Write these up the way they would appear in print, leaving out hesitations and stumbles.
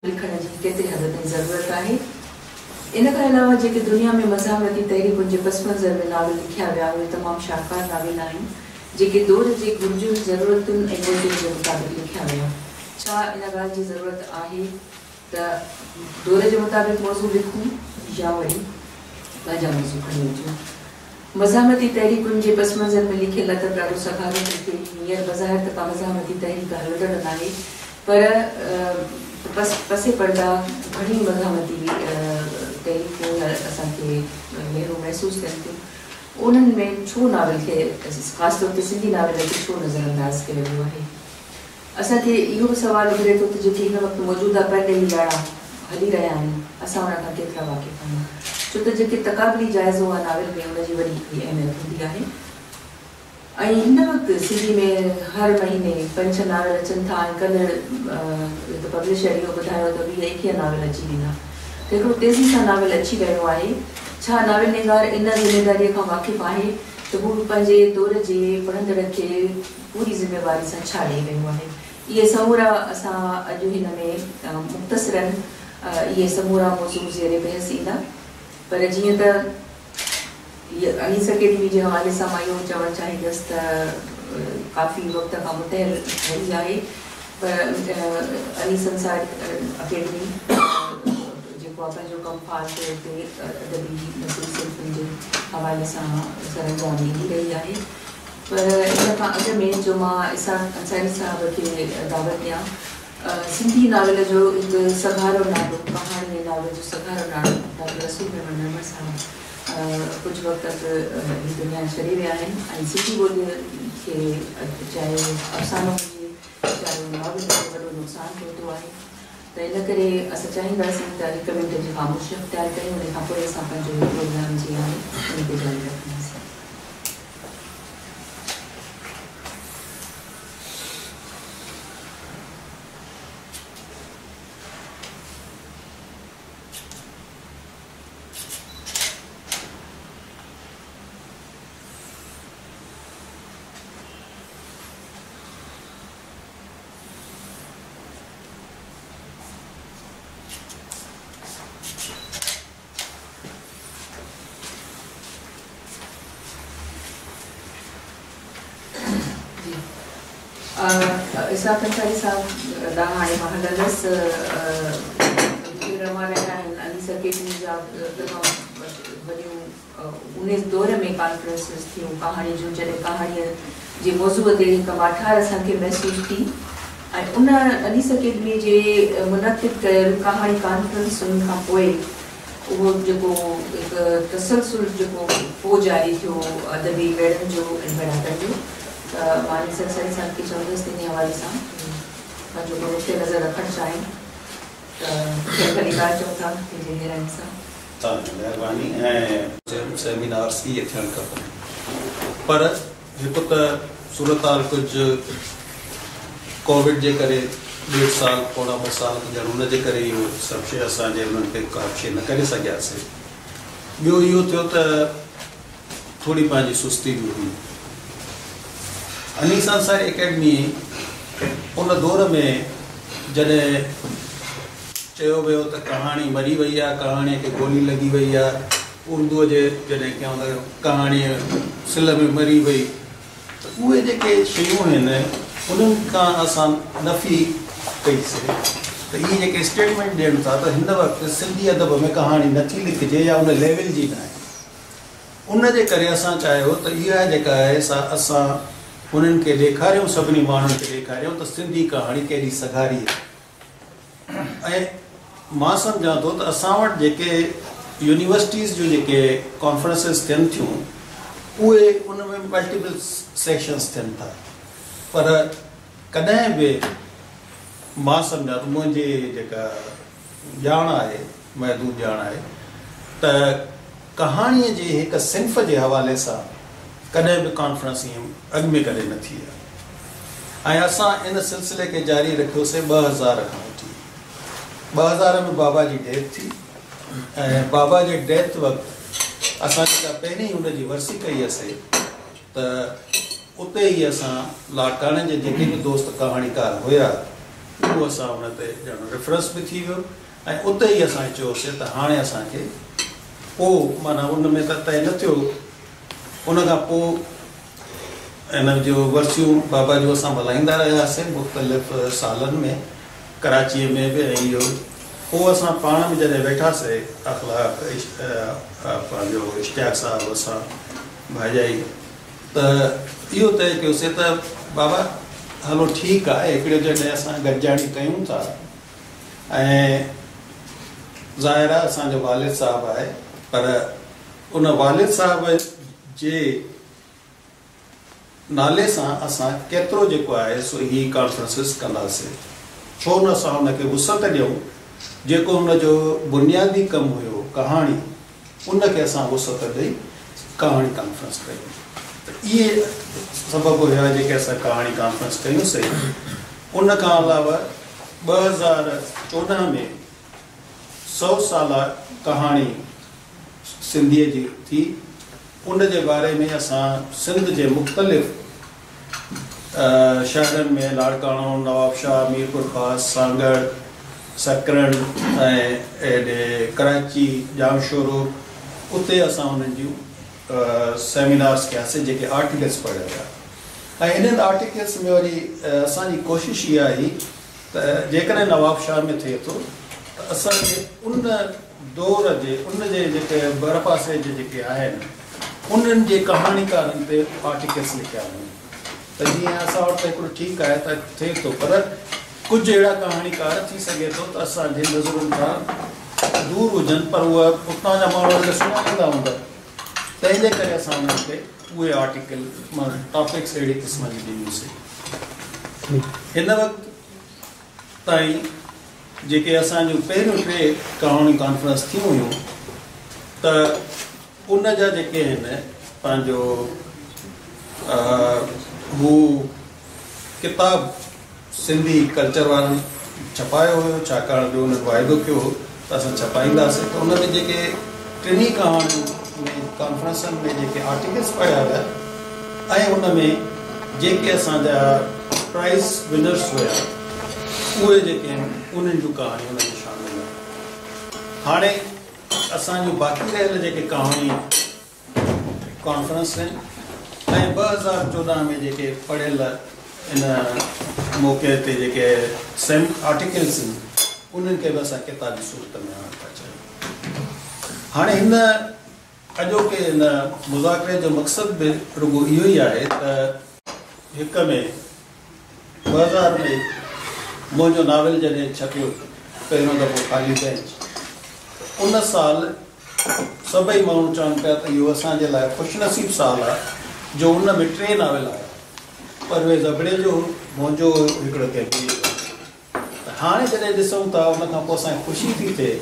लिखण जी केतिरी हद ताईं ज़रूरत आहे। इन खां अलावा जेके दुनिया में मज़ामती तहरीकुनि जे पस मंज़र में नावल लिखिया विया उहे तमामु शाहकार नावल आहिनि जेके दौर जे घुरिजुनि ज़रूरतुनि ऐं मौज़ूअ जे मुताबिक़ लिखिया विया। छा इन ॻाल्हि जी ज़रूरत आहे त दौर जे मुताबिक़ मौज़ू लिखूं या वरी पंहिंजा मौज़ू खणी अचूं? मज़ामती तहरीकुनि जे पस मंज़र में लिखियल अदब ॾाढो सखारत थिए। हींअर बज़ाहिर त का मज़ामती तहरीक हलंदड़ न आहे, पर पसे पर्दा घणी मज़ामती तहरीकूं असांखे अहिड़ो महसूसु थियनि थियूं। उन्हनि में छो नावल खे ख़ासि तौर ते सिंधी नावल खे छो नज़रअंदाज़ कयो वियो आहे? असांखे इहो बि सुवालु उभिरे थो त जेके हिन वक़्तु मौजूदा परॾेही ॻाढ़ा हली रहिया आहिनि असां उन खां केतिरा वाक़िफ़ आहियूं, छो त जेके तक़ाबली जाइज़ो आहे नावल में उनजी वॾी हिकिड़ी अहमियत हूंदी आहे। ऐं हिन वक़्तु सिंधी में हर महीने 5-6 नावल अचनि था ऐं कल्ह पब्लिशर इहो ॿुधायो त 20-21 नावल अची वेंदा। त हिकिड़ो तेज़ी सां नावल अची रहियो आहे। छा नावल निगार इन ज़िमेदारीअ खां वाक़िफ़ आहे त हू पंहिंजे दौर जे पढ़ंदड़ खे पूरी ज़िम्मेवारी सां छा ॾेई रहियो आहे? इहे समूरा असां अॼु हिन में मुख़्तसिरनि इहे समूरा मौज़ू ज़ेरे बहस ईंदा। पर जीअं त अनीस अकेडमी जे हवाले सां मां इहो चवणु चाहींदसि त काफ़ी वक़्त खां मुतहर रही आहे, पर अनीस अंसार अकेडमी जेको आहे पंहिंजो कमु फ़ाल तौर ते अदबी नसुल सिंफ़ुनि जे हवाले सां सरअंजाम ॾींदी रही आहे। पर इन खां अॻु में जो मां इसाक़ अंसारी साहिब खे दावत ॾियां, सिंधी नावल जो हिकु सघारो नालो, कहाणी नावल जो सघारो नालो डॉक्टर रसूल अहमद नरमर साहिब कुझु वक़्त ही दुनिया छॾे विया आहिनि ऐं सिंधी ॿोलीअ खे चाहे अफ़सानो हुजे चाहे नावल जो वॾो नुक़सानु पहुतो आहे। त इन करे असां चाहींदासीं त हिकु मिंट जी ख़ामोशी अख़्तियार कयूं, उन खां पोइ असां पंहिंजो प्रोग्राम जी आहे उन ते जारी रखंदासीं। इसाक़ अंसारी साहिब ॾांहुं हाणे मां हलंदसि। रवा रहिया आहिनि अनीस अकेडमी जा तमामु वॾियूं उन दौर में कॉन्फ्रेंसिस थियूं कहाणी जूं, जॾहिं कहाणीअ जे मौज़ूअ ते हिकु माठार असांखे महसूसु थी ऐं उन अनीस अकेडमी जे मुनक़िद कयल कहाणी कॉन्फ्रेंसुनि खां पोइ उहो जेको हिकु तसलसुल जेको पोइ जारी थियो अदबी बेड़नि जो ऐं बराबर जो, त मां अनीस अंसारी साहिब खे चवंदसि इन हवाले सां पंहिंजो को नुक़्ते नज़र रखणु चाहिनि त खणी ॻाल्हि चऊं था पंहिंजे हेराइण सां। महिरबानी। ऐं सेमिनार्स इहे थियणु खपनि, पर हिकु त सूरत हाल कुझु कोविड जे करे 1.5 साल 2.5 साल ॼण हुनजे करे इहो सभु शइ असांजे उन्हनि खे का शइ न करे सघियासीं। ॿियो इहो थियो त थोरी पंहिंजी सुस्ती बि हुई। अनीस अंसारी अकेडमी उन दौर में जॾहिं चयो वियो त कहाणी मरी वई आहे, कहाणीअ खे गोली लॻी वई आहे, उर्दूअ जे जॾहिं कयूं त कहाणीअ सिल में मरी वई, त उहे जेके शयूं आहिनि उन्हनि खां असां नफ़ी कईसीं। त इहे जेके स्टेटमेंट ॾियनि था त हिन वक़्तु सिंधी अदब में कहाणी नथी लिखिजे या उन लेवल जी न आहे, उन जे करे असां चाहियो त इहा जेका आहे असां उन्हनि खे ॾेखारियूं, सभिनी माण्हुनि खे ॾेखारियूं त सिंधी कहाणी केॾी सघारी आहे। ऐं मां सम्झां थो त असां वटि जेके यूनिवर्सिटीज़ जूं जेके कॉन्फ्रेंसिस थियनि थियूं उहे उन में मल्टीपल सेक्शन्स थियनि था, पर कॾहिं बि मां सम्झां थो मुंहिंजी जेका ॼाण आहे, महदूद ॼाण आहे, त कहाणीअ जे हिकु सिंफ़ जे हवाले सां कॾहिं बि कॉन्फ्रेंस ईअं अॻु में कॾहिं न थी आहे। ऐं असां इन सिलसिले खे जारी रखियोसीं 2000 खां वठी। 2000 में बाबा जी डेथ थी ऐं बाबा जे डेथ वक़्तु असां जेका पहिरीं हुनजी वरसी कई हुअसीं त उते ई असां लाड़काणे जे जेके बि दोस्त कहाणीकार हुया उहो असां हुन ते ॼण रेफरेंस बि थी वियो ऐं उते ई असां चयोसीं त हाणे असांखे पोइ माना उन में त तइ न थियो। उन खां पोइ इन जो वर्सियूं बाबा जो असां मल्हाईंदा रहियासीं मुख़्तलिफ़ सालनि में, कराचीअ में बि। ऐं इहो पोइ असां पाण में जॾहिं वेठासीं अख़लाक पंहिंजो इश्तियाक साहिबु असां भाॼाई, त इहो तइ कयोसीं त बाबा हलो ठीकु आहे, हिकिड़े जॾहिं असां गॾिजाणी कयूं था ऐं ज़ाहिर आहे असांजो वालिद साहिबु आहे, पर उन वालिद साहिब जे नाले सां असां केतिरो जेको आहे सो ही कॉन्फ्रेंसिस कंदासीं। छो न असां हुनखे वुसत ॾियूं, जेको हुनजो बुनियादी कमु हुयो कहाणी, उनखे असां वुसत ॾेई कहाणी कॉन्फ्रेंस कयूं। त इहे सबबु हुया जेके असां कहाणी कॉन्फ्रेंस कयूंसीं। उन खां अलावा 2014 में 100 साल कहाणी सिंधीअ जी थी। उन जे बारे में असां सिंध जे मुख़्तलिफ़ शहरनि में लाड़काणो, नवाबशाह, मीरपुर ख़ास, सांगड़, सकरण ऐं एॾे कराची, जामशोरो, उते असां उन्हनि जूं सेमिनार्स कयासीं जेके आर्टिकल्स पढ़िया विया। ऐं इन्हनि आर्टिकल्स में वरी असांजी कोशिशि इहा आई त जेकॾहिं नवाबशाह में थिए थो त असांखे उन दौर जे उन जे जेके बर पासे जे जेके आहिनि उन्हनि जे कहाणीकारनि ते आर्टिकल्स लिखिया वञनि। त जीअं असां वटि हिकिड़ो ठीकु आहे त थिए थो, पर कुझु अहिड़ा कहाणीकार थी सघे थो त असांजे नज़रुनि खां दूरि हुजनि, पर उहा उतां जा माण्हू सुञाणींदा हूंदा। तंहिंजे करे असां उन्हनि खे उहे आर्टिकल टॉपिक्स अहिड़े क़िस्म जी ॾिनियूंसीं। हिन वक़्तु ताईं जेके असांजूं पहिरियों 3 कहाणी कॉन्फ्रेंस थियूं हुयूं, त उन जा जेके आहिनि पंहिंजो हू किताब सिंधी कल्चर वारनि छपायो हुयो, छाकाणि जो उन्हनि वाइदो कयो हो त असां छपाईंदासीं। त उन में जेके 3 कहाणियूं में कॉन्फ्रेंसनि में जेके आर्टिकल्स पढ़िया विया ऐं उन में जेके असांजा प्राइज़ विनर्स हुया उहे जेके आहिनि उन्हनि जूं कहाणियूं उन में शामिलु आहिनि। हाणे असांजूं बाक़ी रहियल जेके कहाणी कॉन्फ्रेंस आहिनि ऐं 2014 में जेके पढ़ियल इन मौक़े ते जेके आर्टिकल्स आहिनि उन्हनि खे बि असां किताबी सूरत में आणणु था चाहियूं। हाणे हिन अॼोके हिन मुज़ाकरे जो मक़सदु बि रुॻो इहो ई आहे त हिक में 2000 में मुंहिंजो नावेल जॾहिं छपियो पहिरियों दफ़ो ख़ाली बेंच, उन साल सभई माण्हू चवनि पिया त इहो असांजे लाइ ख़ुशनसीब साल आहे जो उन में 3 नावेल आया। परवेज़ अबड़े जो, मुंहिंजो हिकिड़ो कंहिं हाणे जॾहिं ॾिसूं था उन खां पोइ असांखे ख़ुशी थी थिए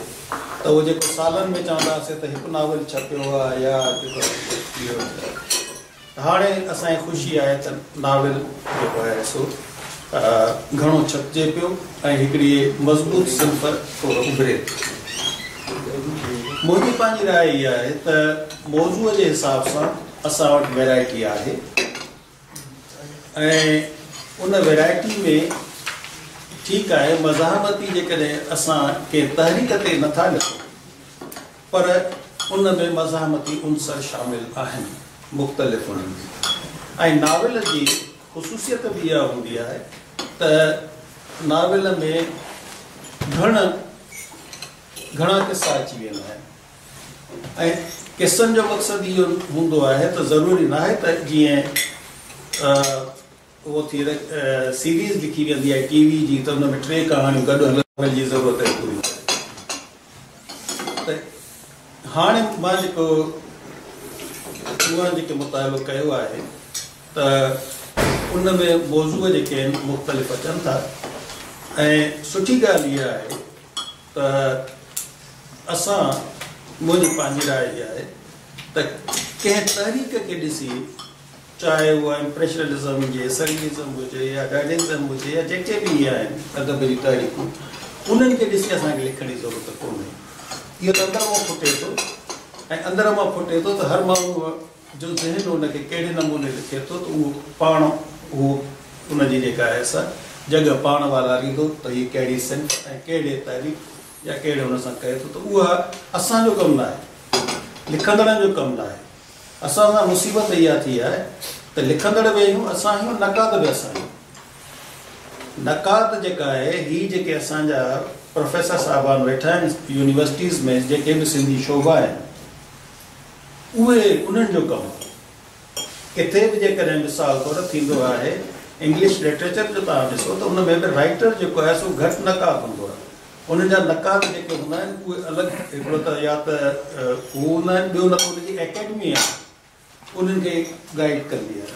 त उहो जेको सालनि में चवंदासीं त हिकु नावेल छपियो आहे या हाणे असांजी ख़ुशी आहे त नावेल जेको आहे सो घणो छपिजे पियो ऐं हिकिड़ी मज़बूत सिंफ़ उभरे। मुंहिंजी पंहिंजी राय इहा आहे त मौज़ूअ जे हिसाब सां असां वटि वैराइटी आहे ऐं उन वैराइटी में ठीकु आहे मज़ाहमती जेकॾहिं असां कंहिं तहरीक ते नथा ॾिसूं, पर उन में मज़ाहमती उनसर शामिल आहिनि मुख़्तलिफ़ उन्हनि जी। ऐं नावेल जी ख़ुशूसियत बि इहा हूंदी आहे त नावेल में घणा किस्सा अची वेंदा आहिनि ऐं किस्सनि जो मक़सदु इहो हूंदो आहे त ज़रूरी न आहे त जीअं उहो थी सीरीज़ लिखी वेंदी आहे टीवी जी त हुन में 3 कहाणियूं गॾु हलण जी ज़रूरत आहे पूरी। त हाणे मां जेको जेके मुतालो कयो आहे त उन में मौज़ूअ जेके आहिनि मुख़्तलिफ़ अचनि था ऐं सुठी ॻाल्हि इहा आहे त असां मुंहिंजी पंहिंजी राय इहा आहे त कंहिं तहरीक खे ॾिसी, चाहे उहा इम्प्रेशनलिज़म हुजे, सरगिज़म हुजे या डायनेमिज़म हुजे या जेके बि आहिनि अदब जी तहरीकूं, उन्हनि खे ॾिसी असांखे लिखण जी ज़रूरत कोन्हे। इहो त अंदर मां फुटे थो ऐं अंदर मां फुटे थो त हर माण्हू जो ज़हन उनखे कहिड़े नमूने लिखे थो त उहो पाण उहो उनजी जेका आहे सा जगह पाण वारारींदो त हीअ कहिड़ी सिंफ ऐं कहिड़े तारीख़ या कहिड़े हुन सां कहे थो त उहा असांजो कमु न आहे, लिखंदड़नि जो कमु न आहे। असां सां मुसीबत इहा थी आहे त लिखंदड़ बि आहियूं असां आहियूं, नक़ाद बि असां आहियूं। नक़ाद जेका आहे हीअ जेके असांजा प्रोफेसर साहिबान वेठा आहिनि यूनिवर्सिटीज़ में, जेके बि सिंधी शोभा आहिनि, उहे उन्हनि जो कमु किथे बि जेकॾहिं मिसाल तौरु थींदो आहे इंग्लिश लिटरेचर जो तव्हां ॾिसो त उन में बि राइटर जेको आहे सो घटि नक़ाद हूंदो आहे। उन्हनि जा नक़ाद जेके हूंदा आहिनि उहे अलॻि, हिकिड़ो त या त उहे हूंदा आहिनि, ॿियो न त उनजी एकेडमी आहे उन्हनि खे गाइड कंदी आहे।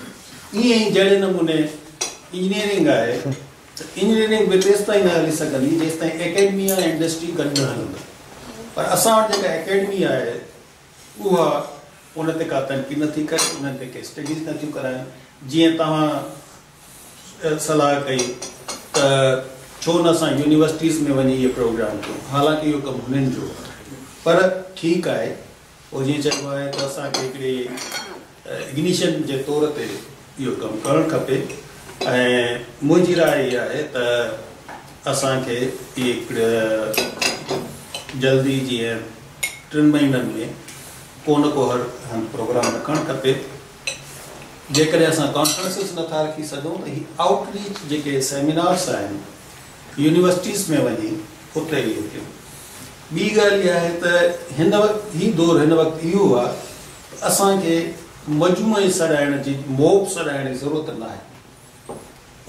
ईअं ई जहिड़े नमूने इंजीनियरिंग आहे त इंजीनियरिंग बि तेसि ताईं न हली सघंदी जेसि ताईं एकेडमी ऐं इंडस्ट्री गॾु न हलंदा। पर असां वटि जेका एकेडमी आहे उहा उन ते का तनक़ीद नथी करे, उन्हनि ते के स्टडीज़ नथियूं कराइनि। जीअं तव्हां सलाह कई त छो न असां यूनिवर्सिटीज़ में वञी इहे प्रोग्राम कयूं, हालांकि इहो कमु हुननि जो आहे, पर ठीकु आहे। पोइ जीअं चइबो आहे त असांखे हिकिड़ी इग्निशन जे तौर ते इहो कमु करणु खपे। ऐं मुंहिंजी राय इहा आहे त असांखे इहे जल्दी जीअं 3 महीननि में को न को हर हंधि प्रोग्राम रखणु खपे। जेकॾहिं असां कॉन्फ्रेंसिस नथा रखी सघूं त ही आउटरीच जेके सेमिनार्स आहिनि यूनिवर्सिटीज़ में वञी उते इहो कयूं। ॿी ॻाल्हि इहा आहे त हिन वक़्तु ही दौरु हिन वक़्तु इहो आहे त असांखे मजमूई सॾाइण जी, मोब सॾाइण जी ज़रूरत न आहे।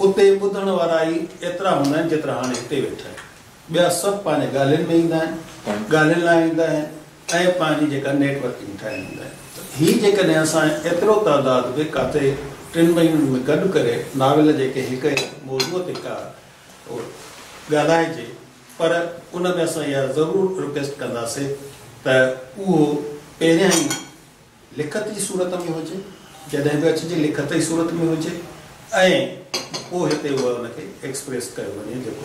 उते ॿुधण वारा ई एतिरा हूंदा आहिनि जेतिरा हाणे हिते वेठा आहिनि। ॿिया सभु पंहिंजे ॻाल्हियुनि में ईंदा आहिनि, ॻाल्हियुनि लाइ ईंदा आहिनि ऐं पंहिंजी जेका नेटवर्किंग ठाहींदा आहिनि। हीअ जेकॾहिं असां एतिरो तइदाद बि किथे 3 महीननि में गॾु करे नावेल जेके हिकु मौज़ूअ ते का ॻाल्हाइजे, पर उन में असां इहा ज़रूरु रिक्वेस्ट कंदासीं त उहो पहिरियां ई लिखत जी सूरत में हुजे, जॾहिं बि अचिजे लिखत जी सूरत में हुजे, ऐं पोइ हिते उहा हुनखे एक्सप्रेस कयो वञे जेको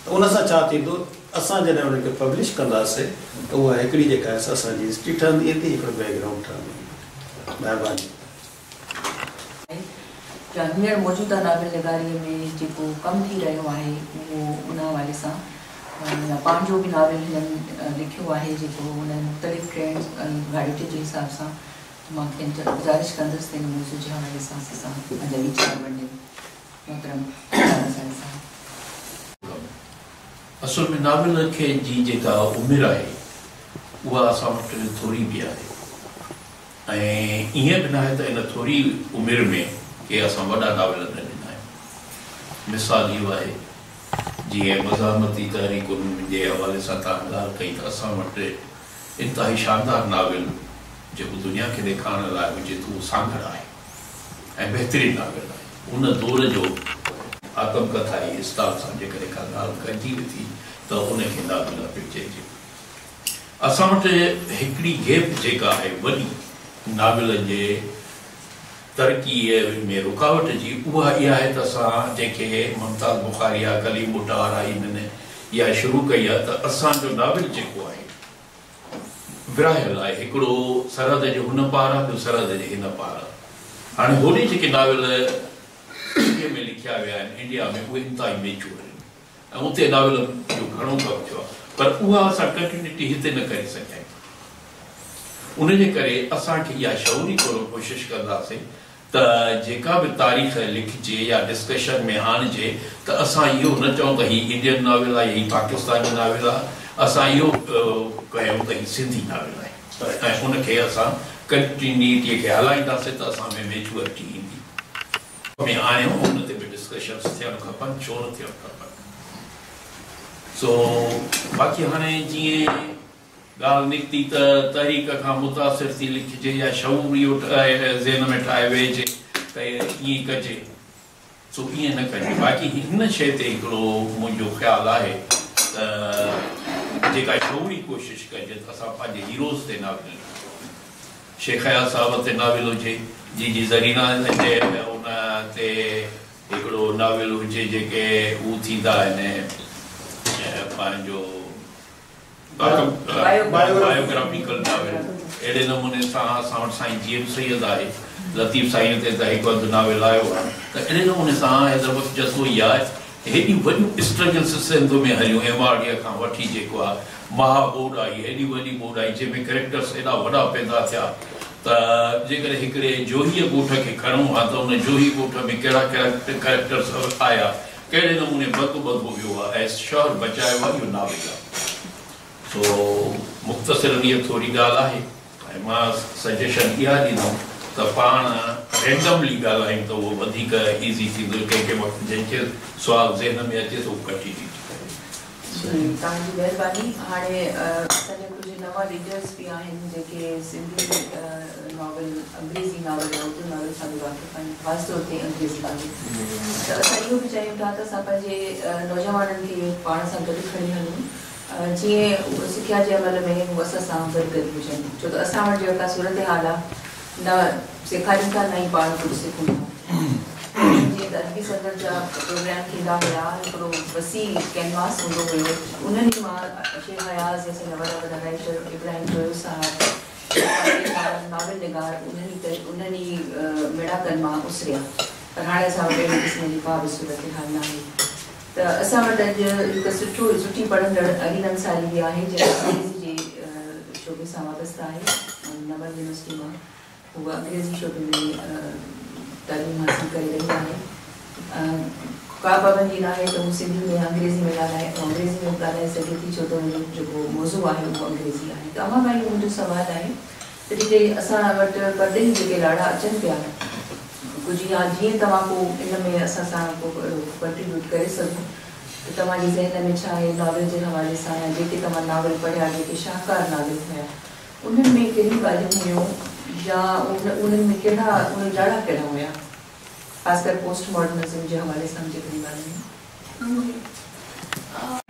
त उन सां छा थींदो, असां जॾहिं उनखे पब्लिश कंदासीं त उहा हिकिड़ी जेका आहे असांजी हिस्ट्री ठहंदी वेंदी, हिकिड़ो बैकग्राउंड ठहंदी वेंदी। महिरबानी। हींअर मौजूदा नावेल निगारीअ में जेको कमु थी रहियो आहे उहो उन हवाले सां पंहिंजो बि नावेल हिननि लिखियो आहे जेको उन्हनि मुख़्तलिफ़ ट्रेंड्स ऐं वैराइटी जे हिसाब सां। मां कंहिं गुज़ारिश कंदसि त हिन मौज़ूअ जे हवाले सां असां पंहिंजा वीचार वंडे। मोहतरम असल में नावेल खे जी जेका उमिरि आहे उहा असां वटि थोरी बि आहे, ऐं ईअं बि न आहे त इन थोरी उमिरि में के असां वॾा नावेल न ॾिना आहिनि। मिसाल इहो आहे जीअं मज़ामती तहरीकुनि जे हवाले सां तव्हां ॻाल्हि कई त असां वटि इंतिहाई शानदार नावेल जेको दुनिया खे ॾेखारण लाइ हुजे त उहो सांगड़ आहे ऐं बहितरीनु नावेल आहे। उन दौर जो आत्मकथा जी स्टार सां जेकॾहिं का ॻाल्हि करिजी थी त उनखे नावेल पियो चइजे। असां वटि हिकिड़ी गैप जेका आहे वॾी नावेल जे तरक़ीअ में रुकावट जी, उहा इहा आहे त असां जेके मुमताज़ बुखारी आहे, कलीम बुटार आहे, इन्हनि इहा शुरू कई आहे त असांजो नावेल जेको आहे विरहायल आहे, हिकिड़ो सरहद जो हुन पार आहे, ॿियो सरहद जे हिन पार आहे। हाणे होॾे जेके नावेल इंडिया में लिखिया विया आहिनि इंडिया में उहे इंतिहाई मेचूर आहिनि ऐं उते नावेल जो घणो कमु थियो आहे, पर उहा असां कंटिन्यूटी हिते न करे सघिया आहियूं। उनजे करे असांखे इहा शऊरी तौरु कोशिशि कंदासीं त जेका बि तारीख़ लिखिजे या डिस्कशन में आणिजे त असां इहो न चऊं त हीअ इंडियन नावेल आहे, हीअ पाकिस्तानी नावेल आहे, असां इहो कयूं त हीअ सिंधी नावेल आहे ऐं उनखे असां कंटिन्यूटीअ खे हलाईंदासीं त असां में मेचूरिटी ईंदी। में आणियूं उन ते बि डिस्कशन्स थियणु खपनि, छो न थियणु खपनि। सो बाक़ी हाणे जीअं ॻाल्हि निकिती त तहरीक खां मुतासिर थी लिखिजे या शऊर इहो ज़हन में ठाहे वेहिजे त ईअं कजे, सो ईअं न कजे। बाक़ी हिन शइ ते हिकिड़ो मुंहिंजो ख़्यालु आहे त जेका शऊरी कोशिशि कजे त असां पंहिंजे हीरोज़ ते नावेल लिखूं। शेख हयात साहब ते नावेल हुजे, जी ज़रीना जे उन ते हिकिड़ो नावेल हुजे, जेके उहे थींदा आहिनि पंहिंजो बायोग्राफिकल नावेल। अहिड़े नमूने सां असां वटि साईं जेम्स सैयद आहे लतीफ़ साईं ते त हिकु अधु नावेल आयो आहे त अहिड़े नमूने सां हैदराबाद जज़्बो इहा आहे हेॾी वॾियूं स्ट्रगल्स सिंध में हलियूं एमआरडीअ खां वठी जेको आहे महाबोड आई हेॾी वॾी बोड आई जंहिंमें कैरेक्टर्स एॾा वॾा पैदा थिया त जेकॾहिं हिकिड़े जोहीअ ॻोठ खे खणूं हा त उन जोही ॻोठ में कहिड़ा कहिड़ा कैरेक्टर्स आया कहिड़े नमूने बदबो वियो आहे ऐं शहर बचायो आहे इहो नावेल आहे सो मुख़्तसिर इहा थोरी ॻाल्हि आहे ऐं मां सजेशन इहा ॾींदुमि त पाण रेंडमली ॻाल्हायूं त उहो वधीक ईज़ी थींदो कंहिं वक़्तु जंहिंखे सुवालु ज़हन में अचे थो कटी थी तव्हांजी महिरबानी हाणे असांजा कुझु नवां रीडर्स बि आहिनि जेके सिंधी नॉवल अंग्रेज़ी नॉवल या उर्दू नॉवल सां बि वाक़ुफ़ आहिनि ख़ासि तौर ते अंग्रेज़ी नॉवल त असां इहो बि चाहियूं था त असां पंहिंजे नौजवाननि खे पाण सां गॾु खणी हलूं जीअं सिख्या जे अमल में हू असां सां गॾु हुजनि छो त असां वटि जेका सूरत हाल आहे न सेखारियूं था न ई पाण कुझु सिखूं था जीअं त अरबी सदर जा प्रोग्राम थींदा हुआ हिकिड़ो वसी कैनवास हूंदो हुयो उन्हनि मां शेख हयाज़ जैसे वॾा वॾा राइटर इब्राहिम जोयो साहब नाविल निगार उन्हनि मेड़ाकनि मां उसरिया पर हाणे असां वटि अहिड़े क़िस्म जी का बि सूरत हाल न आहे त असां वटि अॼु हिकु सुठी पढ़ंदड़ अलीन अंसारी बि आहे जेका अंग्रेज़ी जे शोबे सां वाबस्ता आहे नवल यूनिवर्सिटी मां हूअ अंग्रेज़ी शोबे में तालीम हासिल करे रही आहे का पाबंदी न आहे त हू सिंधी में अंग्रेज़ी में ॻाल्हाए ऐं अंग्रेज़ी में ॻाल्हाए सघे थी छो त हुनजो जेको मौज़ू आहे उहो अंग्रेज़ी आहे त अमा भाई मुंहिंजो सुवालु आहे त जिते असां वटि परॾेही जेके लाड़ा अचनि पिया कुझु या जीअं तव्हां को इन में असां सां को कंट्रीब्यूट करे सघो त तव्हांजे ज़हन में छा आहे नॉवल जे हवाले सां या जेके तव्हां नावल पढ़िया जेके शाहकार नावल हुया उन्हनि में कहिड़ियूं ॻाल्हियूं हुयूं या उन्हनि में कहिड़ा उन जाड़ा कहिड़ा हुया ख़ासकर पोस्ट मॉडर्निज़म जे हवाले सां जेकॾहिं ॻाल्हायूं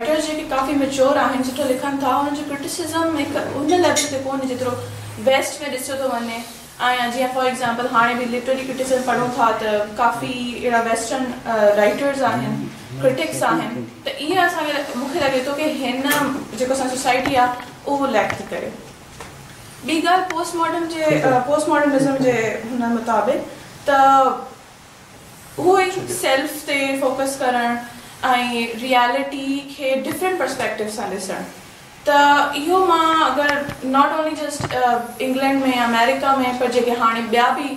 राइटर्स जेके काफ़ी मेच्योर आहिनि सुठो लिखनि था उन्हनि जो क्रिटिसिज़म हिकु उन लेवल ते कोन्हे जेतिरो वेस्ट में ॾिसियो थो वञे ऐं जीअं फॉर एग्ज़ाम्पल हाणे बि लिटरेरी क्रिटिसिज़म पढ़ूं था त काफ़ी अहिड़ा वेस्टर्न राइटर्स आहिनि क्रिटिक्स आहिनि त इहे असांखे मूंखे लॻे थो की हिन जेको असांजी सोसाइटी आहे उहो लैक थी करे ॿी ॻाल्हि पोस्ट मॉडर्निज़म जे हुन मुताबिक़ त उहो हिकु सेल्फ ते फोकस करणु ऐं रियलिटी खे डिफरेंट पर्सपेक्टिव सां ॾिसणु त इहो मां अगरि नॉट ओनली जस्ट इंग्लैंड में अमेरिका में पर जेके हाणे ॿिया बि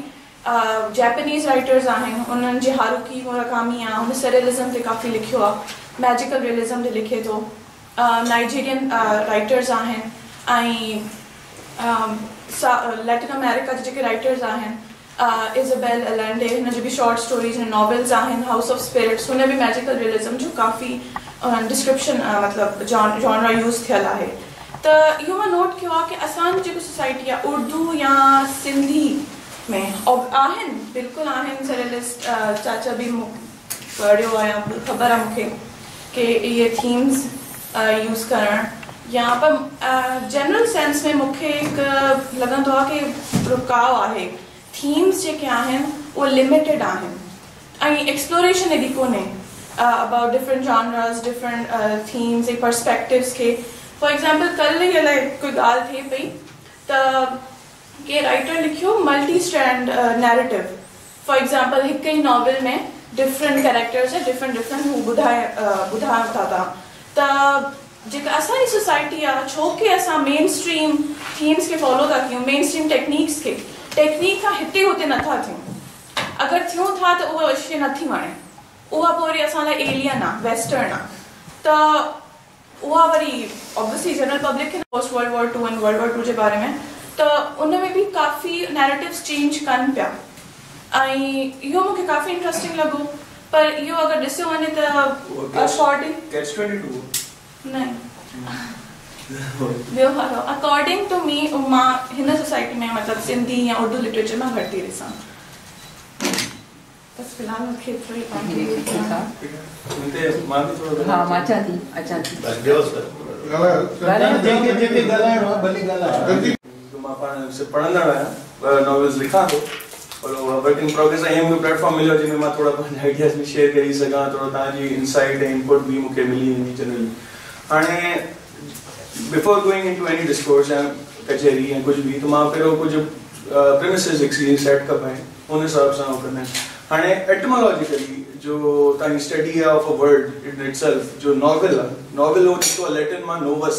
जैपनीज़ राइटर्स आहिनि उन्हनि जे हारुकी मुराकामी आहे हुन सरेलिज़म ते काफ़ी लिखियो आहे मैजिकल रियलिज़म ते लिखे थो नाइजीरियन राइटर्स आहिनि ऐं लैटिन अमेरिका जे जेके राइटर्स आहिनि इज़ाबेल अलेंडे हुन जी बि शॉर्ट स्टोरीज़ ऐं नॉवेल्स आहिनि हाउस ऑफ स्पिरिट्स हुन बि मैजिकल रियलिज़म जो काफ़ी डिस्क्रिप्शन मतिलबु जॉनरा यूज़ थियल आहे त इहो मां नोट कयो आहे की असांजी जेकी सोसाइटी आहे उर्दू या सिंधी में आहिनि बिल्कुलु आहिनि सरेलिस्ट चाचा बि पढ़ियो आहे ख़बर आहे मूंखे की इहे थीम्स यूज़ करणु या पर जनरल सेंस में मूंखे हिकु लॻंदो आहे की रुकाव आहे थीम्स जेके आहिनि उहे लिमिटेड आहिनि ऐं एक्सप्लोरेशन एॾी कोन्हे about different genres different themes ऐं पर्सपेक्टिव्स खे फॉर एग्ज़ाम्पल कल्ह ई अलाए कोई ॻाल्हि थिए पई त के राइटर लिखियो multi strand narrative for example हिकु ई नॉवल में डिफरेंट कैरेक्टर्स ऐं डिफरेंट हू ॿुधायो था त जेका असांजी सोसाइटी आहे छो की असां मेन स्ट्रीम थीम्स खे फॉलो था कयूं मेन स्ट्रीम टेक्नीक खां हिते हुते नथा थियूं अगरि थियूं था त उहा शइ नथी वणे उहा पोइ वरी असां लाइ एलियन आहे वेस्टर्न आहे त उहा वरी ऑब्वियसली जनरल पब्लिक खे पोस्ट वर्ल्ड वॉर 2 ऐं वर्ल्ड वॉर 2 जे बारे में त उन में बि काफ़ी नैरेटिव्स चेंज कनि पिया ऐं इहो मूंखे काफ़ी इंट्रस्टिंग लॻो पर इहो अगरि ॾिसियो वञे त शॉर्टिंग न ॿियो वारो अकॉर्डिंग टू मी मां हिन सोसाइटी में मतिलबु सिंधी या उर्दू लिटरेचर मां घटि थी ॾिसां बस फ़िलहाल मूंखे थोरी हा मां अचां थी मां पाण पढ़ंदड़ आहियां नॉवेल्स लिखां थो पर वर्क इन प्रोग्रेस ऐं मूंखे प्लेटफॉर्म मिलियो जंहिंमें मां थोरा पंहिंजा आइडियाज़ बि शेयर करे सघां थोरो तव्हांजी इनसाइट ऐं इनपुट बि मूंखे मिली वेंदी जनरली हाणे before going into any discourse या कचहरी या कुझु बि त मां पहिरियों कुझु प्रिमिसिस हिकु सेट कबा आहिनि उन हिसाब सां उहो कंदा आहिनि। हाणे एटमोलॉजिकली जो तव्हांजी स्टडी आहे of a word in itself, जो नॉवेल आहे, नॉवेल उहो निकितो आहे लैटिन मां नोवस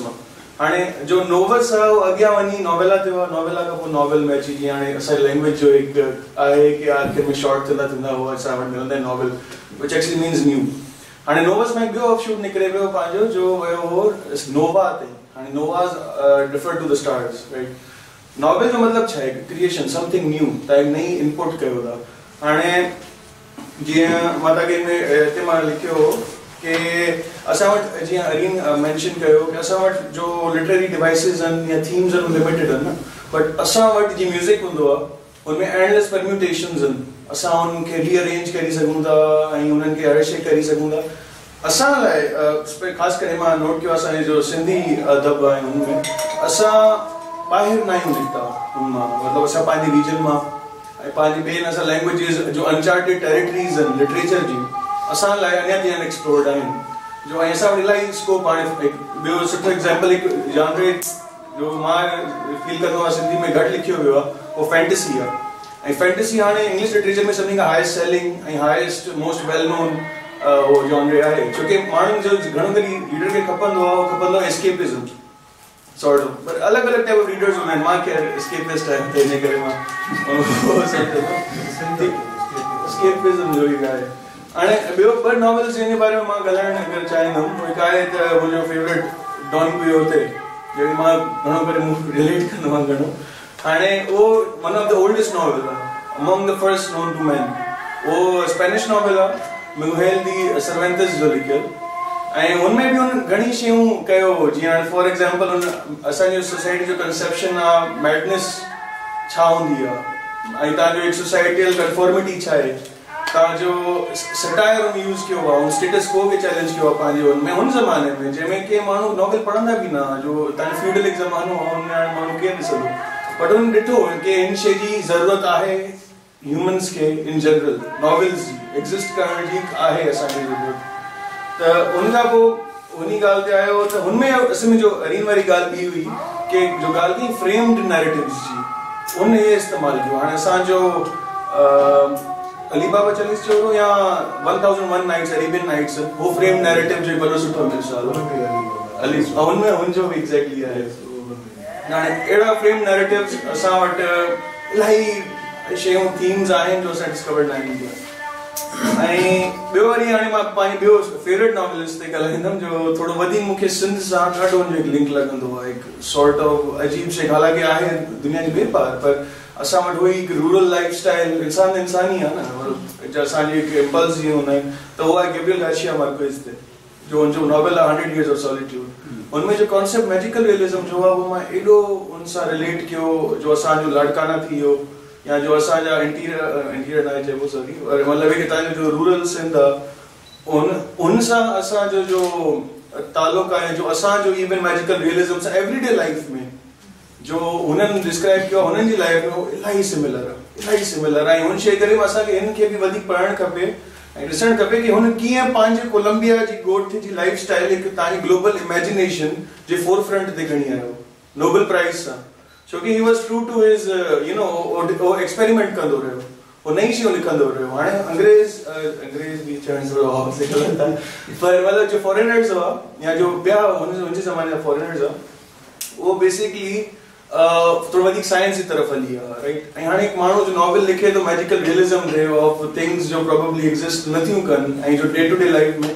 मां। हाणे जो नोवस आहे उहो अॻियां वञी नॉवेला थियो आहे, नॉवेला खां पोइ नॉवेल में अची जीअं हाणे असांजी लैंग्वेज जो हिकु आहे कि आख़िर में शॉर्ट थींदा उहो असां वटि मिलंदा आहिनि novel, which actually means new. हाणे नोवस में ॿियो ऑफशूट निकिरे पियो पंहिंजो जो वियो हो नोवा ते। हाणे novas differ to the stars, right. Novel जो मतिलबु छा आहे? क्रिएशन, समथिंग न्यू, तव्हां नई इनपुट कयो था। हाणे जीअं मां तव्हांखे हिते मां लिखियो हो कि असां वटि जीअं अरीन मैंशन कयो कि असां वटि जो लिटरेरी डिवाइसिस आहिनि या थीम्स आहिनि लिमिटेड आहिनि न, बट असां वटि जीअं म्यूज़िक हूंदो आहे हुनमें एंडलेस परम्यूटेशन्स आहिनि, असां उनखे रीअरेंज करे सघूं था ऐं उन्हनि खे हर शइ करे सघूं था। असां लाइ ख़ासि करे मां नोट कयो असांजे जो सिंधी अदब आहे हुनमें असां ॿाहिरि न आहियूं निकिता हुन मां, मतिलबु असां पंहिंजे रीजन मां ऐं पंहिंजी ॿियनि असां लैंग्वेजिस जो अनचार्टेड टेरिटरीज़ आहिनि लिटरेचर जी, असां लाइ अञा बि अनएक्सप्लोर्ड आहिनि जो, ऐं असां वटि इलाही स्कोप। हाणे ॿियो सुठो एग्ज़ाम्पल हिकु जॉनरे जो मां फील कंदो आहियां सिंधी में घटि लिखियो वियो आहे उहो फैंटेसी आहे। ऐं फैंटेसी हाणे इंग्लिश लिटरेचर में सभिनी खां हाईएस्ट सेलिंग ऐं हाईएस्ट मोस्ट वेल नोन उहो जॉनरे आहे, छोकी माण्हुनि जो घणो करे रीडर खे खपंदो आहे एस्केपिज़म सॉर्ट ऑफ, पर अलॻि अलॻि टाइप ऑफ रीडर्स हूंदा आहिनि। मां केरु एस्केपिस्ट आहियां त हिन करे मां एस्केपिज़म जो ई आहे। हाणे ॿियो ॿ नॉवेल्स जंहिंजे बारे में मां ॻाल्हाइणु अगरि चाहींदुमि, हिकु आहे त मुंहिंजो फेवरेट डॉन क्वियोते, जहिड़ी मां घणो करे मूंखे रिलेट कंदो आहियां घणो। हाणे उहो one of the oldest novel आहे, among the first known to man. उहो स्पेनिश नॉवेल आहे, मिगुएल डी सर्वेंटेस जो लिखियल, ऐं हुनमें बि हुन घणी शयूं कयो हो। जीअं हाणे फॉर एग्ज़ाम्पल हुन असांजी सोसाइटी जो कंसेप्शन आहे मैडनेस छा हूंदी आहे ऐं तव्हांजो हिकु सोसाइटियल कंफॉर्मिटी छा आहे, तव्हांजो सटायर हुन यूज़ कयो आहे, हुन स्टेटस को खे चैलेंज कयो आहे पंहिंजे हुन में, हुन ज़माने में जंहिंमें के माण्हू नॉवेल पढ़ंदा बि न, जो तव्हांजो फ्यूडलिक ज़मानो आहे, हुन में हाणे माण्हू केरु ॾिसंदो, बट हुन ॾिठो की हिन शइ जी ज़रूरत आहे ह्यूमन्स खे in general, novels ji exist करण जी आहे असांजी ज़रूरत। त उन खां पोइ उन ॻाल्हि ते आयो त हुनमें असल में जो अरीन वारी ॻाल्हि ॿी हुई कि जो ॻाल्हि कई फ्रेम्ड नैरेटिव्स जी, उन इहे इस्तेमालु कयो। हाणे असांजो अली बाबा चलीस जो या 1001 नाइट्स अरेबियन नाइट्स, वो फ्रेम नैरेटिव जो वॾो सुठो मिसाल अली हुनमें हुनजो बि एग्ज़ैक्टली आहे। हाणे अहिड़ा फ्रेम नैरेटिव्स असां वटि इलाही शयूं थीम्स आहिनि जो असां डिस्कवर न आहिनि। ऐं ॿियो वरी हाणे मां पंहिंजी ॿियो फेवरेट नॉवेलिस्ट ते ॻाल्हाईंदुमि जो थोरो वधीक मूंखे सिंध सां ॾाढो हुनजो हिकु लिंक लॻंदो आहे, हिकु सॉर्ट ऑफ अजीब शइ, हालांकि आहे दुनिया जी बेपार, पर असां वटि उहो हिकु रूरल लाइफ स्टाइल इंसान इंसानी आहे न, असांजी हिकु इम्पल्स जीअं हूंदा आहिनि, त उहो आहे गैब्रियल गार्सिया मार्केज़ ते जो हुनजो नॉवेल आहे 100 Years of Solitude। हुनमें जो कॉन्सेप्ट मैजिकल रियलिज्म जो आहे उहो मां एॾो हुन सां रिलेट कयो, जो असांजो लाड़काना थी वियो या जो असांजा इंटीरियर न चइबो सॉरी, मतिलबु कि तव्हांजो जो रूरल सिंध आहे उन सां असांजो जो तालुक़ु आहे, जो असांजो इवन मैजिकल रियलिज्म सां एवरीडे लाइफ में जो हुननि डिस्क्राइब कयो हुननि जी लाइफ में इलाही सिमिलर आहे। हुन शइ करे असांखे हिन खे बि वधीक पढ़णु खपे ऐं ॾिसणु खपे कि हुन कीअं पंहिंजे कोलंबिया जी ॻोठ जी लाइफ स्टाइल हिकु तव्हांजी ग्लोबल इमेजिनेशन जे फोर फ्रंट ते खणी आयो नोबेल प्राइज़ सां, छोकी ही वॉज ट्रू टू हिज यू नो, उहो एक्सपेरिमेंट कंदो रहियो, उहो नई शयूं लिखंदो रहियो। हाणे अंग्रेज़ बि चवण थोरो पर मतिलबु जो फॉरेनर्स हुआ या जो ॿिया हुनजे ज़माने जा फॉरेनर्स हुआ, उहो बेसिकली थोरो वधीक साइंस जी तरफ़ हली आहे, राइट। ऐं हाणे हिकु माण्हू जो नॉवेल लिखे थो मैजिकल रियलिज्म ते ऑफ थिंग्स जो प्रोबेबली एग्ज़िस्ट नथियूं कनि ऐं जो डे टू डे लाइफ में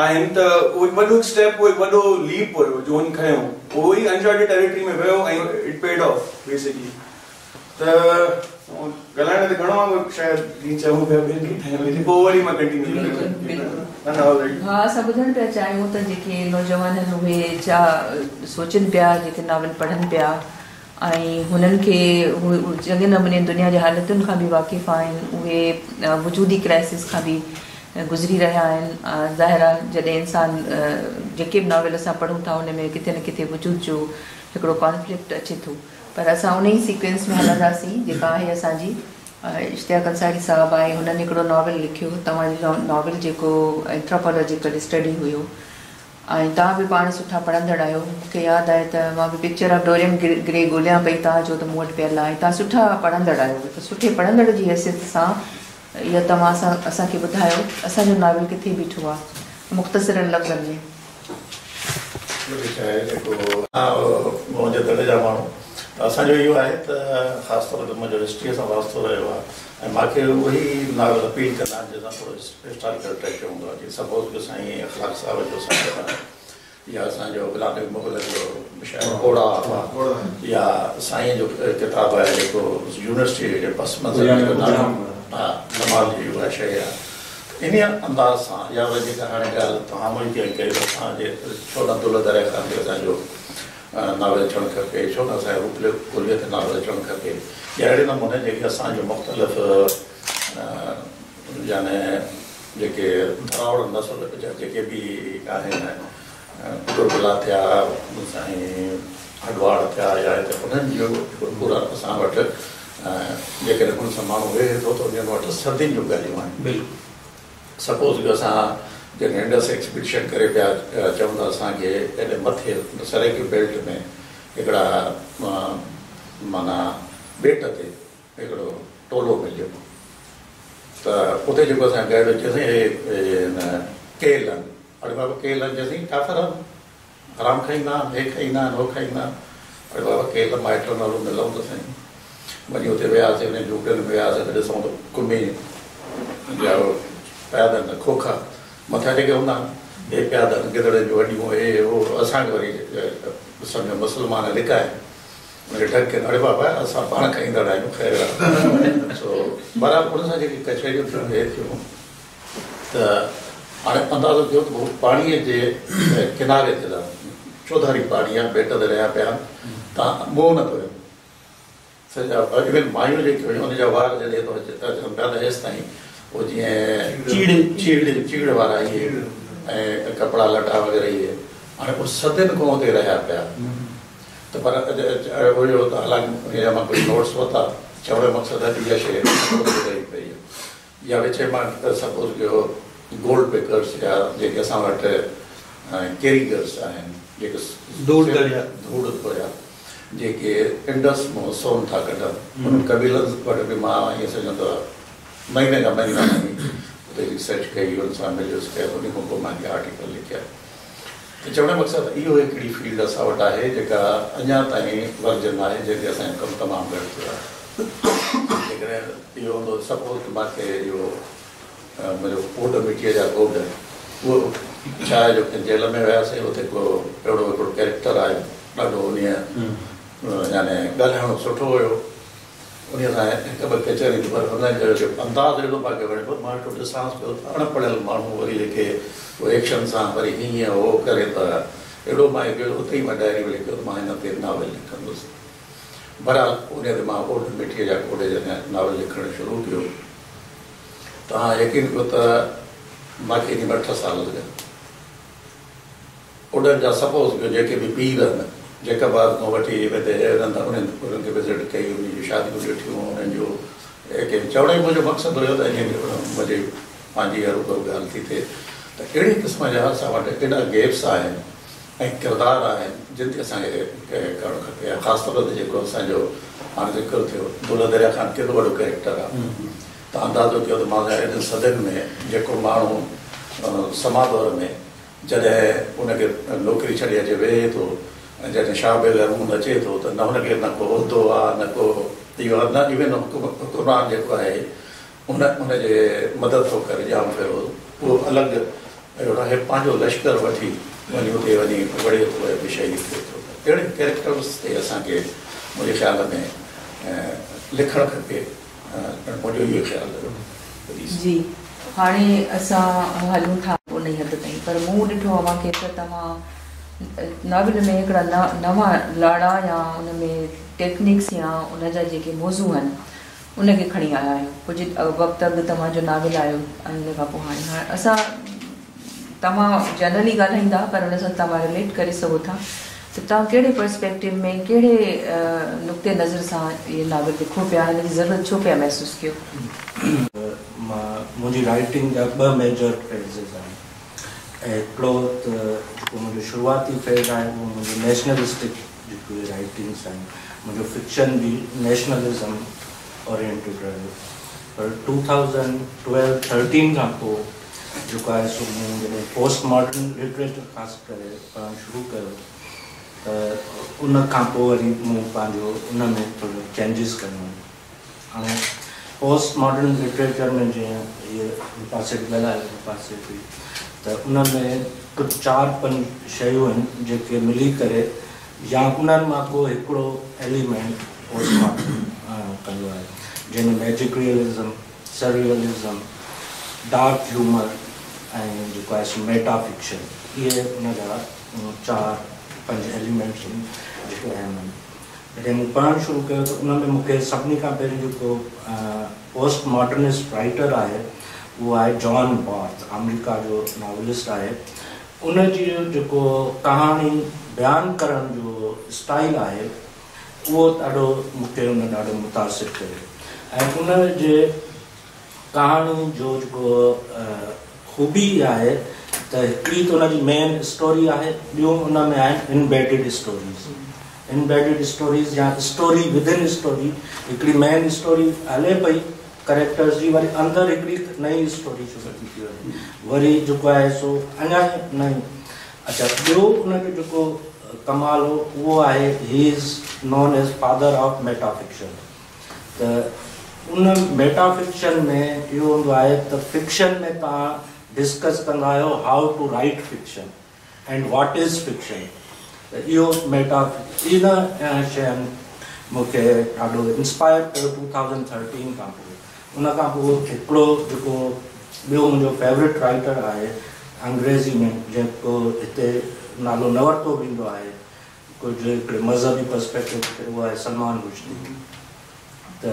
आहिनि, त उहो हिकु वॾो स्टेप, उहो हिकु वॾो लीप हुयो जो हुन खयो, उहो ई अनचार्टेड टेरिटरी में वियो ऐं इट पेड ऑफ बेसिकली। त ॻाल्हाइण ते घणो शायदि चऊं पिया, पोइ वरी मां कंटिन्यू। हा, असां ॿुधणु पिया चाहियूं त जेके नौजवान आहिनि उहे छा सोचनि पिया, जेके नॉवेल पढ़नि पिया ऐं हुननि खे चङे नमूने दुनिया जे हालतुनि खां बि वाक़िफ़ आहिनि, उहे वजूदी क्राइसिस खां बि गुज़री रहिया आहिनि। ज़ाहिर आहे जॾहिं इंसान जेके बि नॉवेल असां पढ़ूं था हुन में किथे न किथे वजूद जो हिकिड़ो कॉन्फ्लिक्ट अचे थो, पर असां उन ई सीक्वेंस में हलंदासीं जेका आहे असांजी इश्तियाक अंसारी साहब आहे, हुननि हिकिड़ो नॉवेल लिखियो, तव्हांजो नॉवेल जेको एंथ्रोपोलॉजिकल स्टडी हुयो ऐं तव्हां बि पाण सुठा पढ़ंदड़ आहियो। मूंखे यादि आहे त मां बि पिक्चर ऑफ डोरियन ग्रे ॻोल्हियां पई, तव्हां जो त मूं वटि पियल आहे। तव्हां सुठा पढ़ंदड़ आहियो, त सुठे पढ़ंदड़ जी हैसियत सां इहा तव्हां असांखे ॿुधायो असांजो नाविल किथे बीठो आहे मुख़्तसिरनि लफ़्ज़नि में। मुंहिंजे दड़े जा माण्हू असांजो इहो आहे त ख़ासि तौर ते मुंहिंजो हिस्ट्रीअ सां वास्तो रहियो आहे ऐं मूंखे उहे ई नावल अपील कंदा आहिनि जंहिंसां थोरो हिस्टोरिकल टच हूंदो आहे। जीअं सपोज़ कि साईं अख़लाक़ साहिब जो साहिब आहे या असांजो गुलाम मुग़ल जो शाइर घोड़ा या साईं जो किताबु आहे जेको यूनिवर्सिटी जे पस मंज़र जेको नालो नमाल जी उहा शइ आहे। इन अंदाज़ सां या वरी जेका हाणे ॻाल्हि तव्हां मुंहिंजी कई त असांजे छो न दुल दरिया खां असांजो नावल अचणु खपे, छो न असांजे कुलीअ ते नावल अचणु खपे, या अहिड़े नमूने जेके असांजो मुख़्तलिफ़ याने जेके धरावड़ नसुल जा जेके बि आहिनि गुरबला थिया साईं हडवाड़ थिया या हिते उन्हनि जो पूरा असां वटि जेकॾहिं उन सां माण्हू वेहे थो त उन्हनि वटि सदियुनि जूं ॻाल्हियूं आहिनि। बिल्कुलु सपोज़ कि असां जॾहिं इंडस एक्सपीडिशन करे पिया चऊं त असांखे एॾे मथे सरेकी बेल्ट में हिकिड़ा माना ॿेट ते हिकिड़ो टोलो मिलियो त उते जेको असां गाइड चयोसीं केल आहिनि, अड़े बाबा केल आहिनि चयोसीं काफ़र आहिनि, हराम खाईंदा आहिनि, हे खाईंदा आहिनि, हो खाईंदा आहिनि, अड़े बाबा केल माइट नालो मिलूं त साईं। वञी हुते वियासीं उन झूपड़ियुनि में वियासीं त ॾिसूं त कुमी जा प्यादनि खोखा मथां जेके हूंदा आहिनि हे प्यादनि गिदड़नि जूं वॾियूं हे हो असांखे वरी सम्झो मुस्लमान लिकाए उनखे ढक अड़े बाबा असां पाण खाईंदड़ आहियूं ख़ैर आहे। सो बराबरि उन सां जेकी कचहरियूं थियूं हे थियूं त हाणे अंदाज़ो कयो त पाणीअ जे किनारे ते चौधारी पाणी आहे, बेट ते रहिया पिया तव्हां मोह न कयो सॼा इवन मायूं जेके हुयूं उनजा वार जॾहिं थो अचनि पिया त हेसि ताईं उहो जीअं चीड़ वारा इहे ऐं कपिड़ा लटा वग़ैरह इहे हाणे पोइ सदियुनि खां उते रहिया पिया त पर हुयो त हालांकि हुनजा मां कुझु नोट्स वरिता चवण जो मक़सदु आहे इहा शइ कई पई या विच मां सपोज़ कयो गोल्ड पिकर्स या जेके असां वटि कैरीगर्स आहिनि जेके धूड़ हुया जेके इंडस मां सोन था कढनि उन कबीलनि वटि बि मां ईअं सम्झंदो आहे महीने खां महीना उते रिसर्च कई हुन सां मिलियुसि कयो उन खां पोइ मां आर्टिकल लिखिया। त चवण जो मक़सदु इहो हिकिड़ी फील्ड असां वटि आहे जेका अञा ताईं वर्जन आहे जंहिंते असांजो कमु तमामु घटि थियो आहे। जेकॾहिं इहो हूंदो सपोज़ मूंखे इहो मुंहिंजो कोड मिटीअ जा कोड उहो छा आहे जो जेल में वियासीं उते को अहिड़ो हिकिड़ो कैरेक्टर आयो ॾाढो उन याने ॻाल्हाइणो सुठो हुयो उन सां हिकु ॿ कचहरी पर हुनजो अंदाज़ अहिड़ो मूंखे वणे मां वेठो ॾिसांसि पियो अणपढ़ियल माण्हू वरी जेके उहो एक्शन सां वरी हीअं हो करे त अहिड़ो मां उते ई मां डायरी में लिखियो त मां हिन ते नावल लिखंदुसि। बहरहाल उन ते मां कोड मिटीअ जा कोड जॾहिं नावल लिखणु शुरू कयो तव्हां यकीन कयो त मूंखे इन में 8 साल लॻा। उन्हनि जा सपोज़ कयो जेके बि पीर आहिनि जेका बाद खां वठी हिते उन्हनि खे विज़िट कई उन जूं शादियूं ॾिठियूं उन्हनि जो चवण जो मुंहिंजो मक़सदु हुयो त मुंहिंजी पंहिंजी हरूभरू ॻाल्हि थी थिए त कहिड़े क़िस्म जा असां वटि एॾा गैप्स आहिनि ऐं किरदार आहिनि जिन ते असांखे करणु खपे। ख़ासि तौर ते जेको असांजो हाणे ज़िक्र थियो दुल दरिया ख़ान केॾो वॾो कैरेक्टर आहे त अंदाज़ो कयो त मां एॾनि सदियुनि में जेको माण्हू समादौर में जॾहिं उनखे नौकिरी छॾे अचे वेहे थो ऐं जॾहिं शाह बेगम अचे थो त न हुनखे न को उहिदो आहे न को इहो न इवन क़ुरान जेको आहे उनजे मदद थो करे जाम फिरो उहो अलॻि अहिड़ो आहे पंहिंजो लश्कर वठी वञी उते वञी वड़े थो विषय थिए थो। अहिड़े कैरेक्टर्स ते असांखे मुंहिंजे ख़्याल में लिखणु खपे मुंहिंजो इहो ख़्यालु हुयो। जी हाणे असां हलूं था उन हद ताईं पर मूं ॾिठो आहे मूंखे त तव्हां नाविल में हिकिड़ा नवां लाड़ा या उन में टेक्निक्स या उनजा जेके मौज़ू आहिनि उनखे खणी आया आहियो। कुझु वक़्तु अॻु तव्हांजो नाविल आयो ऐं उन खां पोइ हाणे असां तव्हां जनरली ॻाल्हाईंदा पर उन सां तव्हां रिलेट करे सघो था त तव्हां कहिड़े पर्सपेक्टिव में कहिड़े नुक़्ते नज़र सां इहे नाविल लिखो पिया हिन जी ज़रूरत छो पिया महसूसु कयो? मुंहिंजी राइटिंग जा 2 मेजर फेज़िस आहिनि। हिकिड़ो त जेको मुंहिंजो शुरूआती फेज़ आहे उहो मुंहिंजो नेशनलिस्टिक जेके राइटिंग्स आहिनि, मुंहिंजो फिक्शन बि नेशनलिज़म ओरिएंटेड रहियो। पर 2012-13 खां पोइ जेको आहे सो मूं जॾहिं पोस्ट मॉडर्न लिटरेचर ख़ासि करे पढ़णु शुरू कयो त उन खां पोइ वरी मूं पंहिंजो उन में थोरो चेंजिस कयो। हाणे पोस्ट मॉडर्न लिटरेचर में जीअं इहे पासे ॻाल्हायो पासे बि त उन में कुझु 4-5 शयूं आहिनि जेके मिली करे या उन्हनि मां को हिकिड़ो एलिमेंट पोस्ट मॉडर्न कंदो आहे, जंहिंमें मैजिक रियलिज़म, सररियलिज़म, डार्क ह्यूमर ऐं जेको आहे सो मेटा फिक्शन, इहे उन जा 4-5 एलिमेंट्स आहिनि जेके अहम आहिनि। जॾहिं मूं पढ़णु शुरू कयो त उन में मूंखे सभिनी खां पहिरीं जेको पोस्ट मॉडर्निस्ट राइटर आहे उहो आहे जॉन बॉर्थ, अमेरिका जो नॉवलिस्ट आहे। उन जी जेको कहाणी बयानु करण जो स्टाइल आहे उहो ॾाढो मूंखे उन ॾाढो मुतासिर कयो ऐं उन जे कहाणी जो जेको ख़ूबी आहे त हिकिड़ी त उन जी मेन स्टोरी आहे, ॿियूं उन में आहिनि इनबेडेड स्टोरीज़ या स्टोरी विदिन स्टोरी। हिकिड़ी मेन स्टोरी हले पई कैरेक्टर्स जी, वरी अंदरि हिकिड़ी नई स्टोरी शुरू थी वञे, वरी जेको आहे सो अञा नई। अच्छा, ॿियो उनजो जेको कमाल हो उहो आहे he is known as father of metafiction. त उन मेटाफिक्शन में इहो हूंदो आहे त फिक्शन में तव्हां डिस्कस कंदा आहियो how to write fiction and what is fiction. त इहो इन शयुनि मूंखे ॾाढो इंस्पायर कयो 2013 खां पोइ। उन खां पोइ हिकिड़ो जेको ॿियो मुंहिंजो फेवरेट राइटर आहे अंग्रेज़ी में, जेको हिते नालो न वरितो वेंदो आहे कुझु हिकिड़े मज़हबी पर्सपेक्टिव ते, उहो आहे सलमान रुश्दी। त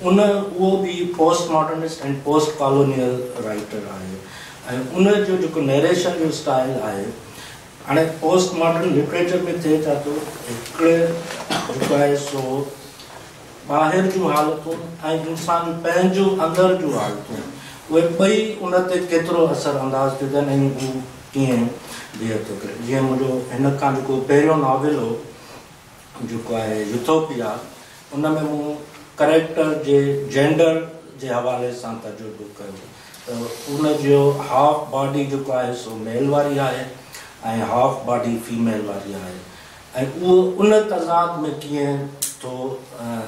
उहो बि post modernist and post colonial writer आहे ऐं उन जो जेको नरेशन जो स्टाइल आहे, हाणे पोस्ट मॉडर्न लिटरेचर में थिए छा थो, हिकिड़े जेको आहे सो ॿाहिरि जूं हालतूं ऐं इंसान पंहिंजो अंदरि जूं हालतूं, उहे ॿई उन ते केतिरो असरु अंदाज़ थियूं थियनि ऐं हू कीअं बिहेव थो करे। जीअं मुंहिंजो हिन खां जेको पहिरियों नॉवल हो जेको आहे यूथोपिया, उन में मूं करेक्टर जे जेंडर जे हवाले सां तजुर्बो कयो त उन जो हाफ बॉडी जेको आहे सो मेल वारी आहे ऐं हाफ बॉडी फीमेल वारी आहे ऐं उहो उन तज़ाद में कीअं थो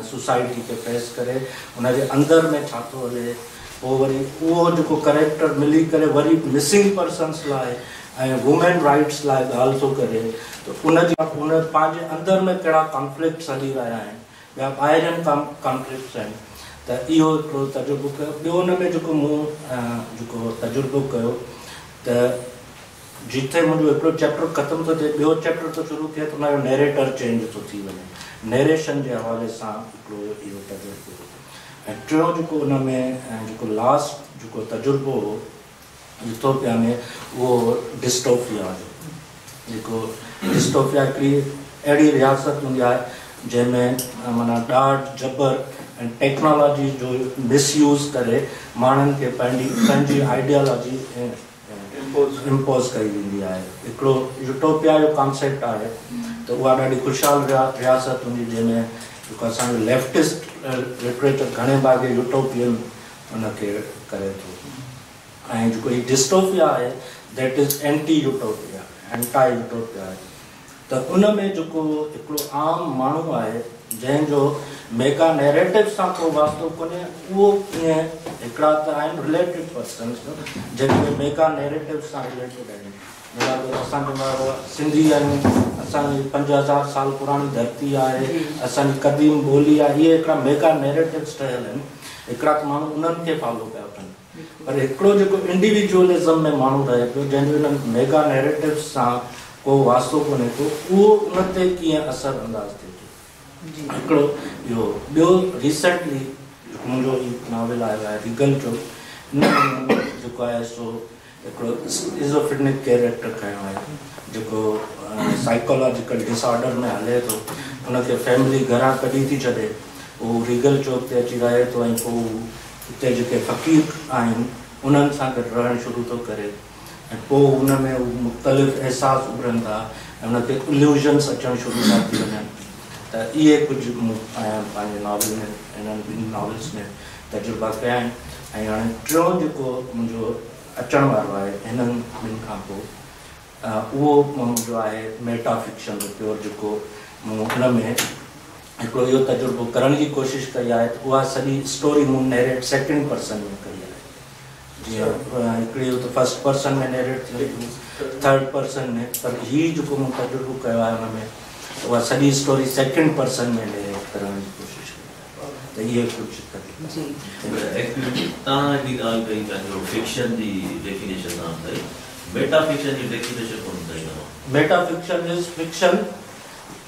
सोसाइटी खे फेस करे, उनजे अंदरि में छा थो हले। पोइ वरी उहो जेको करेक्टर मिली करे वरी मिसिंग पर्सन्स लाइ ऐं वुमेन राइट्स लाइ ॻाल्हि थो करे, त उन पंहिंजे अंदरि में कहिड़ा कॉन्फ्लिक्ट्स हली रहिया आहिनि, ॿिया ॿाहिरियनि कॉन्फ्लिक्ट्स आहिनि। त इहो हिकिड़ो तजुर्बो कयो। ॿियो उन में जेको मूं जेको तजुर्बो कयो त जिथे मुंहिंजो हिकिड़ो चैप्टर ख़तमु थो थिए, ॿियो चैप्टर थो शुरू थिए, त उनजो नैरेटर चेंज थो थी वञे, नैरेशन जे हवाले सां हिकिड़ो इहो तजुर्बो। ऐं टियों जेको उन में जेको लास्ट जेको तजुर्बो हो यूथोपिया में, उहो डिस्टोपिया जो। जेको डिस्टोपिया हिकिड़ी अहिड़ी रियासत हूंदी आहे जंहिंमें माना ॾाढ जबर ऐं टेक्नोलॉजी जो मिसयूज़ करे माण्हुनि खे पंहिंजी आइडियोलॉजी इम्पोज़ कई वेंदी आहे। हिकिड़ो यूटोपिया जो कॉन्सेप्ट आहे त उहा ॾाढी ख़ुशहाल रियासत हूंदी जंहिंमें जेको असांजो लेफ्टिस्ट लिटरेचर घणे भाॻे यूटोपियन उनखे करे थो, ऐं जेको हीउ डिस्टोपिया आहे that is anti utopia, anti utopia आहे। त उन में जेको हिकिड़ो आम माण्हू आहे जंहिंजो मेगा नैरेटिव सां को वास्तो कोन्हे, उहो कीअं हिकिड़ा त आहिनि रिलेटेड पर्सन्स जंहिंखे मेगा नैरेटिव सां रिलेटेड आहिनि। असांजो सिंधी आहिनि, असांजी 5000 साल पुराणी धरती आहे, असांजी क़दीम ॿोली आहे, इहे हिकिड़ा मेगा नैरेटिव्स ठहियल आहिनि। हिकिड़ा त माण्हू उन्हनि खे फॉलो पिया कनि, पर हिकिड़ो जेको इंडिविजुअलिज़म में माण्हू रहे पियो जंहिंजो इन्हनि मेगा नैरेटिव्स सां को वास्तो कोन्हे को, उहो उन ते कीअं असरु अंदाज़ थिए थो। हिकिड़ो इहो ॿियो रिसेंटली मुंहिंजो हिकु नॉवल आयो आहे रिगल जो, इन जेको आहे सो हिकिड़ो स्किज़ोफ्रेनिक कैरेक्टर खयो आहे जेको साइकोलॉजिकल डिसऑर्डर में हले थो, उनखे फैमिली घरां कढी थी छॾे, उहो रीगल चौक ते अची रहे थो ऐं पोइ हुते जेके फ़क़ीर आहिनि उन्हनि सां गॾु रहणु शुरू थो करे। ऐं पोइ हुन में मुख़्तलिफ़ एहसास उभरनि था ऐं हुन ते इल्यूजन्स अचणु शुरू था थी वञनि। त इहे कुझु मूं पंहिंजे नॉवल में हिननि ॿिनि नॉवल्स में तजुर्बा कया आहिनि। ऐं हाणे टियों जेको मुंहिंजो अचण वारो आहे हिननि ॿिनि खां पोइ उहो मुंहिंजो आहे मेटा फिक्शन जो प्योर, जेको मूं हुन में हिकिड़ो इहो तजुर्बो करण जी कोशिशि कई आहे त उहा सॼी स्टोरी मूं नैरेट सेकेंड पर्सन में कई आहे। जीअं हिकिड़ी त फर्स्ट पर्सन में नैरेट थी, थर्ड पर्सन में, पर हीउ जेको मूं तजुर्बो कयो आहे हुन में उहा सॼी स्टोरी सेकेंड पर्सन में नैरेट करण जी कोशिशि कई। त इहे कुझु तव्हां हिकिड़ी ॻाल्हि कई पंहिंजो फिक्शन जी डेफिनेशन तव्हां कई, मेटा फिक्शन जी डेफिनेशन कोन कई तव्हां। मेटा फिक्शन इज़ फिक्शन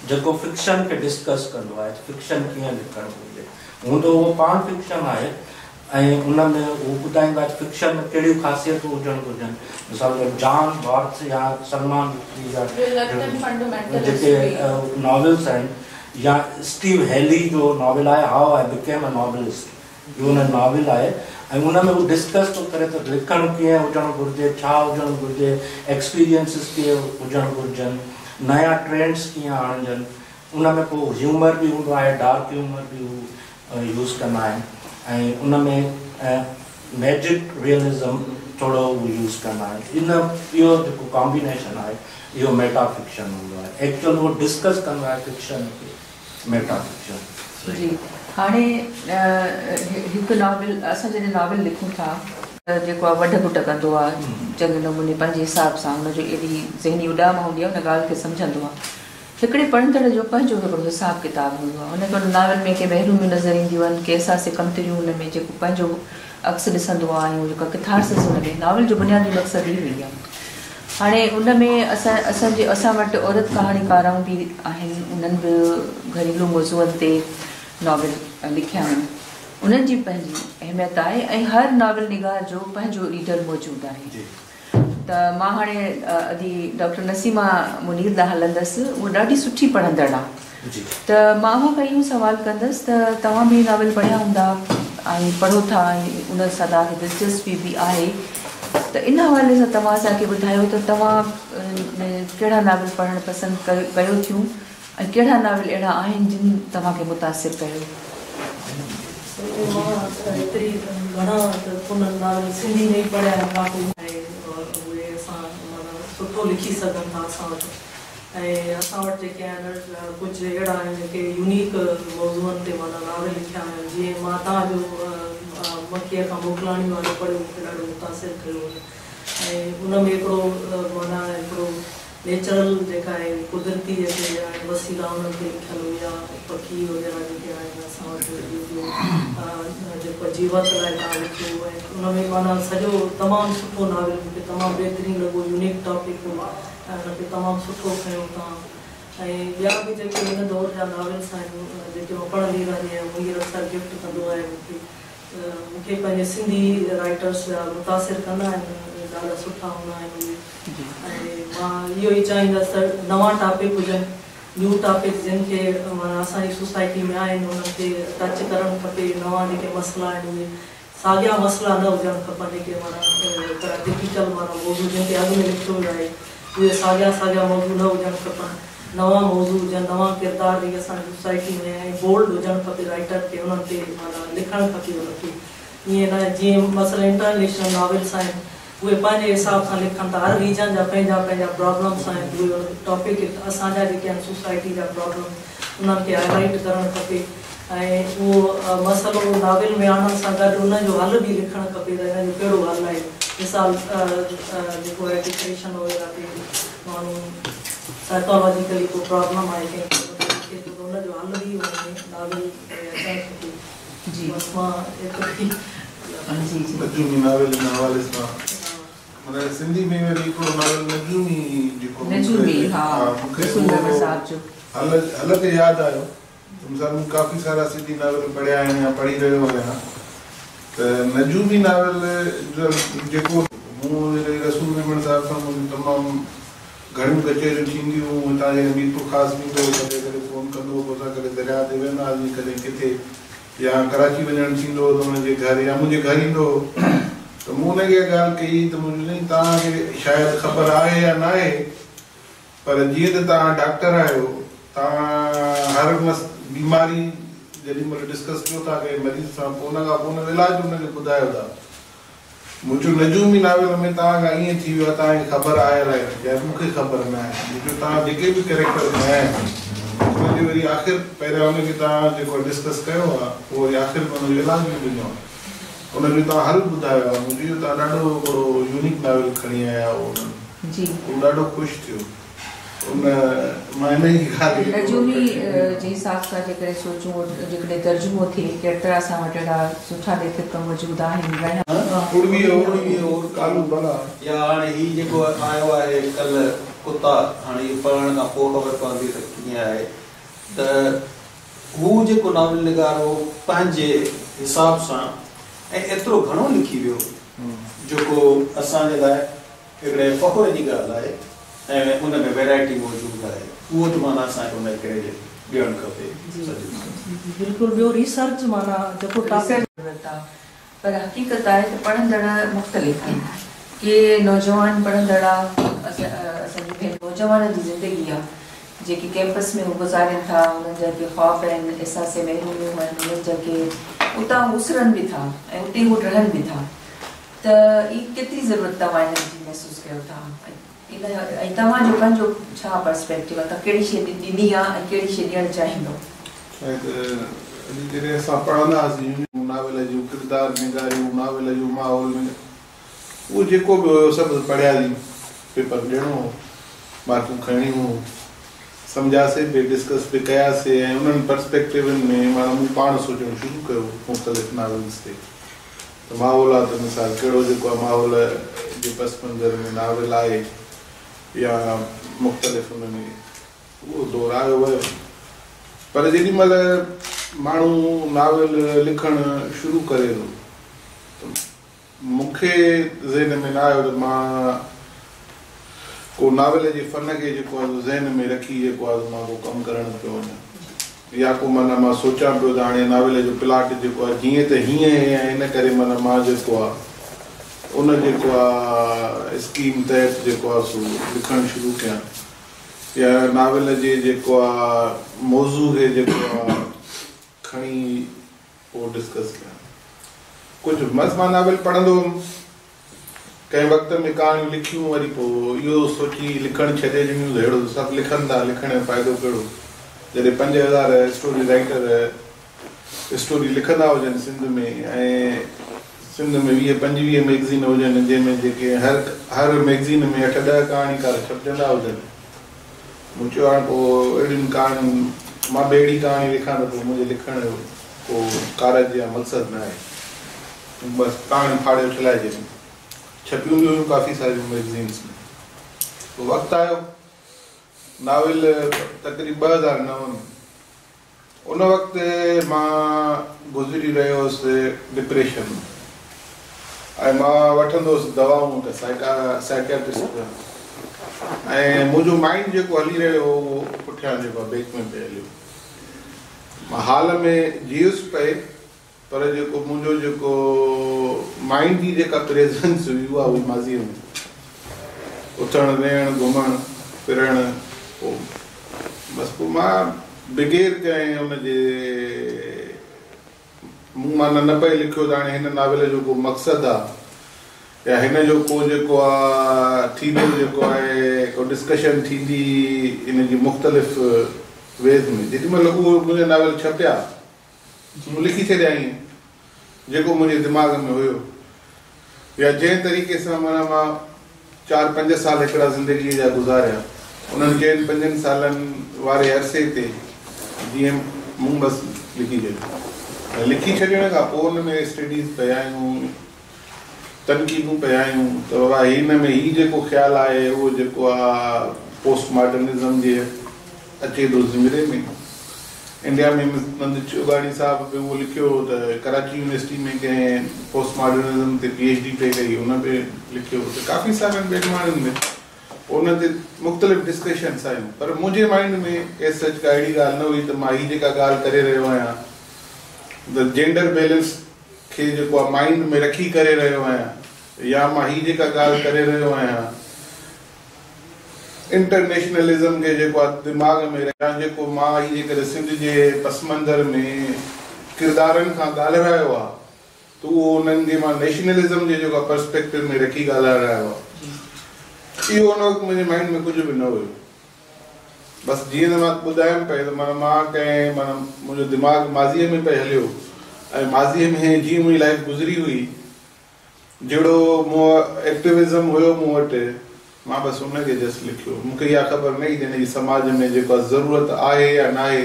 जेको फिक्शन खे डिस्कस कंदो आहे, फिक्शन कीअं लिखणु घुरिजे। हूंदो उहो पाण फिक्शन आहे ऐं उन में उहो ॿुधाईंदो आहे फिक्शन में कहिड़ियूं ख़ासियतूं हुजणु घुरिजनि। मिसाल तौरु जॉन बॉर्थ या सलमान जेके नॉवल्स आहिनि, या स्टीव हेली जो नॉवल आहे how I became a novelist, इहो हुन नॉवल आहे ऐं उन में उहो डिस्कस थो करे त लिखणु कीअं हुजणु घुरिजे, छा हुजणु घुरिजे, एक्सपीरियंसिस कीअं हुजणु घुरिजनि, नया ट्रेंड्स कीअं आणजनि। उन में पोइ ह्यूमर बि हूंदो आहे, डार्क ह्यूमर बि हू यूज़ कंदा आहिनि ऐं उन में मैजिक रियलिज़म थोरो उहो यूज़ कंदा आहिनि। इहो जेको कॉम्बिनेशन आहे इहो मेटा फिक्शन हूंदो आहे। एक्चुअल उहो डिस्कस कंदो आहे फिक्शन खे, मेटा फिक्शन। जी हाणे हिकु नॉवल असां जॾहिं नॉवल लिखूं था त जेको आहे वढ पुट कंदो आहे चङे नमूने पंहिंजे हिसाब सां, हुनजो एॾी ज़हनी उॾाम हूंदी आहे, हुन ॻाल्हि खे सम्झंदो आहे। हिकिड़े पढ़ंदड़ जो पंहिंजो हिकिड़ो हिसाबु किताबु हूंदो आहे। हुन नॉवल में के महरूमियूं नज़र ईंदियूं आहिनि, के अहसास कमतिरियूं हुन में जेको पंहिंजो अक्स ॾिसंदो आहे, ऐं जेका किथार्सिस हुन में नॉवल जो बुनियादी मक़सदु ई हुई आहे। हाणे उन में असां वटि औरत कहाणीकाराऊं बि आहिनि, उन्हनि बि घरेलू मौज़ूअनि ते नॉवल लिखिया आहिनि। उन्हनि जी पंहिंजी अहमियत आहे ऐं हर नॉवल निगार जो पंहिंजो रीडर मौजूदु आहे। त मां हाणे अॼु डॉक्टर नसीमा मुनीर ॾांहुं हलंदसि, उहा ॾाढी सुठी पढ़ंदड़ आहे। त मां उहो खां इहो सुवालु कंदसि त तव्हां बि नॉवल पढ़िया हूंदा ऐं पढ़ो था ऐं उन सां तव्हांखे दिलचस्पी बि आहे, त इन हवाले सां तव्हां असांखे ॿुधायो त तव्हां कहिड़ा नॉवल पढ़णु पसंदि कयो थियूं ऐं कहिड़ा नॉवल अहिड़ा आहिनि जिन तव्हांखे मुतासिर कयो। मां एतिरी घणा नॉवल सिंधी में ई पढ़िया आहिनि, उहे असां सुठो लिखी सघनि था असां वटि। ऐं असां वटि जेके आहिनि कुझु अहिड़ा आहिनि जेके यूनिक मौज़ूअनि ते माना नॉवल लिखिया आहिनि। जीअं मां तव्हांजो मखीअ खां मोकिलाणी वारो पढ़ियो, मूंखे ॾाढो मुतासिर कयो। ऐं उन में हिकिड़ो माना हिकिड़ो नेचुरल जेका आहे कुदरती जेके आहिनि वसीला उन्हनि खे लिखियलु हुया, पखी वग़ैरह जेके आहिनि असां वटि जेको जीवत लाइ तव्हां लिखियो आहे, उन में माना सॼो तमामु सुठो नॉवल मूंखे तमामु बहितरीनु लॻो, यूनिक टॉपिक हुनखे तमामु सुठो खयो तव्हां। ऐं ॿिया बि जेके हिन दौर जा नॉवल्स आहिनि जेके मां पढ़ंदी रहंदी आहियां, मुंहिंजी अक्सर गिफ्ट कंदो आहे मूंखे पंहिंजे सिंधी राइटर्स जा मुतासिर कंदा आहिनि, ॾाढा सुठा हूंदा आहिनि उहे। ऐं मां इहो ई चाहींदसि त नवां टॉपिक हुजनि, न्यू टॉपिक जिन खे माना असांजी सोसाइटी में आहिनि उन्हनि खे टच करणु खपे। नवां जेके मसइला आहिनि उहे साॻिया मसइला न हुजणु खपनि, जेके माना टिपिकल माना मौज़ू जिन खे अॻु में लिखियो वियो आहे उहे साॻिया मौज़ू न हुजणु खपनि। नवां मौज़ू हुजनि, नवां किरदार जेके असांजी सोसाइटी में ऐं बोल्ड हुजणु खपे राइटर खे, उन्हनि ते माना लिखणु खपे उनखे। ईअं न जीअं मसइला इंटरनेशनल नॉवल्स आहिनि उहे पंहिंजे हिसाब सां लिखनि था, हर रीजन जा पंहिंजा प्रॉब्लम्स आहिनि, उहे टॉपिक असांजा जेके आहिनि सोसाइटी जा प्रॉब्लम उन्हनि खे हाईलाइट करणु खपे। ऐं उहो मसइलो नॉवल में आणण सां गॾु उनजो हल बि लिखणु खपे त हिन जो कहिड़ो हल आहे। मिसाल जेको आहे डिप्रेशन वग़ैरह ते माण्हू साइकोलॉजिकली को प्रॉब्लम आहे कंहिंखे त उनजो हल बि नॉवल अचणु खपे। जी बसि मां एतिरो सिंधी में वरी हिकिड़ो नॉवल नजूमी जेको अलॻि यादि आयो। मिसाल मूं काफ़ी सारा सिंधी नॉवल पढ़िया आहिनि या पढ़ी रहियो आहियां, त नजूमी नॉवल जेको मूं रसूल मेमण साहिब सां मुंहिंजो तमामु घणियूं कचहरियूं थींदियूं, हितां जे मीरपुर ख़ासि ईंदो, कॾहिं कॾहिं फ़ोन कंदो, पोइ असां कॾहिं दरिया ते वेंदासीं, कॾहिं किथे या कराची वञणु थींदो त हुनजे घर या मुंहिंजे घर ईंदो तो मूं हुनखे ॻाल्हि कई त मुंहिंजी तव्हांखे शायदि ख़बर आहे या न आहे, पर जीअं त तव्हां डॉक्टर आहियो, तव्हां हर बीमारी जेॾी महिल डिस्कस कयो था के मरीज़ सां, पोइ हुन खां पोइ हुन जो इलाजु हुनखे ॿुधायो था। मुंहिंजो नजूमी नावेल में तव्हां खां ईअं थी वियो आहे, तव्हांखे ख़बर आहे अलाए या मूंखे ख़बर न आहे। मुंहिंजो तव्हां जेके बि कैरेक्टर में आहिनि हुनजे वरी आख़िर पहिरियों हुनखे तव्हां जेको डिस्कस कयो आहे उहो वरी आख़िर में हुनजो इलाजु बि ॾिनो आहे, हुनजो तव्हां हल ॿुधायो आहे। मुंहिंजो तव्हां ॾाढो हिकिड़ो यूनिक नावेल खणी आया हो उन्हनि, जी उहो ॾाढो ख़ुशि थियो। उन मां हिन ई ॻाल्हि नजूमी जे हिसाब सां जेकॾहिं सोचूं, जेकॾहिं तर्जुमो थिए केतिरा असां वटि अहिड़ा सुठा लेखक मौजूदु आहिनि। या हाणे हीउ जेको आयो आहे कल्ह कुता, हाणे इहो पढ़ण खां पोइ ख़बर पवंदी त कीअं आहे, त हू जेको नावेल निगारो पंहिंजे हिसाब सां ऐं एतिरो घणो लिखी वियो जेको असांजे लाइ हिकिड़े फ़ख़ुर जी ॻाल्हि आहे ऐं उन में वैराइटी मौजूदु आहे। उहो त माना असांखे उन करे ॾियणु खपे। बिल्कुलु ॿियो रिसर्च माना जेको टॉपिक, पर हक़ीक़त आहे त पढ़ंदड़ मुख़्तलिफ़ आहिनि। के नौजवान पढ़ंदड़ असांजी नौजवान जी ज़िंदगी आहे जेके कैंपस में गुज़ारनि था, उन्हनि जा के ख़्वाब आहिनि, एहसास महरूमियूं आहिनि, उन्हनि जा के उतां उसरनि बि था ऐं उते हू रहनि बि था, त ई केतिरी ज़रूरत तव्हां हिननि जी महसूसु कयो था? ऐं तव्हांजो पंहिंजो छा पर्सपेक्टिव आहे, तव्हां कहिड़ी शइ ॾिनी आहे ऐं कहिड़ी शइ ॾियणु चाहींदो? जॾहिं असां पढ़ंदासीं नावेल जूं किरदार निगारियूं, नावेल जूं माहौल में उहो जेको बि हुयो सभु पढ़ियासीं, पेपर ॾियणो, मार्कूं खणियूं, सम्झासीं बि, डिस्कस बि कयासीं ऐं उन्हनि पर्सपेक्टिवनि में माना मूं पाण सोचणु शुरू कयो मुख़्तलिफ़ नावेल्स ते। त माहौल आहे त मिसाल कहिड़ो जेको आहे माहौल जे पस मंज़र में नावेल आहे या मुख़्तलिफ़ हुन में उहो दोहरायो वियो। पर जेॾी महिल माण्हू नावेल लिखणु शुरू करे थो त मूंखे ज़हन में न आयो त मां को नावेल जे फ़न खे जेको आहे ज़हन में रखी जेको आहे मां को कमु करणु पियो वञा, या को माना मां सोचां पियो त हाणे नावेल जो प्लाट जेको आहे जीअं त हीअं ऐं इन करे माना मां जेको आहे उन जेको आहे स्कीम तहत जेको आहे सो लिखणु शुरू कयां, या नावेल जे जेको आहे मौज़ू खे जेको आहे खणी पोइ डिस्कस कयां। कुझु मस्त मां नावेल पढ़ंदो हुउमि, कंहिं वक़्त में कहाणियूं लिखियूं, वरी पोइ इहो सोची लिखणु छॾे ॾिनियूं त अहिड़ो सभु लिखनि था, लिखण जो फ़ाइदो कहिड़ो। जॾहिं 5000 स्टोरी राइटर स्टोरी लिखंदा हुजनि सिंध में, ऐं सिंध में 20-25 मैगज़ीन हुजनि जंहिंमें जेके हर मैगज़ीन में 8-10 कहाणीकार छपजंदा हुजनि, मूं चयो हाणे पोइ अहिड़ियुनि कहाणियुनि मां बि अहिड़ी कहाणी लिखां त पोइ मुंहिंजे लिखण जो को कारज या मक़सदु न आहे, बसि कहाणी फाड़े छलाइजे। छपियूं बि हुयूं काफ़ी सारियूं मैगज़ीन्स में। पोइ वक़्तु आयो नावेल तक़रीब 2009 में, उन वक़्तु मां गुज़री रहियो हुउसि डिप्रेशन में, ऐं मां वठंदो हुउसि दवाऊं त साइकियाट्रिस्ट, ऐं मुंहिंजो माइंड जेको हली रहियो हो उहो पुठियां जेको आहे बैक में पियो हलियो। मां हाल में जियुसि पए, पर जेको मुंहिंजो जेको माइंड जी जेका प्रेज़ेंस हुई उहा हुई माज़ीअ में, उथणु वेहणु घुमणु फिरणु। पोइ बसि पोइ मां बग़ैर कंहिं हुनजे मूं माना न पए लिखियो त हाणे हिन नावेल जो को मक़सदु आहे या हिन जो को जेको आहे थींदो जेको आहे को डिस्कशन थींदी इन जी मुख़्तलिफ़ वेज़ में। जेॾी महिल उहो मुंहिंजा नावेल छपिया मूं लिखी छॾिया ईअं जेको मुंहिंजे दिमाग़ में हुयो, या जंहिं तरीक़े सां माना मां 4-5 साल हिकिड़ा ज़िंदगीअ जा गुज़ारिया, उन्हनि जंहिं 5 सालनि वारे अरसे ते जीअं मूं बसि लिखी छॾियो। लिखी छॾण खां पोइ हुन में स्टडीज़ पिया आहियूं, तनक़ीदूं पिया आहियूं त बाबा हिन में हीउ जेको ख़्यालु आहे उहो जेको आहे पोस्ट मॉडर्निज़म जे अचे थो ज़िमरे में। इंडिया में नंद चौगाड़ी साहब बि उहो लिखियो त कराची यूनिवर्सिटी में कंहिं पोस्ट मॉडर्निज़म ते PhD पे कई, हुन पे लिखियो त काफ़ी सारनि ॿियनि माण्हुनि में उन ते मुख़्तलिफ़ डिस्कशन्स आहियूं। पर मुंहिंजे माइंड में एज सच का अहिड़ी ॻाल्हि न हुई त मां हीअ जेका ॻाल्हि करे रहियो आहियां त जेंडर बैलेंस खे जेको आहे माइंड में रखी करे रहियो आहियां या मां ही जेका ॻाल्हि करे रहियो आहियां इंटरनेशनलिज्म खे जेको आहे दिमाग़ में या जेको मां ही जेकॾहिं सिंध जे पस मंज़र में किरदारनि खां ॻाल्हायो आहे त उहो उन्हनि खे मां नेशनलिज्म जे जेको पर्सपेक्टिव में रखी ॻाल्हाए रहियो आहे। इहो उन वक़्तु मुंहिंजे माइंड में कुझु बि न हुयो। बसि जीअं त मां ॿुधायमि पई त माना मां कंहिं माना मुंहिंजो दिमाग़ माज़ीअ में पियो हलियो ऐं माज़ीअ में जीअं मुंहिंजी लाइफ गुज़री हुई जहिड़ो मूं एक्टिविज़म हुयो मूं वटि मां बसि उनखे जस्ट लिखियो। मूंखे इहा ख़बर न हुई त हिन जी समाज में जेको आहे ज़रूरत आहे या न आहे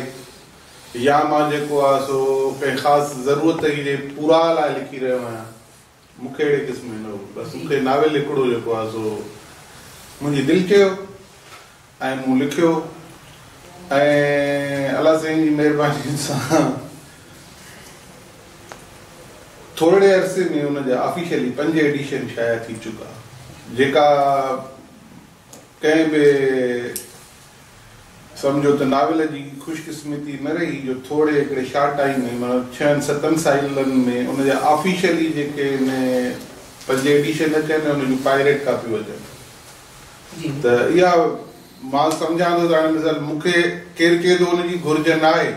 या मां जेको आहे सो कंहिं ख़ासि ज़रूरत जी पूरा लाइ लिखी रहियो आहियां। मूंखे अहिड़े क़िस्म न हो। बसि मूंखे नावेल हिकिड़ो जेको आहे सो मुंहिंजी दिलि चयो ऐं मूं लिखियो ऐं अलाह साईं जी महिरबानी सां थोरे अरसे में हुनजा ऑफिशियली 5 एडिशन शाया थी चुका जेका कंहिं बि सम्झो त नावेल जी ख़ुशकिस्मती न रही जो थोरे हिकिड़े शॉर्ट टाइम में मतिलबु 6-7 सालनि में उनजा ऑफिशियली जेके 5 एडिशन अचनि उनजूं पायरेट कापियूं अचनि त इहा मां सम्झां थो त हाणे मिसाल मूंखे केरु चए थो उनजी घुर्ज न आहे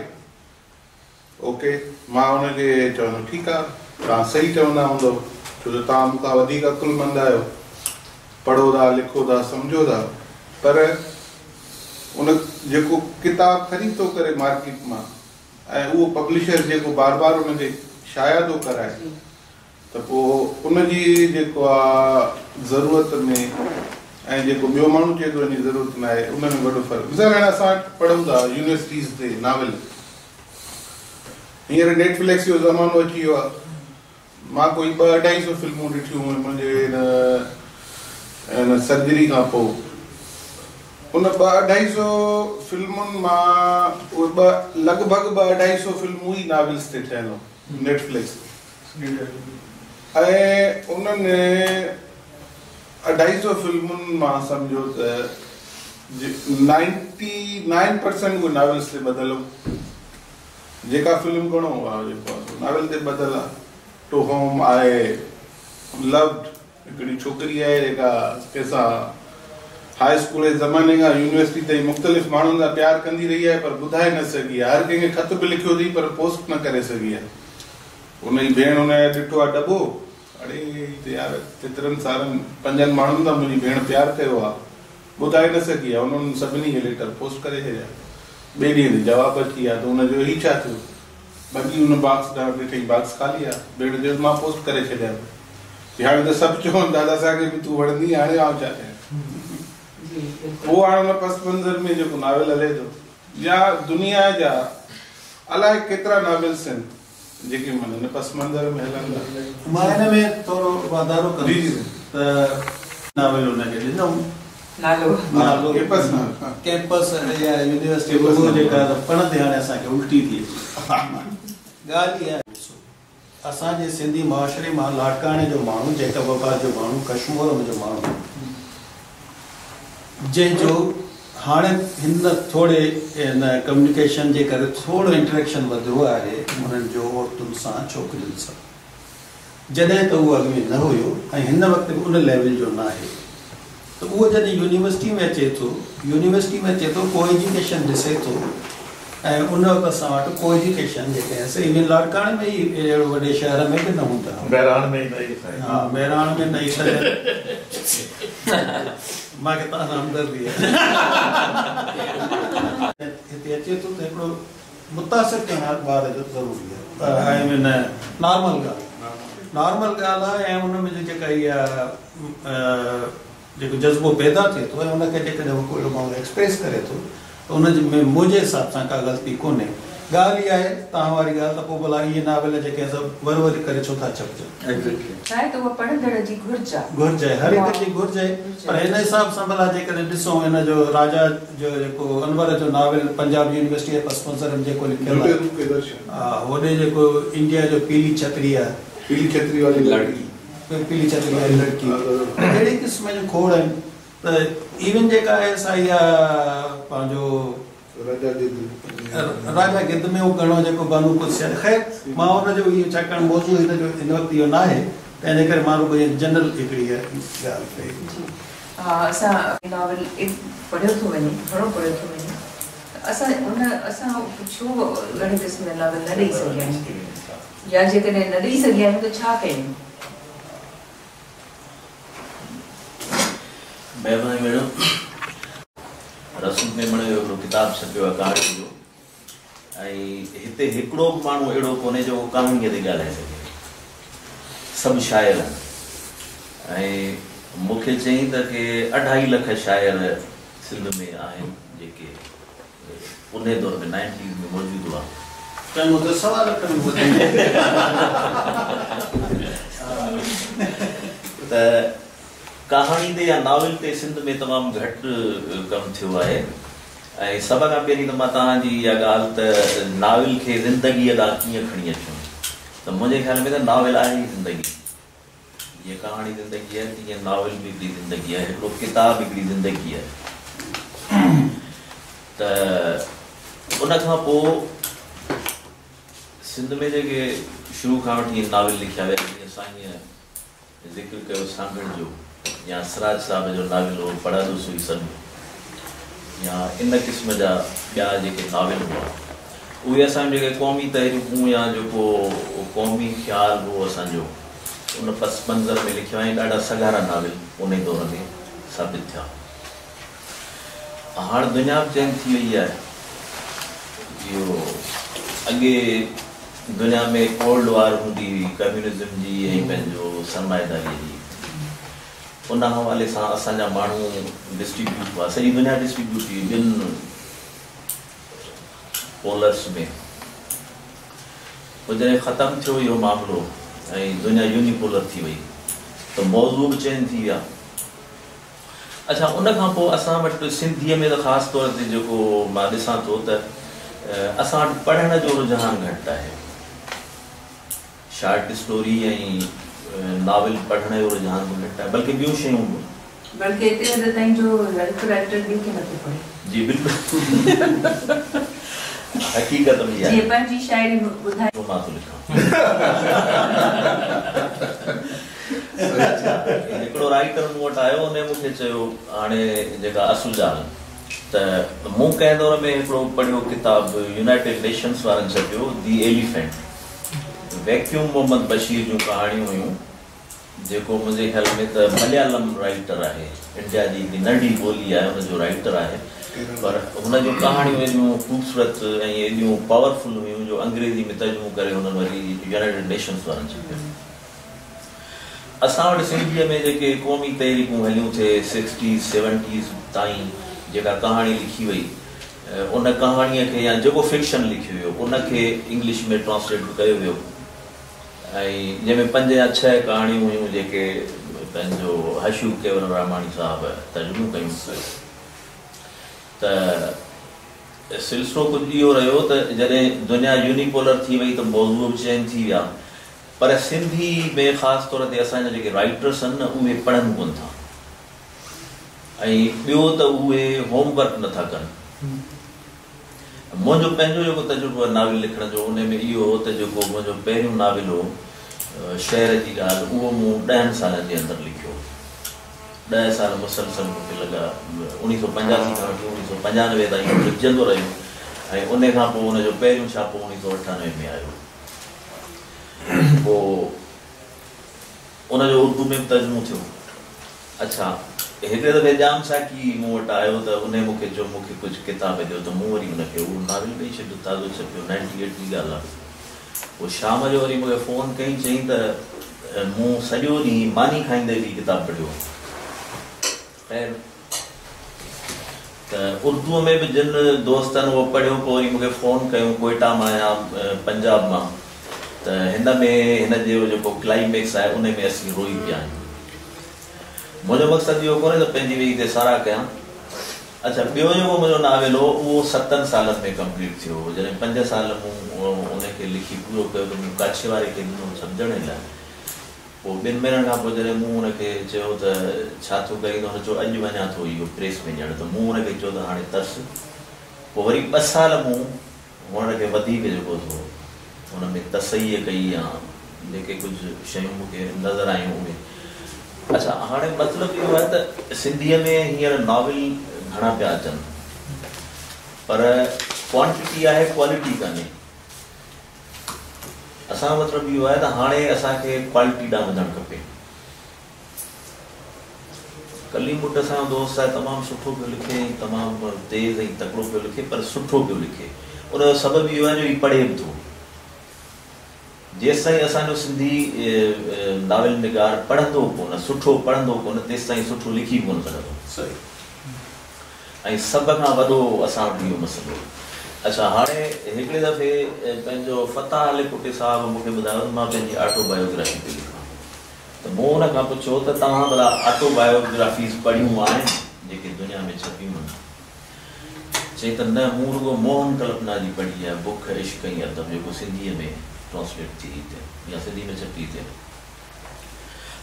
ओके मां उनखे चवंदो ठीकु आहे तव्हां सही चवंदा हूंदव छो जो तव्हां मूंखां वधीक अकुलमंद आहियो पढ़ो था लिखो था सम्झो था पर उन जेको किताब ख़रीद थो करे मार्केट मां ऐं उहो पब्लिशर जेको बार बार उनखे शाया थो कराए त पोइ उनजी जेको आहे ज़रूरत में ऐं जेको ॿियो माण्हू चए थो हिनजी ज़रूरत न आहे उन में वॾो फ़र्क़ु। मिसाल हाणे असां पढ़ूं था यूनिवर्सिटीज़ ते नावेल हींअर नेटफ्लिक्स जो ज़मानो अची वियो आहे। मां कोई 200-250 फिल्मूं ॾिठियूं मुंहिंजे हिन सर्जरी खां पोइ उन 200-250 फिल्मुनि मां उहे लॻभॻि 200-250 फिल्मूं ई नावेल्स ते ठहियल हो नेटफ्लिक्स ऐं उन्हनि 250 फिल्मुनि मां सम्झो त 99% उहे नावेल्स ते ॿधल हो। जेका फिल्म घणो आहे जेको आहे नावेल ते ॿधल आहे। टू होम आहे लव्ड हिकिड़ी छोकिरी आहे जेका कंहिंसां हाई स्कूल जे ज़माने खां यूनिवर्सिटी ताईं मुख़्तलिफ़ माण्हुनि सां प्यारु कंदी रही आहे पर ॿुधाए न सघी आहे। हर कंहिंखे ख़त बि लिखियो अथई पर पोस्ट न करे सघी आहे। उनजी भेण हुनजो ॾिठो आहे डॿो अड़े यार केतिरनि सालनि 5 माण्हुनि सां मुंहिंजी भेण प्यारु कयो आहे ॿुधाए न सघी आहे। उन्हनि सभिनी खे लेटर पोस्ट करे छॾिया। ॿिए ॾींहं ते जवाबु अची विया त हुनजो ई छा थियो बाक़ी हुन बॉक्स ॾांहुं ॾिठई बॉक्स ख़ाली आहे। भेण चयो मां पोस्ट करे छॾिया हाणे त सभु चवनि दादा असांखे बि तूं वणंदी हाणे आउं छा कयां। पोइ हाणे हुन पस मंज़र में जेको नावेल हले थो या दुनिया जा अलाए केतिरा नावेल्स आहिनि जेके माना हिन पस मंज़र में हलनि था। मां हिन में थोरो वाधारो कंदुसि त नावेल हुनखे ॾिनऊं नालो कैंपस या यूनिवर्सिटी जेका पढ़ंदे हाणे असांखे उल्टी थी अचे। ॻाल्हि इहा आहे असांजे सिंधी मुआशिरे मां लाड़काणे जो माण्हू जैकबाबाद जो माण्हू कश्मीर जो माण्हू जंहिंजो हाणे हिन थोरे हिन कम्युनिकेशन जे करे थोरो इंटरेक्शन वधियो आहे उन्हनि जो औरतुनि सां छोकिरियुनि सां जॾहिं त उहो अॻु में न हुयो ऐं हिन वक़्तु बि उन लेवल जो न आहे। त उहो जॾहिं यूनिवर्सिटी में अचे थो को एजुकेशन ॾिसे थो ऐं उन वक़्तु असां वटि को एजुकेशन जेके इवन लाड़काणे में ई अहिड़े वॾे शहर में बि न हूंदा। बहिराण में नई मूंखे तव्हां सां हमदर्दी आहे। हिते अचे थो त हिकिड़ो मुतासिर करणु ॿार जो ज़रूरी आहे ऐं हिन नॉर्मल ॻाल्हि आहे ऐं उन में जेका इहा जेको जज़्बो पैदा थिए थो ऐं उनखे जेकॾहिं कोई माण्हू एक्सप्रेस करे थो त उन में मुंहिंजे हिसाब सां का ग़लती कोन्हे। ॻाल्हि इहा आहे तव्हां वारी ॻाल्हि त पोइ भला इहे नावेल जेके सभु वरी करे छो था छपजनि घुर्ज आहे हर हिक जी घुर्ज आहे। पर हिन हिसाब सां भला जेकॾहिं ॾिसूं हिन जो राजा जो जेको अनवर जो नावेल पंजाब यूनिवर्सिटी जे पस मंज़र में जेको लिखियल आहे हा होॾे जेको इंडिया जो पीली छतरी वाली लड़की अहिड़े क़िस्म जो खोड़ आहिनि त इवन जेका आहे सा इहा पंहिंजो राजा गिद्ध में उहो घणो जेको बानू कुछ ख़ैर मां हुनजो इहो छाकाणि मौज़ू हिन वक़्तु इहो न आहे तंहिंजे करे मां रुॻो जनरल हिकिड़ी ॻाल्हि कई। असां नॉवल पढ़ियो थो वञे, घणो पढ़ियो थो वञे, असां छो घणे क़िस्म जा नॉवल न ॾेई सघिया आहियूं, या जेकॾहिं न ॾेई सघिया आहियूं त छा कयूं? महिरबानी मैडम, रसूल मेमण जो हिकिड़ो किताबु छपियो आहे कहाणी जो, ऐं हिते हिकिड़ो बि माण्हू अहिड़ो कोन्हे जो कहाणीअ ते ॻाल्हाए सघे, सभु शाइर आहिनि। ऐं मूंखे चई त के 2.5 लख शाइर सिंध में आहिनि जेके उन दौर में 90s में मौजूदु हुआ। चङो त 1.25 लख में ॿुधाईंदे त कहाणी ते या नॉवल ते सिंध में तमामु घटि कमु थियो आहे। ऐं सभ खां पहिरीं त मां तव्हांजी इहा ॻाल्हि त नॉवल खे ज़िंदगीअ ॾांहुं कीअं खणी अचूं, त मुंहिंजे ख़्याल में त नॉवल आहे ई ज़िंदगी। जीअं कहाणी ज़िंदगी आहे तीअं नॉवल बि हिकिड़ी ज़िंदगी आहे, हिकिड़ो किताबु हिकिड़ी ज़िंदगी आहे। त उन खां पोइ सिंध में जेके शुरू खां वठी नॉवल लिखिया विया, जीअं साईं ज़िक्र कयो सांगड़ जो, या सिराज साहब जो नॉवल हो पढ़ंदो सुई सॾु, या इन क़िस्म जा ॿिया जेके नॉवल हुआ, उहे असांजो जेके क़ौमी तहरीकूं या जेको क़ौमी ख़्यालु हो असांजो उन पस मंज़र में लिखिया आहिनि। ॾाढा सगारा नॉवल उन दौर में साबित थिया। हाणे दुनिया बि चेंज थी वई आहे। इहो अॻे दुनिया में कोल्ड वार हूंदी हुई कम्यूनिज़म जी ऐं पंहिंजो सरमाएदारी जी, उन हवाले सां असांजा माण्हू डिस्ट्रीब्यूट हुआ, सॼी दुनिया डिस्ट्रीब्यूट हुई ॿिनि पोलर्स में। पोइ जॾहिं ख़तमु थियो इहो मामिलो ऐं दुनिया यूनिपोलर थी वई त मौज़ू बि चेंज थी विया। अच्छा, उन खां पोइ असां वटि सिंधीअ में त ख़ासि तौर ते जेको मां ॾिसां थो त असां वटि पढ़ण जो रुझान घटि आहे। शॉर्ट स्टोरी ऐं नॉवल पढ़ण जो रुझान बि घटि आहे, बल्कि ॿियूं शयूं बि। बल्कि हिते हद ताईं जो राइटर ॿियो खे नथो पढ़े। जी बिल्कुलु हक़ीक़त में आहे। जीअं पंहिंजी शाइरी ॿुधाए मां थो लिखां। हिकिड़ो राइटर मूं वटि आयो, उन मूंखे चयो हाणे जेका असुजान त मूं कंहिं दौर में हिकिड़ो पढ़ियो किताबु यूनाइटेड नेशंस वारनि छपियो दी एलिफेंट, वैक्यूम मोहम्मद बशीर जूं कहाणियूं हुयूं, जेको मुंहिंजे ख़्याल में त मलयालम राइटर आहे, इंडिया जी हिकिड़ी नंढी ॿोली आहे, हुनजो राइटर आहे, पर हुन जूं कहाणियूं एॾियूं ख़ूबसूरत ऐं एॾियूं पावरफुल हुयूं जो अंग्रेज़ी में तर्जुमो करे हुननि वरी यूनाइटेड नेशंस वारनि छपियो। असां वटि सिंधीअ में जेके क़ौमी तहरीकूं हलियूं थिए 60s 70s ताईं जेका कहाणी लिखी वई, उन कहाणीअ खे या जेको फिक्शन लिखियो वियो उनखे इंग्लिश में ट्रांसलेट कयो वियो, ऐं जंहिंमें 5 या 6 कहाणियूं हुयूं जेके पंहिंजो हशू केवल रामाणी साहब तर्जुमो कयूं। त सिलसिलो कुझु इहो रहियो त जॾहिं दुनिया यूनिपोलर थी वई त मौज़ू बि चेंज थी विया, पर सिंधी में ख़ासि तौर ते असांजा जेके राइटर्स आहिनि न उहे पढ़नि कोन था, ऐं ॿियो त उहे होमवर्क नथा कनि। मुंहिंजो पंहिंजो जेको तजुर्बो आहे नाविल लिखण जो, उन में इहो हो त जेको मुंहिंजो पहिरियों नाविल हो शहर जी ॻाल्हि, उहो मूं 10 सालनि जे अंदरि लिखियो। 10 साल मुसलसल मूंखे लॻा, 1985 खां वठी 1995 ताईं लिखजंदो रहियो, ऐं उन खां पोइ हुनजो पहिरियों छापो 1998 में आयो। पोइ उनजो उर्दू में बि तर्जुमो थियो। अच्छा, हिकिड़े दफ़े जाम साकी मूं वटि आयो त उन मूंखे चयो मूंखे कुझु किताब ॾियो, त मूं वरी हुनखे उहो नाविल ॾेई छॾियो, ताज़ो छपियो, 98 जी ॻाल्हि आहे। पोइ शाम जो वरी मूंखे फ़ोन कई, चई त मूं सॼो ॾींहुं मानी खाईंदे बि किताबु पढ़ियो। ख़ैर, त उर्दूअ में बि जिन दोस्तनि उहो पढ़ियो, पोइ वरी मूंखे फ़ोन कयूं कोयटा मां या पंजाब मां, त हिन में हिन जो जेको क्लाइमेक्स आहे उन में असीं रोई पिया आहियूं। मुंहिंजो मक़सदु इहो कोन्हे त पंहिंजी वेही ते साराह कयां। अच्छा, ॿियो जेको मुंहिंजो नाविल हो उहो 7 सालनि में कंप्लीट थियो। जॾहिं 5 साल मूं उनखे लिखी पूरो कयो त मूं काछे वारे खे ॾिनो सम्झण लाइ। पोइ 2 महीननि खां पोइ जॾहिं मूं हुनखे चयो त छा थो करी, त हुन चयो अॼु वञा थो इहो प्रेस में ॾियणु, त मूं हुनखे चयो त हाणे तर्स। पोइ वरी 2 साल मूं हुनखे वधीक जेको थो हुन में तसहीअ कई या जेके कुझु शयूं मूंखे नज़र आयूं उहे। अच्छा, हाणे मतिलबु इहो आहे त सिंधीअ में हींअर नॉवल घणा पिया अचनि, पर क्वांटिटी आहे, क्वालिटी कान्हे। असां मतिलबु इहो आहे त हाणे असांखे क्वालिटी ॾांहुं वधणु खपे। कलीमुट असांजो दोस्त आहे, तमामु सुठो पियो लिखे, तमामु तेज़ ऐं तकिड़ो पियो लिखे, पर सुठो पियो लिखे। उनजो सबबु इहो आहे जो हीउ पढ़े बि थो। जेसि ताईं असांजो सिंधी नॉवल निगार पढ़ंदो कोन, सुठो पढ़ंदो कोन, तेसि ताईं सुठो लिखी कोन सघंदो। ऐं सभ खां वॾो असां वटि इहो मसइलो। अच्छा, हाणे हिकिड़े दफ़े पंहिंजो फताह अली कुटे साहिबु मूंखे ॿुधायो त मां पंहिंजी ऑटोबायोग्राफी पई लिखां। त मूं हुन खां पुछियो त तव्हां भला ऑटोबायोग्राफीज़ पढ़ियूं आहिनि जेके दुनिया में छपियूं आहिनि? चई त न, मूं रुगो मोहन कल्पना जी पढ़ी आहे, बुख इश्क ऐं अदब, जेको सिंधीअ में ट्रांसलेट थी थिए या सिंधी में छपी थिए।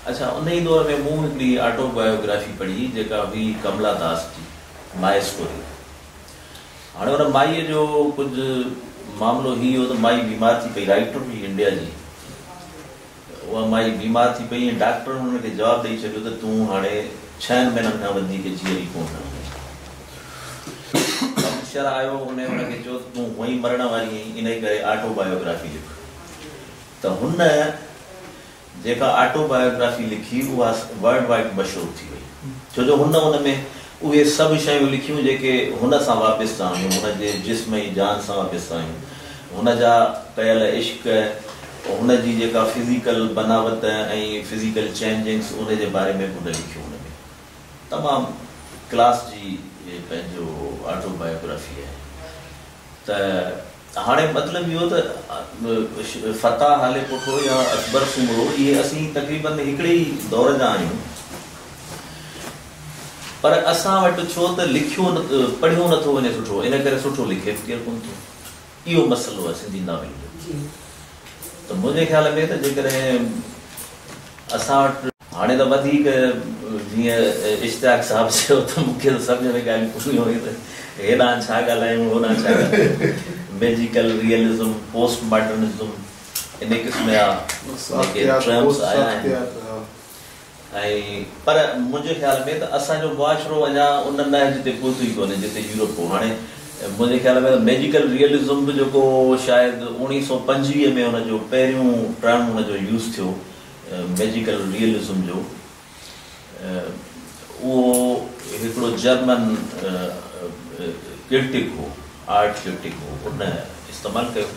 अच्छा, उन ई दौर में मूं हिकिड़ी ऑटोबायोग्राफी पढ़ी जेका हुई कमला दास जी, माई स्टोरी। हाणे हुन माईअ जो कुझु मामिलो हीअ हो त माई बीमार थी पई, राइटर हुई इंडिया जी। उहा माई बीमार थी पई ऐं डॉक्टर हुनखे जवाबु ॾेई छॾियो त तूं हाणे 6 महीननि खां वधीक जीअरी कोन। कमिशनर आयो, हुनखे चयो त तूं हूअं ई मरण वारी आहीं, इन करे ऑटोबायोग्राफी लिख। त हुन जेका ऑटोबायोग्राफी लिखी उहा वर्ल्ड वाइड मशहूरु थी वई, छो जो हुन में उहे सभु शयूं लिखियूं जेके हुन सां वापसि आहियूं, हुनजे जिस्म ऐं जान सां वापसि आहियूं। हुन जा कयल इश्क, हुनजी जेका फिज़िकल बनावट ऐं फिज़िकल चेंजिंग्स, उनजे बारे में बि लिखियूं। हुन में तमामु क्लास जी पंहिंजो ऑटोबायोग्राफी आहे। त हाणे मतिलबु इहो त फताह अली कुटो या अकबर सुमरो, इहे असीं तक़रीबन हिकिड़े ई दौर जा आहियूं, पर असां वटि छो त लिखियो पढ़ियो नथो वञे सुठो, इन करे सुठो लिखे केरु कोन थो। इहो मसइलो आहे सिंधी नॉवल जो। त मुंहिंजे ख़्याल में त जेकॾहिं असां वटि हाणे त वधीक जीअं इश्तियाक साहिबु चयो त मूंखे त सम्झ में ॻाल्हियूं पूरियूं हुयूं त हेॾां छा ॻाल्हायूं, होॾां छा ॻाल्हायूं। मैजिकल रियलिज़म, पोस्ट मॉडर्निज़म, इन क़िस्म जा जेके ट्रम्स आया आहिनि। ऐं पर मुंहिंजे ख़्याल में त असांजो मुआशिरो अञा उन नहज ते पहुतो ई कोन्हे जिते यूरोप हो। हाणे मुंहिंजे ख़्याल में मैजिकल रियलिज़म बि जेको शायदि 1925 में हुनजो पहिरियों टर्म हुनजो यूज़ थियो, मैजिकल रियलिज़म जो, उहो हिकिड़ो जर्मन क्रिटिक हो, आर्ट क्रिटिक हो, उन इस्तेमालु कयो।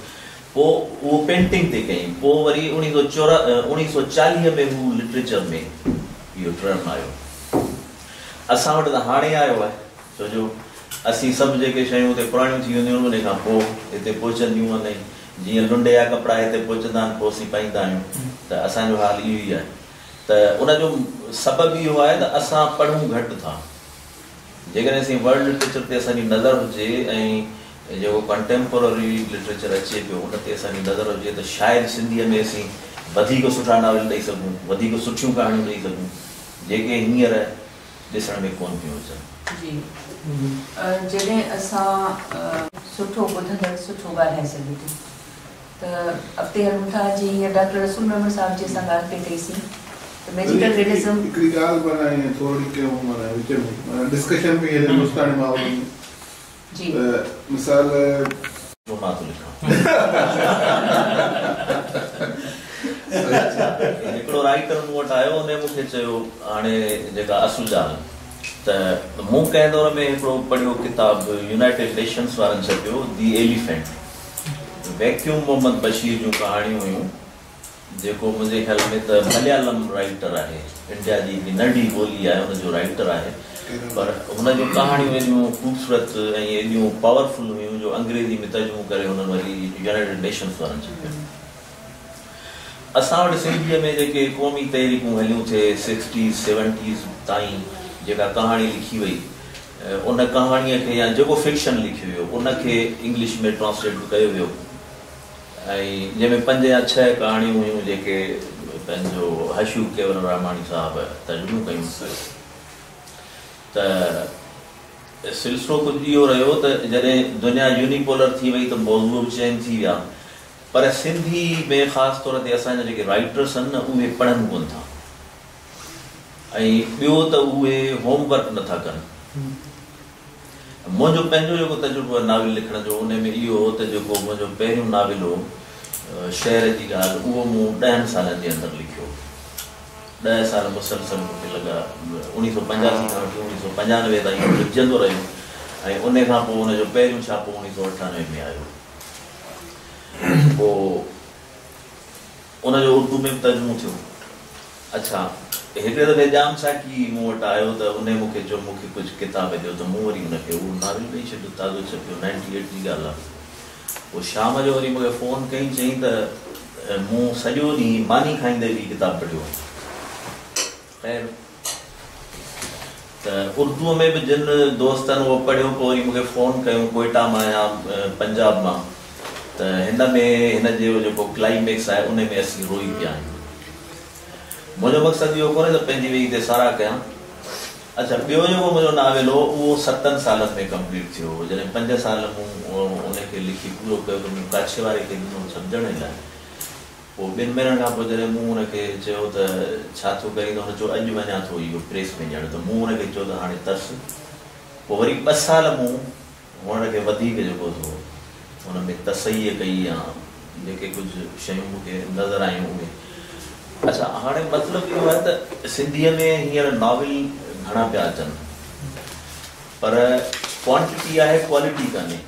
पोइ उहो पेंटिंग ते कयईं। पोइ वरी 1940 में हू लिटरेचर में इहो टर्म आयो। असां वटि त हाणे आयो आहे, छो जो असीं सभु जेके शयूं हिते पुराणियूं थी वेंदियूं उन खां पोइ हिते पहुचंदियूं आहिनि। जीअं लुंडे जा कपिड़ा हिते पहुचंदा आहिनि, पोइ असीं पाईंदा आहियूं, त असांजो हाल इहो ई आहे। त उनजो सबबु इहो आहे त असां पढ़ूं घटि था। जेकॾहिं असीं वर्ल्ड लिटरेचर ते असांजी नज़र हुजे ऐं जेको कंटेम्पोररी लिटरेचर अचे पियो उन ते असांजी नज़र हुजे, त शायदि सिंधीअ में असीं वधीक सुठा नॉवल ॾेई सघूं, वधीक सुठियूं कहाणियूं ॾेई सघूं, जेके हींअर ॾिसण में कोन पियूं अचनि। जॾहिं असां सुठो ॿुधंदड़ सुठो ॻाल्हाए सघूं त अॻिते हलूं था। जीअं हींअर डॉक्टर रसूल मेमन साहिब जी असां ॻाल्हि पेई कईसीं त मैजिकल रियलिज़म हिकिड़ी ॻाल्हि बनाई थोरी कयूं, माना विच में डिस्कशन बि हले हिंदुस्तानी माहौल में। जी मिसाल मां थो लिखां, हिकिड़ो राइटर मूं वटि आयो, उन मूंखे चयो हाणे जेका असुजान, त मूं कंहिं दौर में हिकिड़ो पढ़ियो किताबु यूनाइटेड नेशन्स वारनि छपियो, दी एलिफेंट। वैक्यूम मोहम्मद बशीर जूं कहाणियूं हुयूं, जेको मुंहिंजे ख़्याल में त मलयालम राइटर आहे, इंडिया जी हिकिड़ी नंढी ॿोली आहे, हुनजो राइटर आहे, पर हुनजूं कहाणियूं एॾियूं ख़ूबसूरत ऐं एॾियूं पावरफुल हुयूं जो अंग्रेज़ी में तर्जुमो करे हुननि वरी यूनाइटेड नेशन्स वारनि छपियो। असां वटि सिंधीअ में जेके क़ौमी तहरीकूं हलियूं थिए 60s 70s ताईं, जेका कहाणी लिखी वई, उन कहाणीअ खे या जेको फिक्शन लिखियो वियो उनखे इंग्लिश में ट्रांसलेट कयो वियो, ऐं जंहिंमें 5 या 6 कहाणियूं हुयूं जेके पंहिंजो हशू केवल रामाणी साहिबु तर्जुमो कयूं। त सिलसिलो कुझु इहो रहियो त जॾहिं दुनिया यूनिपोलर थी वई त मौज़ू बि चेंज थी विया, पर सिंधी में ख़ासि तौर ते असांजा जेके राइटर्स आहिनि न उहे पढ़नि कोन था ऐं ॿियो त उहे होमवर्क नथा कनि। मुंहिंजो पंहिंजो जेको तजुर्बो आहे नाविल लिखण जो उन में इहो हो त जेको मुंहिंजो पहिरियों नाविल हो शहर जी ॻाल्हि उहो मूं 10 सालनि जे अंदरि लिखियो। 10 साल मुसलसल मूंखे लॻा 1985 खां वठी 1995 ताईं लिखजंदो रहियो ऐं उन खां पोइ हुनजो पहिरियों छापो 1998 में आयो। पोइ उनजो उर्दू में तर्जुमो थियो। अच्छा हिकिड़े दफ़े जाम साकी मूं वटि आयो त उन मूंखे चयो मूंखे कुझु किताब ॾियो त मूं वरी हुनखे उहो नाविल ॾेई छॾियो ताज़ो छपियो 98 जी ॻाल्हि आहे। पोइ शाम जो वरी मूंखे फ़ोन कई चई त मूं सॼो ॾींहुं मानी खाईंदे बि किताबु पढ़ियो। ख़ैर त उर्दूअ में बि जिन दोस्तनि उहो पढ़ियो पोइ वरी मूंखे फ़ोन कयूं कोयटा मां या पंजाब मां त हिन में हिन जो जेको क्लाइमेक्स आहे उन में असीं रोई पिया आहियूं। मुंहिंजो मक़सदु इहो कोन्हे त पंहिंजी वेही ते सारा कयां। अच्छा ॿियो जेको मुंहिंजो नाविल हो उहो 7 सालनि में कंप्लीट थियो। जॾहिं 5 साल मूं उनखे लिखी पूरो कयो त मूं कच्छ वारे खे ॾिनो सम्झण लाइ। पोइ 2 महीननि खां पोइ जॾहिं मूं हुनखे चयो त छा थो करी त हुन चयो अॼु वञा थो इहो प्रेस में ॼण त मूं हुनखे चयो त हाणे तरस। पोइ वरी 2 साल मूं हुनखे वधीक जेको थो हुन में तसही कई या जेके कुझु शयूं मूंखे नज़र आयूं उहे। अच्छा हाणे मतिलबु इहो आहे त सिंधीअ में हींअर नॉविल घणा पिया अचनि पर क्वांटिटी आहे क्वालिटी कान्हे।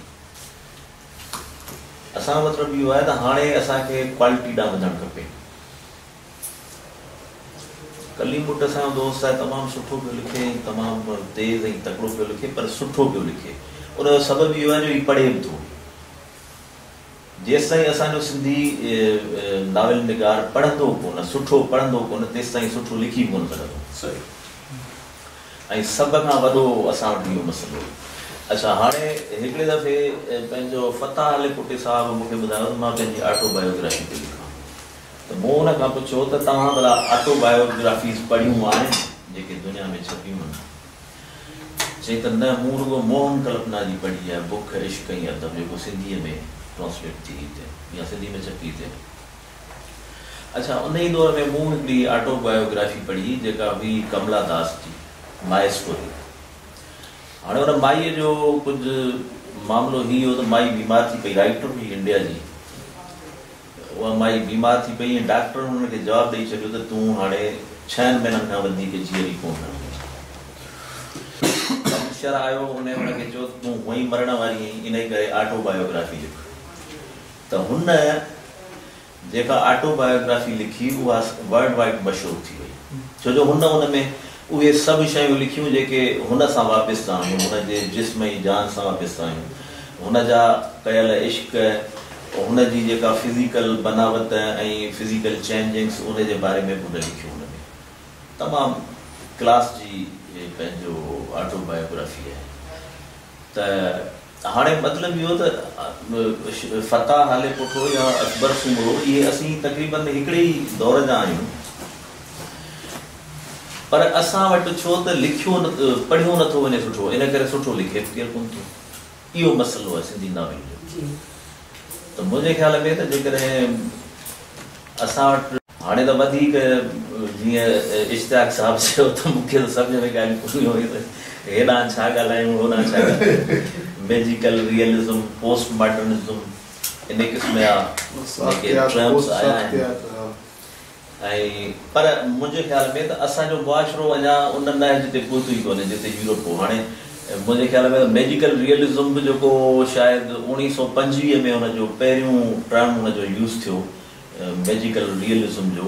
असांजो मतिलबु इहो आहे त हाणे असांखे क्वालिटी ॾांहुं वधणु खपे। कली मुट असांजो दोस्त आहे तमामु सुठो पियो लिखे तमामु तेज़ ऐं तकिड़ो पियो लिखे पर सुठो पियो लिखे। उनजो सबबु इहो आहे जो हीउ पढ़े बि थो। जेसि ताईं असांजो सिंधी नाविल निगार पढ़ंदो कोन सुठो पढ़ंदो कोन तेसि ताईं सुठो लिखी कोन सघंदो। ऐं सभ खां वॾो असां वटि इहो मसइलो। अच्छा हाणे हिकिड़े दफ़े पंहिंजो फताह अली कुटे साहिबु मूंखे ॿुधायो त मां पंहिंजी ऑटोबायोग्राफी थी लिखां त मूं हुन खां पुछियो त तव्हां भला ऑटोबायोग्राफीज़ पढ़ियूं आहिनि जेके दुनिया में छपियूं आहिनि? चई त न मूं रुॻो मोहन कल्पना जी पढ़ी आहे बुख इश्क ऐं अदब जेको सिंधीअ में ट्रांसलेट थी थिए या सिंधी में छपी थिए। अच्छा उन ई दौर में मूं हिकिड़ी ऑटोबायोग्राफी पढ़ी जेका हुई कमला दास जी माई स्टोरी। हाणे हुन माईअ जो कुझु मामिलो ही हो त माई बीमार थी पई राइटर हुई इंडिया जी। उहा माई बीमार थी पई ऐं डॉक्टर हुनखे जवाबु ॾेई छॾियो त तूं हाणे 6 महीननि खां वधीक जीअरी कोन। कमिशनर आयो हुनखे चयो तूं हूअं ई मरण वारी आहीं इन करे ऑटोबायोग्राफी लिख। त हुन जेका ऑटोबायोग्राफी लिखी उहा वर्ल्ड वाइड मशहूरु थी वई छो जो हुन में उहे सभु शयूं लिखियूं जेके हुन सां वापसि आहियूं हुनजे जिस्म ऐं जान सां वापसि आहियूं। हुन जा कयल इश्क हुनजी जेका फिज़िकल बनावट ऐं फिज़िकल चेंजिंग्स उन जे बारे में हुन लिखियूं। हुन में तमामु क्लास जी पंहिंजो ऑटोबायोग्राफी आहे। त हाणे मतिलबु इहो त फताह अली पुठो या अकबर सुमरो इहे असीं तक़रीबन हिकिड़े ई दौर जा आहियूं पर असां वटि छो त लिखियो पढ़ियो नथो वञे सुठो इन करे सुठो लिखे केरु कोन थो। इहो मसइलो आहे सिंधी नाविल जो। त मुंहिंजे ख़्याल में त जेकॾहिं असां वटि हाणे त वधीक जीअं इश्तियाक साहिबु चयो त मूंखे त सम्झ में ॻाल्हियूं कोन हुयूं हेॾां छा ॻाल्हायूं होॾां छा ॻाल्हायूं। मैजिकल रियलिज़म पोस्ट मॉडर्निज़म इन क़िस्म जा जेके टर्म्स आया आहिनि ऐं पर मुंहिंजे ख़्याल में त असांजो मुआशिरो अञा उन नहज ते पहुतो ई कोन्हे जिते यूरोप हो। हाणे मुंहिंजे ख़्याल में त मैजिकल रियलिज़म बि जेको शायदि 1925 में हुनजो पहिरियों टर्म हुनजो यूज़ थियो मैजिकल रियलिज़म जो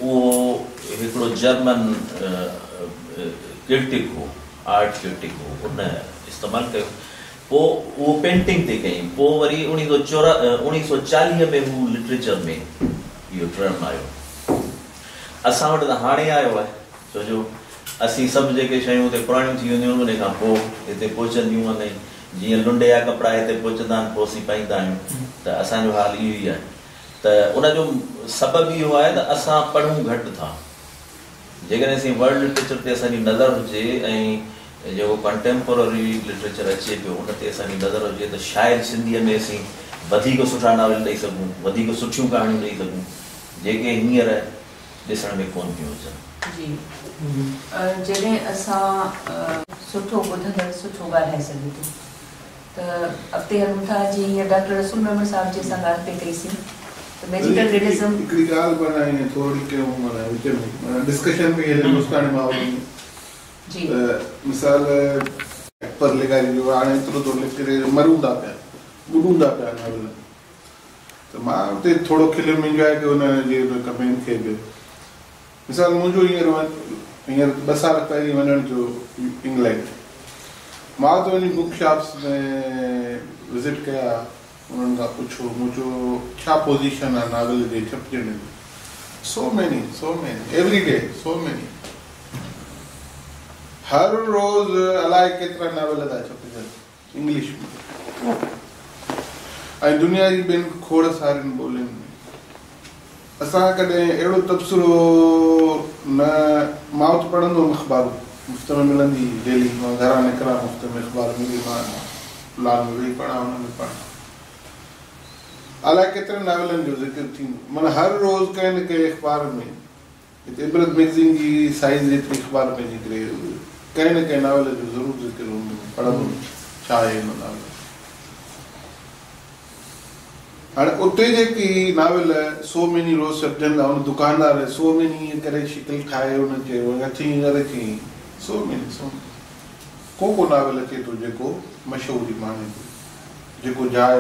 उहो हिकिड़ो जर्मन क्रिटिक हो आर्ट क्रिटिक हो उन इस्तेमालु कयो। पोइ उहो पेंटिंग ते कई पोइ वरी 1940 में हू लिटरेचर में इहो टर्म आयो। असां वटि त हाणे आयो आहे छो जो असीं सभु जेके शयूं हुते पुराणियूं थी वेंदियूं आहिनि उन खां पोइ हिते पहुचंदियूं आहिनि। जीअं लुंड जा कपिड़ा हिते पहुचंदा आहिनि पोइ असीं पाईंदा आहियूं त असांजो हाल इहो ई आहे। त उनजो सबबु इहो आहे त असां पढ़ूं घटि था। जेकॾहिं असीं वर्ल्ड लिटरेचर ते असांजी नज़र हुजे ऐं जेको कंटेम्पोररी लिटरेचर अचे पियो उन ते असांजी नज़र हुजे त शायदि सिंधीअ में असीं वधीक सुठा नावल ॾेई सघूं, वधीक सुठियूं कहाणियूं ॾेई सघूं जेके हींअर ॾिसण में कोन पियूं अचनि। जी जॾहिं असां सुठो ॿुधंदड़ सुठो ॻाल्हाए सघे थो त अॻिते हलूं था। जीअं हींअर डॉक्टर रसूल मेमन साहिब जे सां ॻाल्हि पे कईसीं त मैजिकल रियलिज़म हिकिड़ी ॻाल्हि बनाई थोरी कयूं माना विच में डिस्कशन में हिंदुस्तानी माहौल में जी मिसाल पर लॻाई जो हाणे एतिरो थो लिखी मरूं था पिया ॿुॾूं था पिया नावल त मां हुते थोरो खिलियुमि इंजॉय कयो हुन जे कमेंट खे बि। मिसाल मुंहिंजो हींअर 2 साल पहिरीं वञण जो इंग्लैंड, मां त वञी बुक शॉप्स में विज़िट कया, उन्हनि खां पुछो मुंहिंजो छा पोज़ीशन आहे नावल जे छपजण में। So many every day so many, हर रोज़ अलाए केतिरा नावल था छपजनि इंग्लिश में ऐं दुनिया जी ॿियनि खोड़ सारियुनि ॿोलियुनि में। असां कॾहिं अहिड़ो तबसरो न, मां त पढ़ंदो हुउमि अख़बारूं मुफ़्त में मिलंदी डेली, मां घरां निकिरां मुफ़्त में अख़बार मिली, मां लाल में वेही पढ़ां हुन में पढ़ां, अलाए केतिरनि नावलनि जो ज़िक्र थींदो। माना हर रोज़ कंहिं न कंहिं अख़बार में, हिते इबरत मैगज़ीन जी साइज़ जेतिरी अख़बार में निकिरे कंहिं न कंहिं नावल जो ज़रूरु ज़िक्र हूंदो, पढ़ंदो छा आहे हिन नावल। हाणे उते जेकी नावल सो मेनी रोज़ छपजंदा, हुन दुकानदार सो मेनी करे शिकिल ठाहे हुन चयो अची अची सो मेनी को नावल अचे थो जेको मशहूरी माने थो, जेको जाइ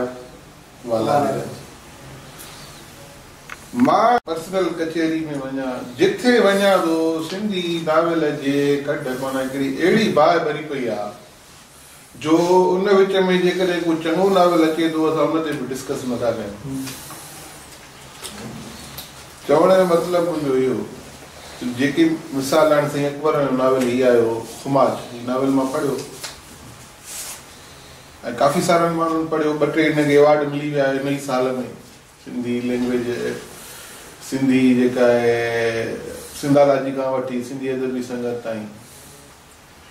वाला मां पर्सनल कचहरी में वञा, जिथे वञा थो सिंधी नावल जे कढ माना हिकिड़ी अहिड़ी बाहि भरी पई आहे जो उन विच में जेकॾहिं को चङो नावल अचे थो असां उन ते बि डिस्कस नथा कयूं। चवण जो मतिलबु मुंहिंजो इहो जेकी मिसाल हाणे साईं अकबर जो नावल हीउ आयो खुमाज, हीउ नावल मां पढ़ियो ऐं काफ़ी सारनि माण्हुनि पढ़ियो, 2-3 हिनखे अवॉर्ड मिली विया हिन ई साल में। सिंधी लैंग्वेज, सिंधी जेका आहे सिंधाला जी खां वठी सिंधी अदबी संगत ताईं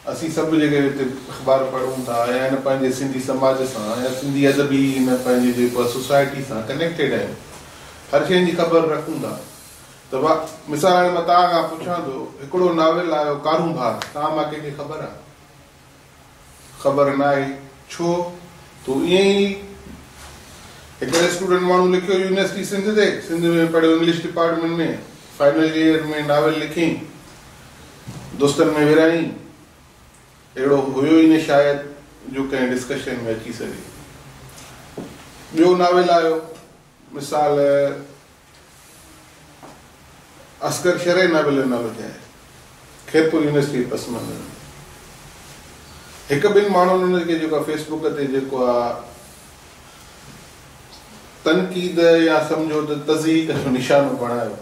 असीं सभु जेके हिते अख़बार पढ़ूं था या हिन पंहिंजे सिंधी समाज सां या सिंधी अदबी हिन पंहिंजे जेको सोसाइटी सां कनेक्टेड आहियूं, हर शइ जी ख़बर रखूं था। त मिसाल हाणे मां तव्हां खां पुछां थो, हिकिड़ो नावल आयो कारूं भार, तव्हां मां कंहिंखे ख़बर आहे? ख़बर न आहे। छो? तो ईअं ई हिकिड़े स्टूडेंट माण्हू लिखियो यूनिवर्सिटी सिंध ते, सिंध में पढ़ियो इंग्लिश डिपार्टमेंट में, फाइनल ईयर में नावल लिखी, दोस्तनि में विरहाई, अहिड़ो हुयो ई न शायदि जो कंहिं डिस्कशन में अची सघे। ॿियो नावल आयो मिसाल असगर शरह नावल जो नालो थिया खैरपुर यूनिवर्सिटी पसमंद, हिकु 2 माण्हुनि हुनखे जेको आहे फेसबुक ते जेको आहे तनक़ीद या सम्झो त तज़ीक जो निशानो बणायो,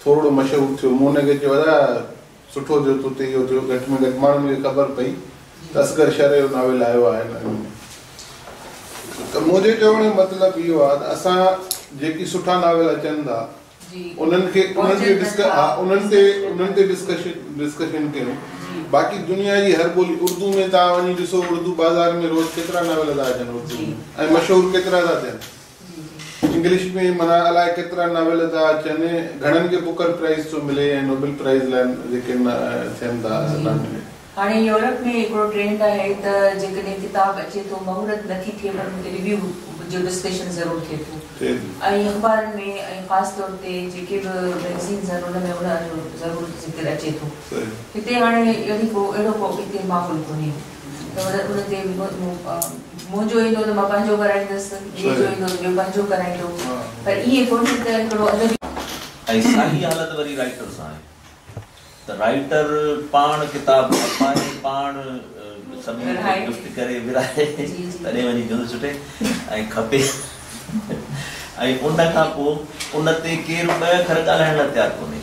थोरो मशहूरु थियो, मूं हुनखे चयो सुठो थियो तो इहो थियो, घटि में घटि माण्हुनि खे ख़बर पई त असगर शरह जो नावल आयो आहे हिन में। त मुंहिंजे चवण जो मतिलबु इहो आहे त असां जेकी सुठा नावल अचनि था उन्हनि ते डिस्कशन कयूं। बाक़ी दुनिया जी हर ॿोली, उर्दू में तव्हां वञी ॾिसो, उर्दू बाज़ार में रोज़ केतिरा नावल था अचनि उर्दू में ऐं मशहूरु केतिरा था थियनि। इंग्लिश में माना अलाए केतिरा नावल था अचनि, घणनि खे बुकर प्राइज़ थो मिले ऐं नोबेल प्राइज़ लाइ जेके थियनि था न मिले। हाणे यूरोप में हिकिड़ो ट्रेंड आहे त जेकॾहिं किताब अचे थो महूरत नथी थिए पर हुनते रिव्यू जो डिस्कशन ज़रूरु थिए थो, ऐं अख़बारनि में ऐं ख़ासि तौर ते जेके बि मैगज़ीन्स आहिनि उन में उनजो ज़रूरु ज़िक्र अचे थो। हिते हाणे अहिड़ो को हिते माहौल कोन्हे त उन ते मुंहिंजो ईंदो त मां पंहिंजो कराईंदसि, ॿियो ईंदो त ॿियो पंहिंजो कराईंदो, पर ईअं कोन्हे त हिकिड़ो अदबी। ऐं साॻी हालत वरी राइटर सां आहे त राइटर पाण किताब छपाए, पाण सभिनी खे गिफ्ट करे विराए, तॾहिं वञी जुल्म छुटे ऐं खपे, ऐं उन खां पोइ उन ते केरु 2 अखर ॻाल्हाइण लाइ तयारु कोन्हे,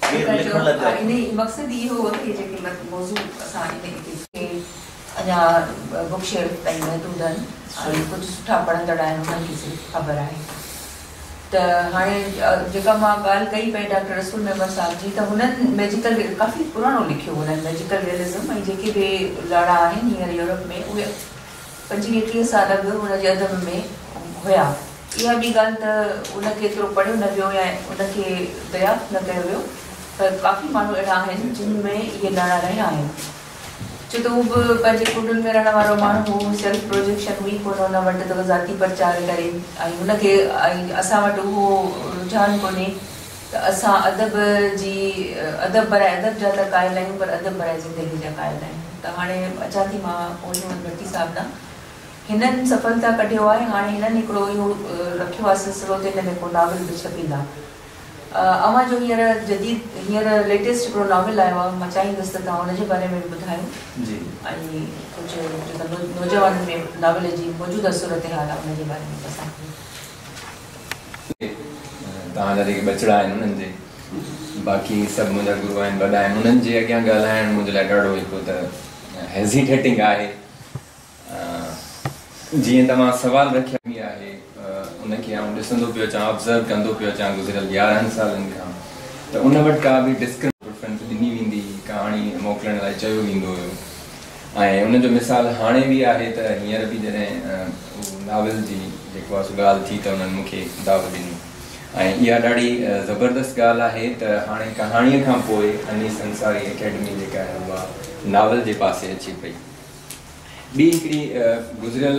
केरु लिखण लाइ तयारु कोन्हे। मक़सदु इहो हो कि जेके मौज़ू असां अञा बुक शेल्फ ताईं महदूद आहिनि, ऐं कुझु सुठा पढ़ंदड़ आहिनि उन्हनि खे सिर्फ़ु ख़बर आहे। त हाणे जेका मां ॻाल्हि कई पई डॉक्टर रसूल मेमन साहिब जी, त हुननि मैजिकल काफ़ी पुराणो लिखियो, हुननि मैजिकल रियलिज़म, ऐं जेके बि लाड़ा आहिनि हींअर यूरोप में उहे 25-30 साल अॻु हुनजे अदब में हुया। इहा ॿी ॻाल्हि त उनखे एतिरो पढ़ियो न वियो या उनखे दरियाफ़्त न कयो वियो, पर काफ़ी माण्हू अहिड़ा आहिनि जिन में इहे ॾाढा रहिया आहिनि। छो त हू बि पंहिंजे कुंडुनि में रहण वारो माण्हू हो, सेल्फ प्रोजेक्शन हुई कोन हुन वटि त ज़ाती प्रचार करे, ऐं हुनखे असां वटि उहो रुझान कोन्हे त असां अदब भराए अदब जा त क़ाइल आहियूं, पर अदब भराए ज़िंदगी जा क़ाइल आहियूं। त हाणे अचां थी मां ओलियूं भट्टी साहिब ॾांहुं, हिननि सफलता कढियो आहे। हाणे हिननि हिकिड़ो इहो रखियो आहे सिलसिलो त हिन में को नावल बि छपींदा। अवां जो हींअर लेटेस्ट हिकिड़ो नावल आयो आहे, मां चाहींदसि त तव्हां हुनजे बारे में बि ॿुधायो जी, ऐं कुझु जेका नौजवाननि में नावल जी मौजूदा सूरत हाल आहे हुनजे बारे में असांखे। तव्हांजा जेके बचड़ा आहिनि उन्हनि जे, बाक़ी सभु मुंहिंजा गुरू आहिनि, वॾा आहिनि, उन्हनि जे अॻियां ॻाल्हाइण मुंहिंजे लाइ ॾाढो हिकिड़ो त हेज़िटेटिंग आहे। जीअं तव्हां सवाल रखिया आहे, उनखे आउं ॾिसंदो पियो अचां, ऑब्ज़र्व कंदो पियो अचां गुज़िरियल 11 सालनि खां, त उन वटि का बि डिस्क्रिप्शन ॾिनी वेंदी, कहाणी मोकिलण लाइ चयो वेंदो हुयो। ऐं उनजो मिसाल हाणे बि आहे त हींअर बि जॾहिं नावल जी जेको आहे सो ॻाल्हि थी त उन्हनि मूंखे दावत ॾिनी। ऐं इहा ॾाढी ज़बरदस्त ॻाल्हि आहे त हाणे कहाणीअ खां पोइ अनीस अंसारी अकेडमी जेका आहे उहा नावल जे पासे अचे पई। ॿी हिकिड़ी गुज़िरियल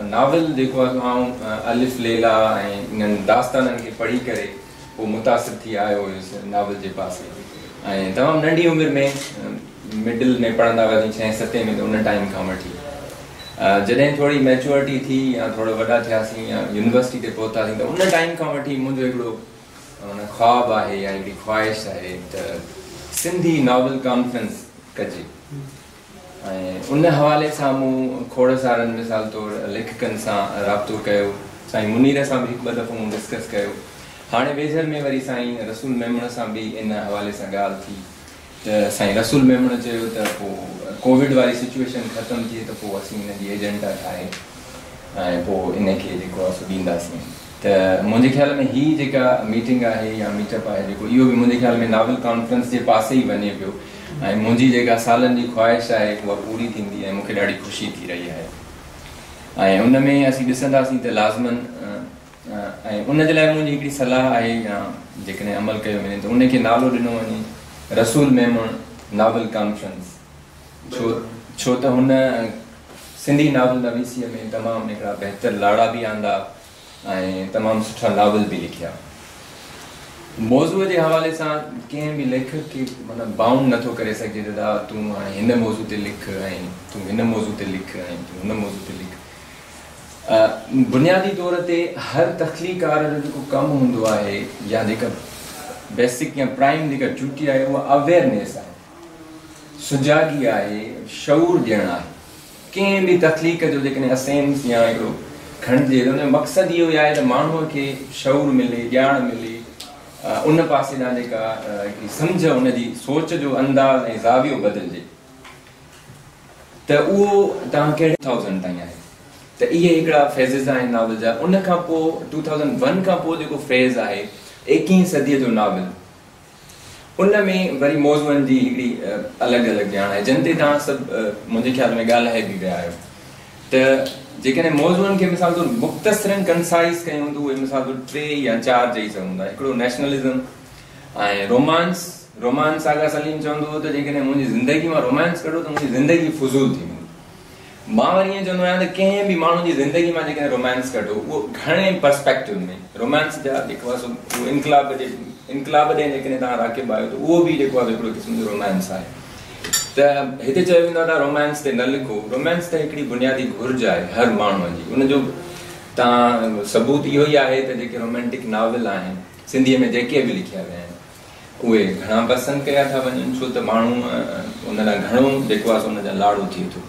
नावल जेको आहे आउं अलिफ लैला ऐं इन्हनि दास्ताननि खे पढ़ी करे पोइ मुतासिर थी आयो हुयुसि नावल जे पासे। ऐं तमामु नंढी उमिरि में मिडिल में पढ़ंदा हुआसीं 6-7 में, त उन टाइम खां वठी जॾहिं थोरी मैच्योरिटी थी या थोरो वॾा थियासीं या यूनिवर्सिटी ते पहुतासीं, त उन टाइम खां वठी मुंहिंजो हिकिड़ो ख्वाबु आहे या हिकिड़ी ख़्वाहिश आहे त सिंधी नावल कॉन्फ्रेंस कजे। ऐं उन हवाले सां मूं खोड़ सारनि मिसाल तौरु लेखकनि सां राब्तो कयो, साईं मुनीर सां बि हिकु ॿ दफ़ो मूं डिस्कस कयो। हाणे वेझर में वरी साईं रसूल मेमण सां बि इन हवाले सां ॻाल्हि थी त साईं रसूल मेमण चयो त पोइ कोविड वारी सिचुएशन ख़तमु थिए त पोइ असीं हिन जी एजेंडा ठाहे ऐं पोइ इनखे जेको आहे सो ॾींदासीं। त मुंहिंजे ख़्याल में हीअ जेका मीटिंग आहे या मीटअप आहे जेको, इहो बि मुंहिंजे ख़्याल में नावल कॉन्फ्रेंस जे पासे ई वञे पियो। ऐं मुंहिंजी जेका सालनि जी ख़्वाहिश आहे उहा पूरी थींदी ऐं मूंखे ॾाढी ख़ुशी थी रही आहे। ऐं उन में असीं ॾिसंदासीं त लाज़मन ऐं उनजे लाइ मुंहिंजी हिकिड़ी सलाह आहे या जेकॾहिं अमल कयो वञे त उनखे नालो ॾिनो वञे रसूल मेमण नावल कॉन्फ्रेंस। छो त हुन सिंधी नावल नवीसीअ में तमामु हिकिड़ा बहितर लाड़ा बि आंदा ऐं तमामु सुठा नावल बि लिखिया। मौज़ूअ जे हवाले सां कंहिं बि लेखक खे मतिलबु बाउंड नथो करे सघिजे त तूं हाणे हिन मौज़ू ते लिख ऐं तूं हिन मौज़ू ते लिख ऐं तूं हुन मौज़ू ते लिख। बुनियादी तौर ते हर तख़लीकार जो जेको कमु हूंदो आहे या जेका बेसिक या प्राइम जेका ड्यूटी आहे उहा अवेयरनेस आहे, सुजागी आहे, शऊर ॾियणु आहे। कंहिं बि तख़लीक़ जो जेकॾहिं असेंस या हिकिड़ो खणिजे त हुनजो मक़सदु इहो ई आहे त माण्हूअ खे शऊर मिले, ॼाण मिले, उन पासे ॾांहुं जेका हिकिड़ी सम्झ उनजी सोच जो अंदाज़ ऐं ज़ावियो बदिलिजे। त उहो तव्हां कहिड़े 2000 ताईं आहे। त इहे हिकिड़ा फेज़िस आहिनि नावल जा। उन खां पोइ 2001 खां पोइ जेको फेज़ आहे 21वीं सदीअ जो नावल, उन में वरी मौज़ूअनि जी हिकिड़ी अलॻि अलॻि ॼाण आहे जिन ते तव्हां सभु मुंहिंजे ख़्याल में ॻाल्हाए बि विया आहियो। त जेकॾहिं मौज़ूअनि खे मिसाल तौरु मुख़्तसिरनि कंसाइज़ कयूं त उहे मिसाल तौरु 3 या 4 चई सघूं था। हिकिड़ो नेशनलिज़म ऐं रोमांस आगा सलीम चवंदो हो त जेकॾहिं मुंहिंजी ज़िंदगी मां रोमांस कढो त मुंहिंजी ज़िंदगी फुज़ूल थी वेंदी। मां वरी ईअं चवंदो आहियां त कंहिं बि माण्हू जी ज़िंदगी मां जेकॾहिं रोमांस कढो उहो घणे पर्सपेक्टिव में रोमांस जा जेको आहे उहो इनकलाब ॾे जेकॾहिं तव्हां राकिब आहियो त उहो बि जेको आहे हिकिड़ो क़िस्म जो रोमांस आहे। त हिते चयो वेंदो आहे रोमांस ते न लिखो। रोमांस त हिकिड़ी बुनियादी घुर्ज आहे हर माण्हूअ जी। उनजो तव्हां सबूत इहो ई आहे त जेके रोमेंटिक नावल आहिनि सिंधीअ में जेके बि लिखिया विया आहिनि उहे घणा पसंदि कया था वञनि, छो त माण्हू उन लाइ घणो जेको आहे उनजा लाड़ो थिए थो।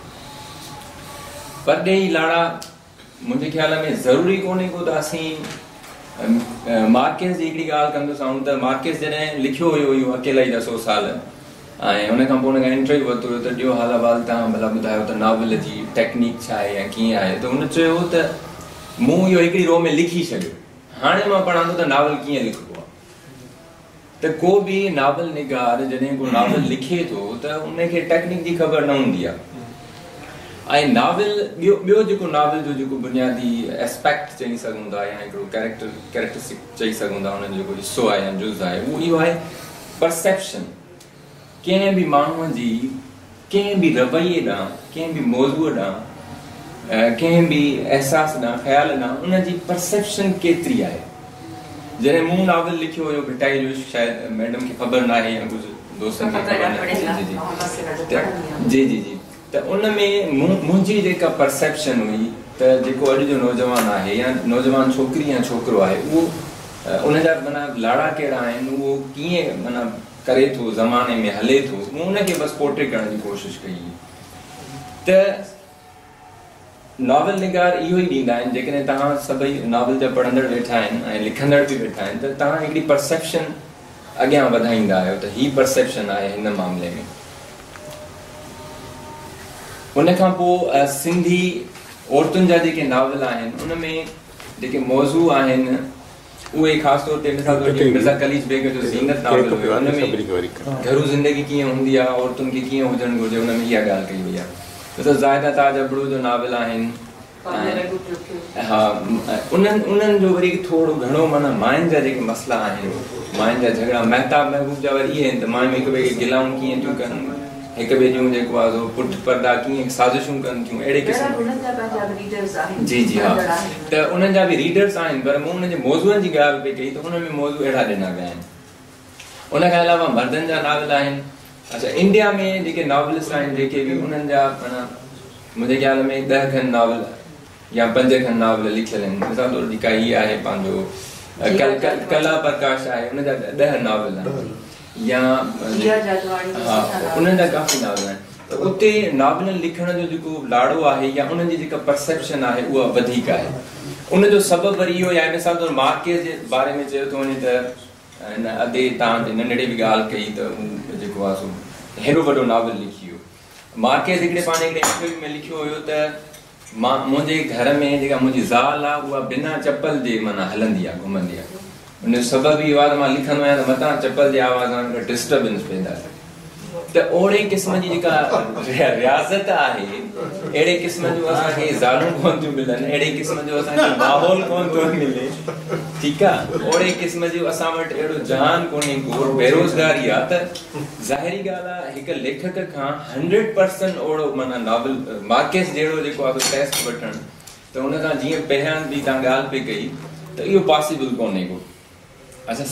परॾेही लाड़ा मुंहिंजे ख़्याल में ज़रूरी कोन्हे को त असीं मार्केस जी हिकिड़ी ॻाल्हि कंदोसीं त मार्केस जॾहिं लिखियो हुयो इहो अकेला ई 100 साल ऐं हुन खां पोइ हुन खां इंटरव्यू वरितो हुयो त ॾियो हाल अहिवाल तव्हां भला ॿुधायो त नावल जी टेक्निक छा आहे या कीअं आहे। त हुन चयो त मूं इहो हिकिड़ी रो में लिखी छॾियो, हाणे मां पढ़ां थो त नावल कीअं लिखिबो आहे। त को बि नावल निगार जॾहिं को नावल लिखे थो त उनखे टेक्निक जी ख़बर न हूंदी आहे ऐं नावल ॿियो जेको नावल जो जेको बुनियादी एस्पेक्ट चई सघूं था या हिकिड़ो कैरेक्टरिस्टिक चई सघूं था हुनजो जेको हिसो आहे या जुज़ आहे उहो इहो आहे परसेप्शन। कंहिं बि माण्हूअ जी कंहिं बि रवैये ॾांहुं कंहिं बि मौज़ूअ ॾांहुं कंहिं बि अहसास ॾांहुं ख़्याल ॾांहुं उनजी परसेप्शन केतिरी आहे। जॾहिं मूं नावल लिखियो हुयो भिटाई जो, शायदि मैडम खे ख़बर न आहे या कुझु दोस्तनि खे जी जी जी, त उन में मुंहिंजी जेका परसेप्शन हुई त जेको अॼु जो नौजवान आहे या नौजवान छोकिरी या छोकिरो आहे उहो उनजा माना लाड़ा कहिड़ा आहिनि, उहो कीअं माना करे थो, ज़माने में हले थो, मूं उनखे बसि पोर्ट्रेट करण जी कोशिशि कई। त नॉवल निगार इहो ई ॾींदा आहिनि, जेकॾहिं तव्हां सभई नॉवल जा पढ़ंदड़ वेठा आहिनि ऐं लिखंदड़ बि वेठा आहिनि त तव्हां हिकिड़ी परसेप्शन अॻियां वधाईंदा आहियो त हीअ परसेप्शन आहे हिन मामले में। उन खां पोइ सिंधी औरतुनि जा जेके नावल आहिनि उन में जेके मौज़ू आहिनि उहे ख़ासि तौर ते मिर्ज़ा कलीज बेग जो ज़ीनत नावल हुयो, उन में घरू ज़िंदगी कीअं हूंदी आहे, औरतुनि खे कीअं हुजणु घुरिजे, उन में इहा ॻाल्हि कई वई आहे। त ज़ाहिदा ताज अबड़ू जो नावल आहिनि, हा उन्हनि जो वरी थोरो घणो माना मायुनि जा जेके मसइला आहिनि, मायुनि जा झगड़ा, महताब महबूब जा वरी इहे आहिनि त मायूं हिक ॿिए खे गिलाऊं कीअं थियूं कनि, हिक ॿिए जूं जेको आहे पुठ पर्दा कीअं साज़िशूं कनि थियूं, अहिड़े क़िस्म जी जी हा, त उन्हनि जा बि रीडर्स आहिनि, पर मूं उन्हनि जे मौज़ूअनि जी ॻाल्हि पई कई त हुन में मौज़ू अहिड़ा ॾिना विया आहिनि। उन खां अलावा मर्दनि जा नावल आहिनि। अच्छा, इंडिया में जेके नॉवलिस्ट आहिनि जेके बि उन्हनि जा माना मुंहिंजे ख़्याल में 10 खनि नावल या 5 खनि नावल लिखियल आहिनि। मिसाल तौर जेका हीअ आहे पंहिंजो कला प्रकाश आहे, उनजा 10 नावल आहिनि या हा उन्हनि जा काफ़ी नावल आहिनि। त उते नावल लिखण जो जेको लाड़ो आहे या उन्हनि जी जेका परसेप्शन आहे उहा वधीक आहे। उनजो सबबु वरी इहो आहे, मिसाल तौर मार्केस जे बारे में चयो थो वञे त हिन अदे तव्हां नंढड़े बि ॻाल्हि कई त उहो जेको आहे सो हेॾो वॾो नावल लिखी वियो। मार्केस हिकिड़े पाण हिकिड़े इंटरव्यू में लिखियो हुयो त मां मुंहिंजे घर में जेका मुंहिंजी ज़ाल आहे उहा बिना चप्पल जे माना हलंदी आहे, घुमंदी आहे। उनजो सबबु इहो आहे त मां लिखंदो आहियां त मथां चप्पल जे आवाज़ सां डिस्टर्बेंस पैदा थिए। त ओड़े क़िस्म जी जेका रियाज़त आहे, अहिड़े क़िस्म जो असांखे ज़ालूं कोन थियूं मिलनि, अहिड़े क़िस्म जो असांखे माहौल कोन थो मिले, ठीकु आहे, ओड़े क़िस्म जो असां वटि अहिड़ो जहान कोन्हे, बेरोज़गारी आहे, त ज़ाहिरी ॻाल्हि आहे हिकु लेखक खां 100% ओड़ो माना नॉवल मार्केस जहिड़ो जेको आहे टेस्ट वठणु, त हुन सां जीअं पहिरियां बि तव्हां ॻाल्हि पई कई त इहो पॉसिबल कोन्हे को। अच्छा,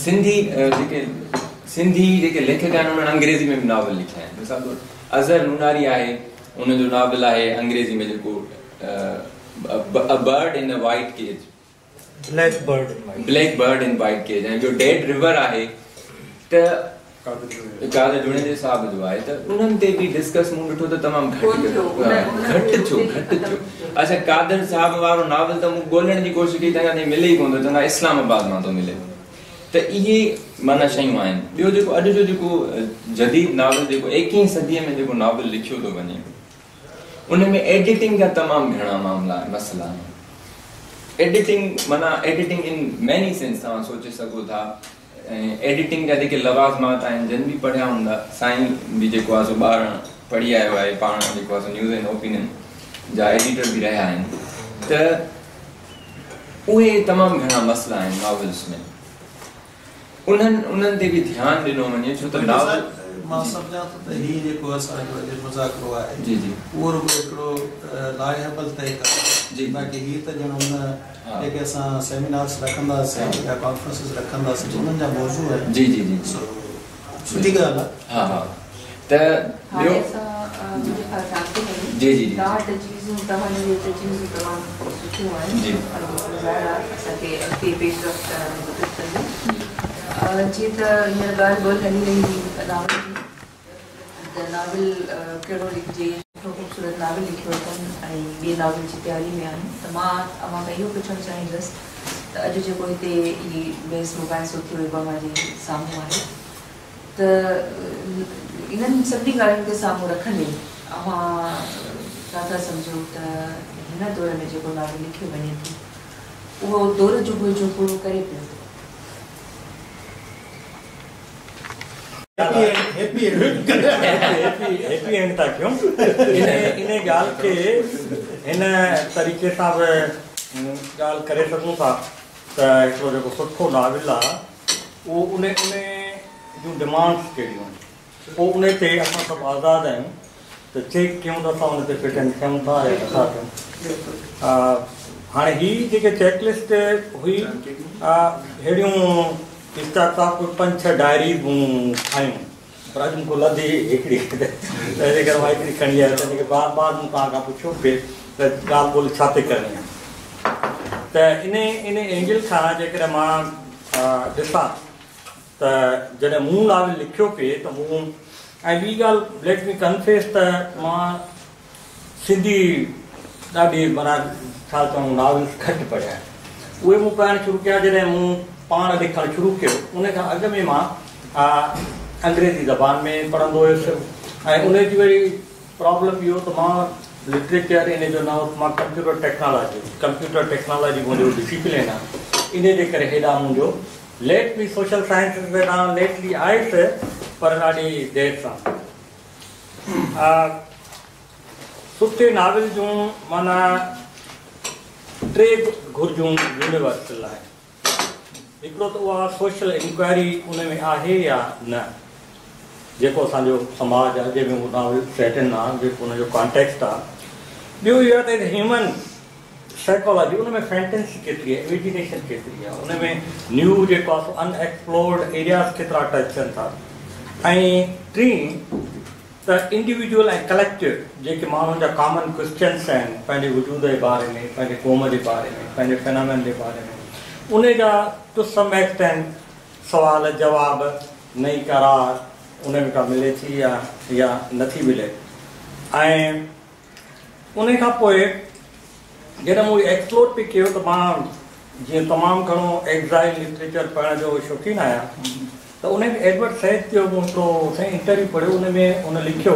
सिंधी जेके लेखक आहिनि उन्हनि अंग्रेज़ी में बि नावल लिखिया आहिनि। मिसाल तौर अज़हर नूनारी आहे, उनजो नावल आहे अंग्रेज़ी में जेको a bird in a white cage, black bird in white cage, ऐं ॿियो डेड रिवर आहे त कादर जुड़े साहब जो आहे, त उन्हनि ते बि डिस्कस मूं ॾिठो त तमामु घटि थियो। अच्छा, कादर साहब वारो नावल त मूं ॻोल्हण जी कोशिशि कई, तव्हां मिले ई कोन थो, चवंदा इस्लामाबाद मां थो मिले। त इहे माना शयूं आहिनि। ॿियो जेको अॼु जो जेको जदीद नावल जेको 21वीं सदीअ में जेको नावल लिखियो थो वञे, उन में एडिटिंग जा तमामु घणा मामला मसइला आहिनि। एडिटिंग इन मैनी सेंस तव्हां सोचे सघो था। ऐं एडिटिंग जा जेके लवाज़मात आहिनि, जिन बि पढ़िया हूंदा, साईं बि जेको आहे सो ॿार पढ़ी आयो आहे, पाण जेको आहे सो न्यूज़ एंड ओपिनियन जा एडिटर बि रहिया आहिनि, त उहे तमामु घणा मसइला आहिनि नॉवल्स में। उन्हनि ते बि ध्यानु ॾिनो वञे, छो त नावल मां सम्झां थो त हीउ जेको असांजो अॼु मुज़ाकिरो आहे जी जी उहो रुॻो हिकिड़ो लाइहबल तरीक़ो जी, बाक़ी हीअ त ॼण हुन जेके असां सेमिनार्स रखंदासीं या कॉन्फ्रेंसिस रखंदासीं उन्हनि जा मौज़ू आहिनि। जी जी जी, सुठी ॻाल्हि आहे। हा हा, त ॿियो जी जी जीअं त हींअर ॻाल्हि ॿोल हली रही हुई नावल जी, त नावल कहिड़ो लिखिजे, ख़ूबसूरत नावल लिखियो अथनि ऐं ॿिए नावल जी तयारी में आहिनि। त मां अव्हां खां इहो पुछणु चाहींदसि त अॼु जेको हिते ही बेस मुबाहिसो थियो ओबामा जे साम्हूं आहे, त इन्हनि सभिनी ॻाल्हियुनि खे साम्हूं रखंदे अव्हां छा था सम्झो त हिन दौर में जेको नावल लिखियो वञे थो उहो दौर जो घुरिजो पूरो करे पियो? हैप्पी एंड था क्यों इन ॻाल्हि खे हिन तरीक़े सां बि ॻाल्हि करे सघूं था त हिकिड़ो जेको सुठो नाविल आहे उहो उन जूं डिमांड्स कहिड़ियूं आहिनि पोइ उन ते असां सभु आज़ादु आहियूं त चेक कयूं त असां उन ते फिटन थियूं था या नथा थियूं। हाणे हीअ जेके चेकलिस्ट हुई अहिड़ियूं स्टार्टअप 5-6 डायरीज़ मूं ठाहियूं पर अॼु मूंखे लधी हिकिड़ी तंहिंजे करे मां हिकिड़ी खणी आहियां तंहिंजे बार बार मूं तव्हां खां पुछियो पिए त ॻाल्हि ॿोली छा थी करणी आहे त इन एंगल खां जेकॾहिं मां ॾिसां त जॾहिं मूं नाविल लिखियो पिए त मूं ऐं ॿी ॻाल्हि लेट मी कन्फेस त मां सिंधी ॾाढी माना छा चऊं नाविल्स घटि पढ़िया आहिनि उहे मूं पढ़णु शुरू कया जॾहिं मूं पाण लिखणु शुरू कयो उन खां अॻु में मां अंग्रेज़ी ज़बान में पढ़ंदो हुयुसि ऐं उन जी वरी प्रॉब्लम इहो त मां लिटरेचर इन जो न मां कंप्यूटर टेक्नोलॉजी मुंहिंजो डिसिप्लिन आहे इन जे करे हेॾा मुंहिंजो लेट बि सोशल साइंसिस में लेटली आयुसि पर ॾाढी देरि सां सुठे नाविल जूं माना 3 घुरिजूं यूनिवर्सल आहे हिकिड़ो त उहा सोशल इंक्वायरी उन में आहे या न जेको असांजो समाज आहे जंहिंमें उहो नाविल सेट इन आहे जेको उनजो कॉन्टेक्स्ट आहे ॿियो इहो आहे त ह्यूमन साइकोलॉजी उन में फैंटेसी केतिरी आहे इमेजिनेशन केतिरी आहे उन में न्यू जेको आहे अनएक्सप्लोर्ड एरियाज़ केतिरा टच थियनि था ऐं टी त इंडिविजुअल ऐं कलेक्टिव जेके माण्हुनि जा कॉमन क्वेश्चन्स आहिनि पंहिंजे वजूद जे बारे में पंहिंजे क़ौम जे बारे में पंहिंजे फिनोमेन जे बारे में उन जा टू सम एक्सटेंट सवाल जवाब नई करार उन में का मिले थी या नथी मिले ऐं उन खां पोइ जॾहिं मूं एक्सप्लोर बि कयो त मां जीअं तमामु घणो एक्ज़ाइल लिटरेचर पढ़ण जो शौक़ीन आहियां त उन में एडवर्ड सैड जो मूं हिकिड़ो साईं इंटरव्यू पढ़ियो उन में उन लिखियो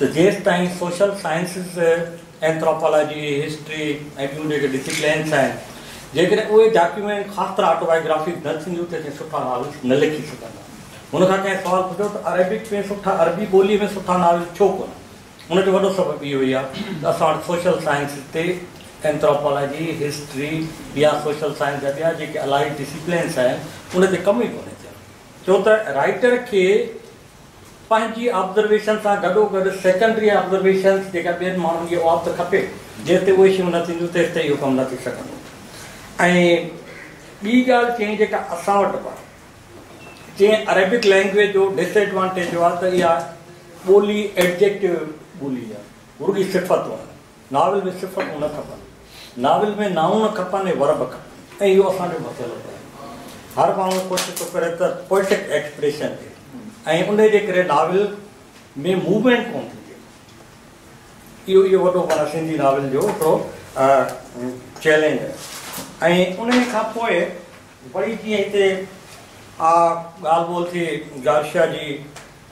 त जेसि ताईं सोशल साइंसिस एंथ्रोपोलॉजी हिस्ट्री ऐं ॿियूं जेके डिसिप्लिन्स आहिनि जेकॾहिं उहे डॉक्यूमेंट ख़ासि तरह ऑटोबायोग्राफी न थींदियूं त सुठा नाविल न लिखी सघंदा हुन खां कंहिं सुवालु पुछियो त अरेबिक में सुठा अरबी ॿोलीअ में सुठा नाविल छो कोन उनजो वॾो सबबु इहो ई आहे त असां वटि सोशल साइंस ते एंथ्रोपोलॉजी हिस्ट्री या सोशल साइंस जा ॿिया जेके अलाइड डिसिप्लिन्स आहिनि उन ते कमु ई कोन्हे थियो छो त राइटर खे पंहिंजी ऑब्ज़र्वेशन सां गॾोगॾु सेकेंडरी ऑब्ज़र्वेशन्स जेका ॿियनि माण्हुनि खे उहा त खपे जेसि ताईं उहे शयूं न थींदियूं तेसि ताईं इहो कमु न थी सघंदो ऐं ॿी ॻाल्हि चई जेका असां वटि आहे जीअं अरेबिक लैंग्वेज जो डिसएडवांटेज जो आहे त इहा ॿोली एडजेक्टिव ॿोली आहे रुॻी सिफ़तूं आहिनि नाविल में सिफ़तूं न खपनि नाविल में नाउन खपनि ऐं वर्ब खपनि ऐं इहो असांजो मसइलो आहे हर माण्हू कोशिशि थो करे त पोइटिक एक्सप्रेशन थिए ऐं उन जे करे नाविल में मूवमेंट कोन थींदी इहो वॾो माना सिंधी नाविल जो हिकिड़ो चैलेंज आहे ऐं उन खां पोइ वरी जीअं हिते ॻाल्हि ॿोल थी गार्शिया जी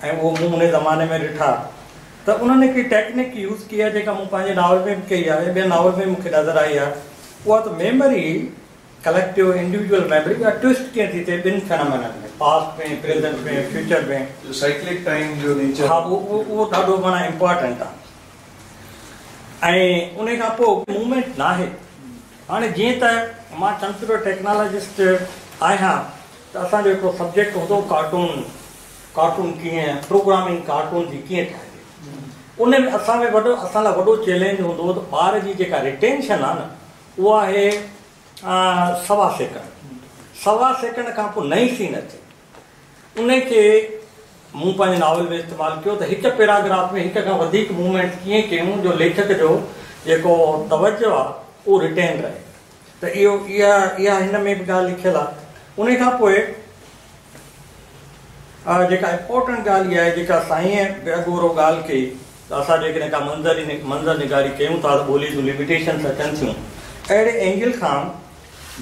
ऐं उहो मूं उन ज़माने में ॾिठा त उन्हनि हिकिड़ी टेक्निक यूज़ कई आहे जेका मूं पंहिंजे नावल में बि कई आहे ॿियनि नावल में मूंखे नज़र आई आहे उहा त मेमरी कलेक्टिव इंडिविजुअल मेमरी उहा ट्विस्ट कीअं थी थिए ॿिनि फेनोमेनन में पास्ट में प्रेज़ेंट में फ्यूचर में साइक्लिक टाइम जो नेचर हा उहो ॾाढो माना इम्पोर्टेंट आहे ऐं उन खां पोइ मूवमेंट न आहे हाणे जीअं त मां कंप्यूटर टेक्नोलॉजिस्ट आहियां त असांजो हिकिड़ो सब्जेक्ट हूंदो कार्टून कीअं प्रोग्रामिंग कार्टून जी कीअं ठाहिजे उन में असां लाइ वॾो चैलेंज हूंदो त ॿार जी जेका रिटेंशन आहे न उहा आहे 1.25 सेकेंड खां पोइ नई सीन अचे उन खे मूं पंहिंजे नावल में इस्तेमालु कयो त हिकु पैराग्राफ में हिक खां वधीक मूवमेंट कीअं कयूं जो लेखक जो जेको तवजो आहे उहो रिटेन रहे त इहा हिन में बि ॻाल्हि लिखियलु आहे उन खां पोइ जेका इम्पोर्टेंट ॻाल्हि इहा आहे जेका साईं बेगोरो ॻाल्हि कई त असां जेकॾहिं का मंज़र निगारी कयूं था त ॿोली जूं लिमिटेशन्स अचनि थियूं अहिड़े एंगल खां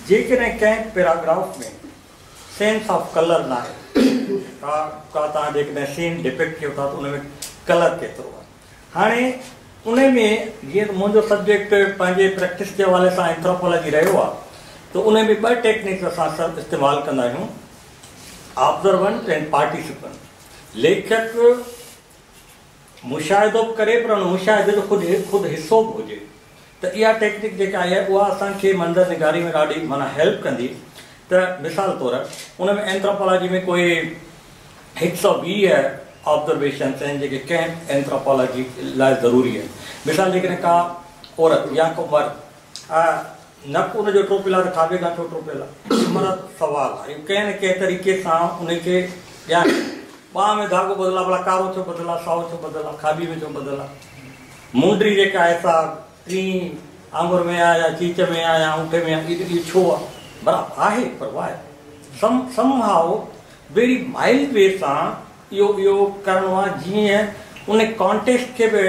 जेकॾहिं कंहिं पैराग्राफ में सेंस ऑफ कलर न आहे का तव्हां जेकॾहिं सीन डिपिक्ट कयो था त उन में कलर केतिरो आहे हाणे उन में जीअं त मुंहिंजो सब्जेक्ट पंहिंजे प्रैक्टिस जे हवाले सां एंथ्रोपोलॉजी रहियो आहे त उन में 2 टेक्निक्स असां सभु इस्तेमालु कंदा आहियूं ऑब्ज़र्वेंट एंड पार्टिसिपेंट लेखक मुशाहिदो करे पर उन मुशाहिदे जो ख़ुदि हिसो बि हुजे त इहा टेक्निक जेका आहे उहा असांखे मंज़र निगारी में ॾाढी माना हेल्प कंदी। त मिसाल तौरु उन में एंथ्रोपोलॉजी में कोई 120 ऑब्जर्वेशन्स आहिनि जेके कंहिं एंथ्रोपोलॉजी लाइ ज़रूरी आहिनि। मिसाल जेकॾहिं का औरत या को मर्द नक उनजो टोपियल आहे त खाॿे खां छो टोपियल आहे, मतिलबु सुवालु आहे। कंहिं न कंहिं तरीक़े सां उनखे ॼाण ॿाह में धाॻो ॿधल आहे, भला कारो छो ॿधल आहे, साओ छो ॿधल आहे, खाॿी में छो ॿधल आहे, मुंडी जेका आहे सा टी आंगुर में आहे या चीच में आहे या अंगूठे में आहे, इहो छो आहे, बराबरि आहे पर वाहे समहाउ वेरी माइल्ड वे सां इहो करिणो आहे जीअं उन कॉन्टेक्स्ट खे बि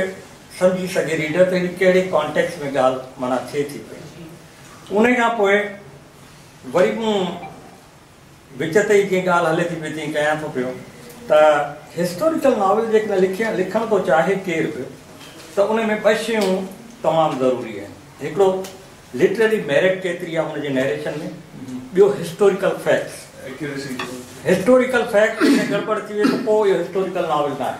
सम्झी सघे रीडर त कहिड़े कॉन्टेक्स्ट में ॻाल्हि माना थिए थी पई। उन खां पोइ वरी मूं विच ते ई जीअं ॻाल्हि हले थी पई तीअं कयां थो पियो त हिस्टोरिकल नॉवल जेकॾहिं लिखणु थो चाहे केरु बि त उन में 2 शयूं तमामु ज़रूरी आहिनि। हिकिड़ो लिटररी मेरिट केतिरी आहे हुनजे नैरेशन में, ॿियो हिस्टोरिकल फैक्ट्स। हिस्टोरिकल फैक्ट में गड़बड़ थी वई त पोइ इहो हिस्टोरिकल नॉवल न आहे।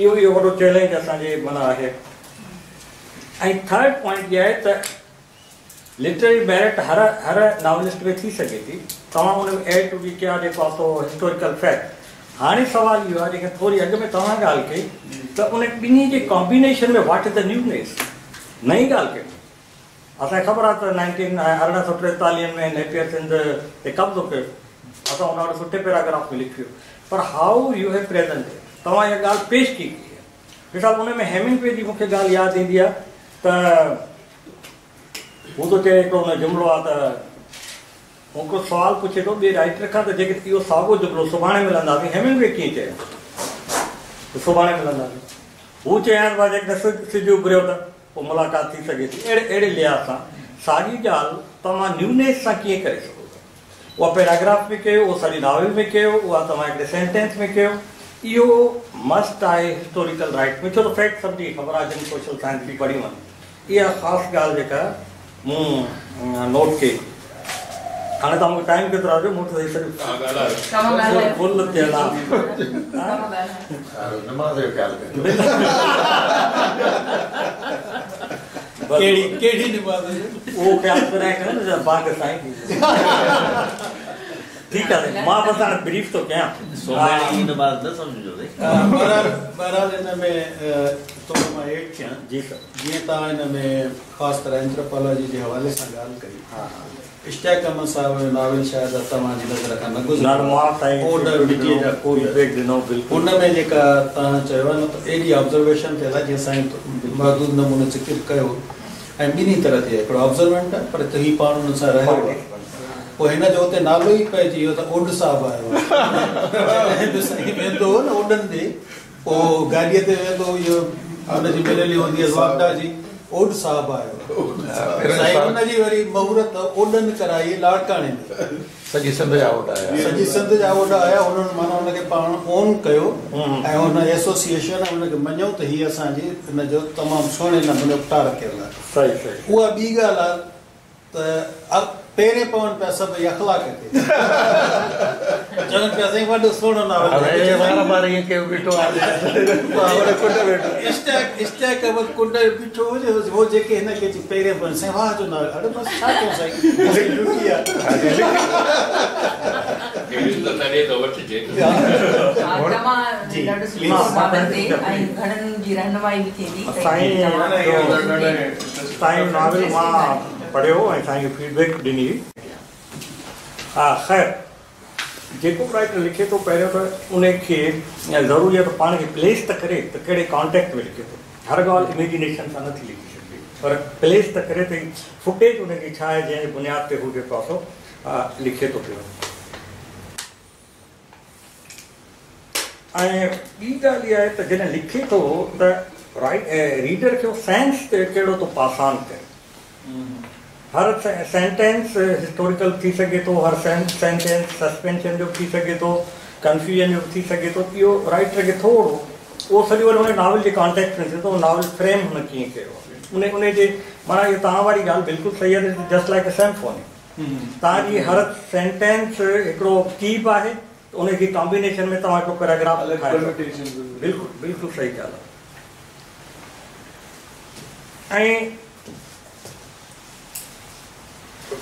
इहो वॾो चैलेंज असांजे माना आहे। ऐं थर्ड पॉइंट इहा आहे त लिटररी मेरिट हर नॉवलिस्ट में थी सघे थी। तव्हां हुन में एड टू बी कया जेको आहे सो हिस्टोरिकल फैक्ट। हाणे सुवालु इहो आहे जेके थोरी अॻु में तव्हां ॻाल्हि कई त उन ॿिन्ही जे कॉम्बिनेशन में व्हाट इज़ द न्यूनेस, नई ॻाल्हि कई। असांखे ख़बर आहे त 1843 में नेपियर सिंध ते कब्ज़ो कयो, असां हुन वटि सुठे पैराग्राफ में लिखियो, पर हाउ यू हैव प्रेज़ेंट तव्हां इहा ॻाल्हि पेश की आहे। मिसाल हुन में हेमिंगवे जी मूंखे ॻाल्हि यादि ईंदी आहे त हू थो चए हिकिड़ो हुन जुमिलो आहे त हिकिड़ो सुवालु पुछे थो ॿिए राइटर खां त जेके इहो साॻियो जुमिलो सुभाणे मिलंदासीं, हेमिंगवे कीअं चयो त सुभाणे मिलंदासीं। हू चयां त जेकॾहिं सिज उभरियो त पोइ मुलाक़ात थी सघे थी। अहिड़े लिहाज़ सां साॻी ॻाल्हि तव्हां न्यूनेस सां कीअं करे सघो था, उहा पैराग्राफ में कयो, उहा सॼी नॉवल में कयो, उहा तव्हां हिकिड़े सेंटेंस में कयो। इहो मस्ट आहे हिस्टोरिकल राइट में, छो त फैक्ट सभिनी ख़बर आहे जिन सोशल साइंस बि पढ़ियूं आहिनि। इहा ख़ासि ॻाल्हि जेका मूं नोट कई। हाणे तव्हां मूंखे टाइम केतिरो आहे, मूं त फुल थियल आहे। उहो ख़्यालु कराए करे न बाक़ी साईं ठीकु आहे। मां बसि हाणे ब्रीफ थो कयां। बहरहाल हिन में थोरो मां हेठि थियां जी सर। जीअं तव्हां हिन में ख़ासि तरह एंथ्रोपोलॉजी जे हवाले सां ॻाल्हि कई। इश्तियाक अहमद साहिब जो नॉवल शायदि तव्हांजी नज़र खां न गुज़रे। हुन में जेका तव्हां चयो आहे न त एॾी ऑब्ज़र्वेशन थियल आहे जीअं साईं महदूद नमूने ज़िक्र कयो। ऐं ॿिन्ही तरह ते हिकिड़ो ऑब्ज़र्वेंट आहे पर हीउ पाण हुन सां रहियो आहे। पोइ हिन जो हुते नालो ई पइजी वियो त ओड साहिबु आयो साईं वेंदो हो न ओडनि ते, पोइ गाॾीअ ते वेंदो, इहो हुनजी मिलियली हूंदी आहे वागडा जी, ओड साहिबु आयो साईं। हुनजी वरी मुहूरत ओडनि कराई लाड़काणे में, सॼी सिंध जा ओड आया, सॼी सिंध जा ओड आया। हुननि माना हुनखे पाण ओन कयो ऐं हुन एसोसिएशन हुनखे मञियो त हीअ असांजी हिनजो तमामु सुहिणे नमूने उपटार कयल आहे। सही सही। उहा ॿी ॻाल्हि आहे त पहिरें पवनि पिया सभई अख़लाक खे, चवनि पिया साईं वॾो सुहिणो नॉवल इश्तियाक अहमद कुंड बीठो हुजे, उहो जेके हिनखे पहिरें पवनि साईं वाह जो नॉवल, अड़े बसि छा कयूं साईं, ड्यूटी आहे। साईं नॉवल मां पढ़ियो ऐं साईं फीडबैक ॾिनी। हा ख़ैर, जेको राइटर लिखे थो पहिरियों त उनखे ज़रूरी आहे त पाण खे प्लेस त करे त कहिड़े कॉन्टेक्ट में लिखे थो। हर ॻाल्हि इमेजिनेशन सां नथी लिखी सघे, पर प्लेस त करे त फुटेज उनजी छा आहे जंहिंजे बुनियाद ते हू जेको आहे सो लिखे थो पियो। ऐं ॿी ॻाल्हि इहा आहे त जॾहिं लिखे थो त रीडर खे सेंस कहिड़ो थो पास ऑन करे। हर सेंटेंस हिस्टोरिकल थी सघे थो, हर सेंटेंस सस्पेंशन जो थी सघे थो, कंफ्यूजन जो थी सघे थो। इहो राइटर खे थोरो उहो सॼो वरी हुन नॉवल जे कॉन्टेक्स्ट में थिए थो, नॉवल फ्रेम हुन कीअं कयो आहे उन जे माना इहो तव्हां वारी ॻाल्हि बिल्कुलु सही आहे। जस्ट लाइक अ सिम्फोनी, तव्हांजी हर सेंटेंस हिकिड़ो कीप आहे उनजी कॉम्बिनेशन में तव्हां हिकिड़ो पैराग्राफ लिखायो। Permutation। बिल्कुलु बिल्कुलु सही ॻाल्हि आहे। ऐं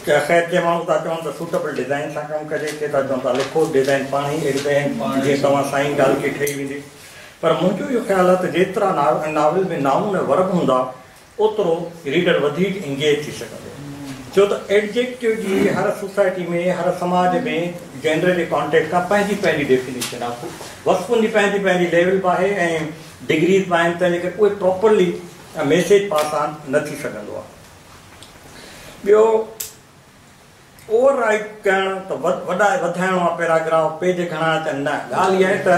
ख़ैर के माण्हू था चवनि त सूटेबल डिज़ाइन सां कमु कजे, के था चवनि था लिखो डिज़ाइन पाण ई डिज़ाइन जीअं तव्हां साईं ॻाल्हि खे ठही वेंदी। पर मुंहिंजो इहो ख़्यालु आहे त जेतिरा नावल में नाउन ऐं वर्ब हूंदा ओतिरो रीडर वधीक इंगेज थी सघंदो, छो त एडजेक्टिव जी हर सोसाइटी में हर समाज में जेंडर जे कॉन्टेक्ट खां पंहिंजी डेफिनेशन आहे, वस्फ़ुनि जी पंहिंजी लेवल बि आहे ऐं डिग्रीज़ बि आहिनि, तंहिंजे करे उहे प्रॉपरली मैसेज पास ऑन न थी सघंदो आहे। ॿियो ओवर राइट करणु त वधाइणो आहे पैराग्राफ, पेज घणा अचनि, न, ॻाल्हि इहा आहे त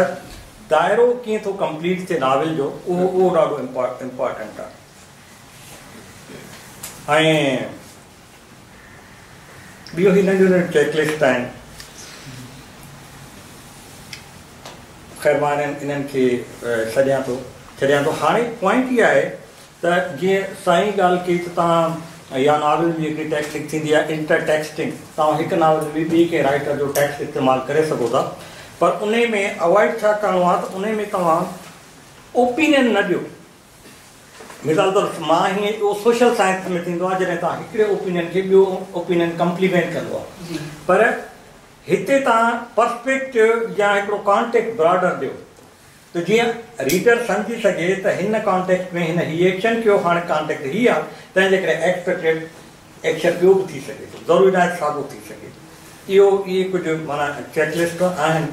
दाइरो कीअं थो कंप्लीट थिए नाविल जो, उहो ॾाढो इम्पॉर्टेंट आहे। ऐं ॿियो ही नंढियूं चेकलिस्ट आहिनि, ख़ैर मां इन्हनि खे छॾियां थो। हाणे पॉइंट इहा आहे त जीअं साईं ॻाल्हि कई त तव्हां या नावल जी हिकिड़ी टेक्निक थींदी आहे इंटर टेक्सटिंग, तव्हां हिकु नावल में ॿी कंहिं राइटर जो टेक्स्ट इस्तेमालु करे सघो था, पर उन में अवॉइड छा करिणो आहे त उन में तव्हां ओपिनियन न ॾियो। मिसाल तौर मां हीअं उहो सोशल साइंस में थींदो आहे जॾहिं तव्हां हिकिड़े ओपिनियन खे ॿियो ओपिनियन कम्प्लीमेंट कंदो आहे, पर हिते तव्हां पर्सपेक्टिव या हिकिड़ो कॉन्टेक्ट ब्रॉडर ॾियो त जीअं रीडर सम्झी सघे त हिन कॉन्टेक्स्ट में हिन हीअ एक्शन कयो, हाणे कॉन्टेक्ट हीअ आहे, तंहिंजे करे एक्सपेक्टेड एक्शन ॿियो बि थी सघे थो, ज़रूरी न आहे साॻियो थी सघे। इहे कुझु माना चेकलिस्ट आहिनि।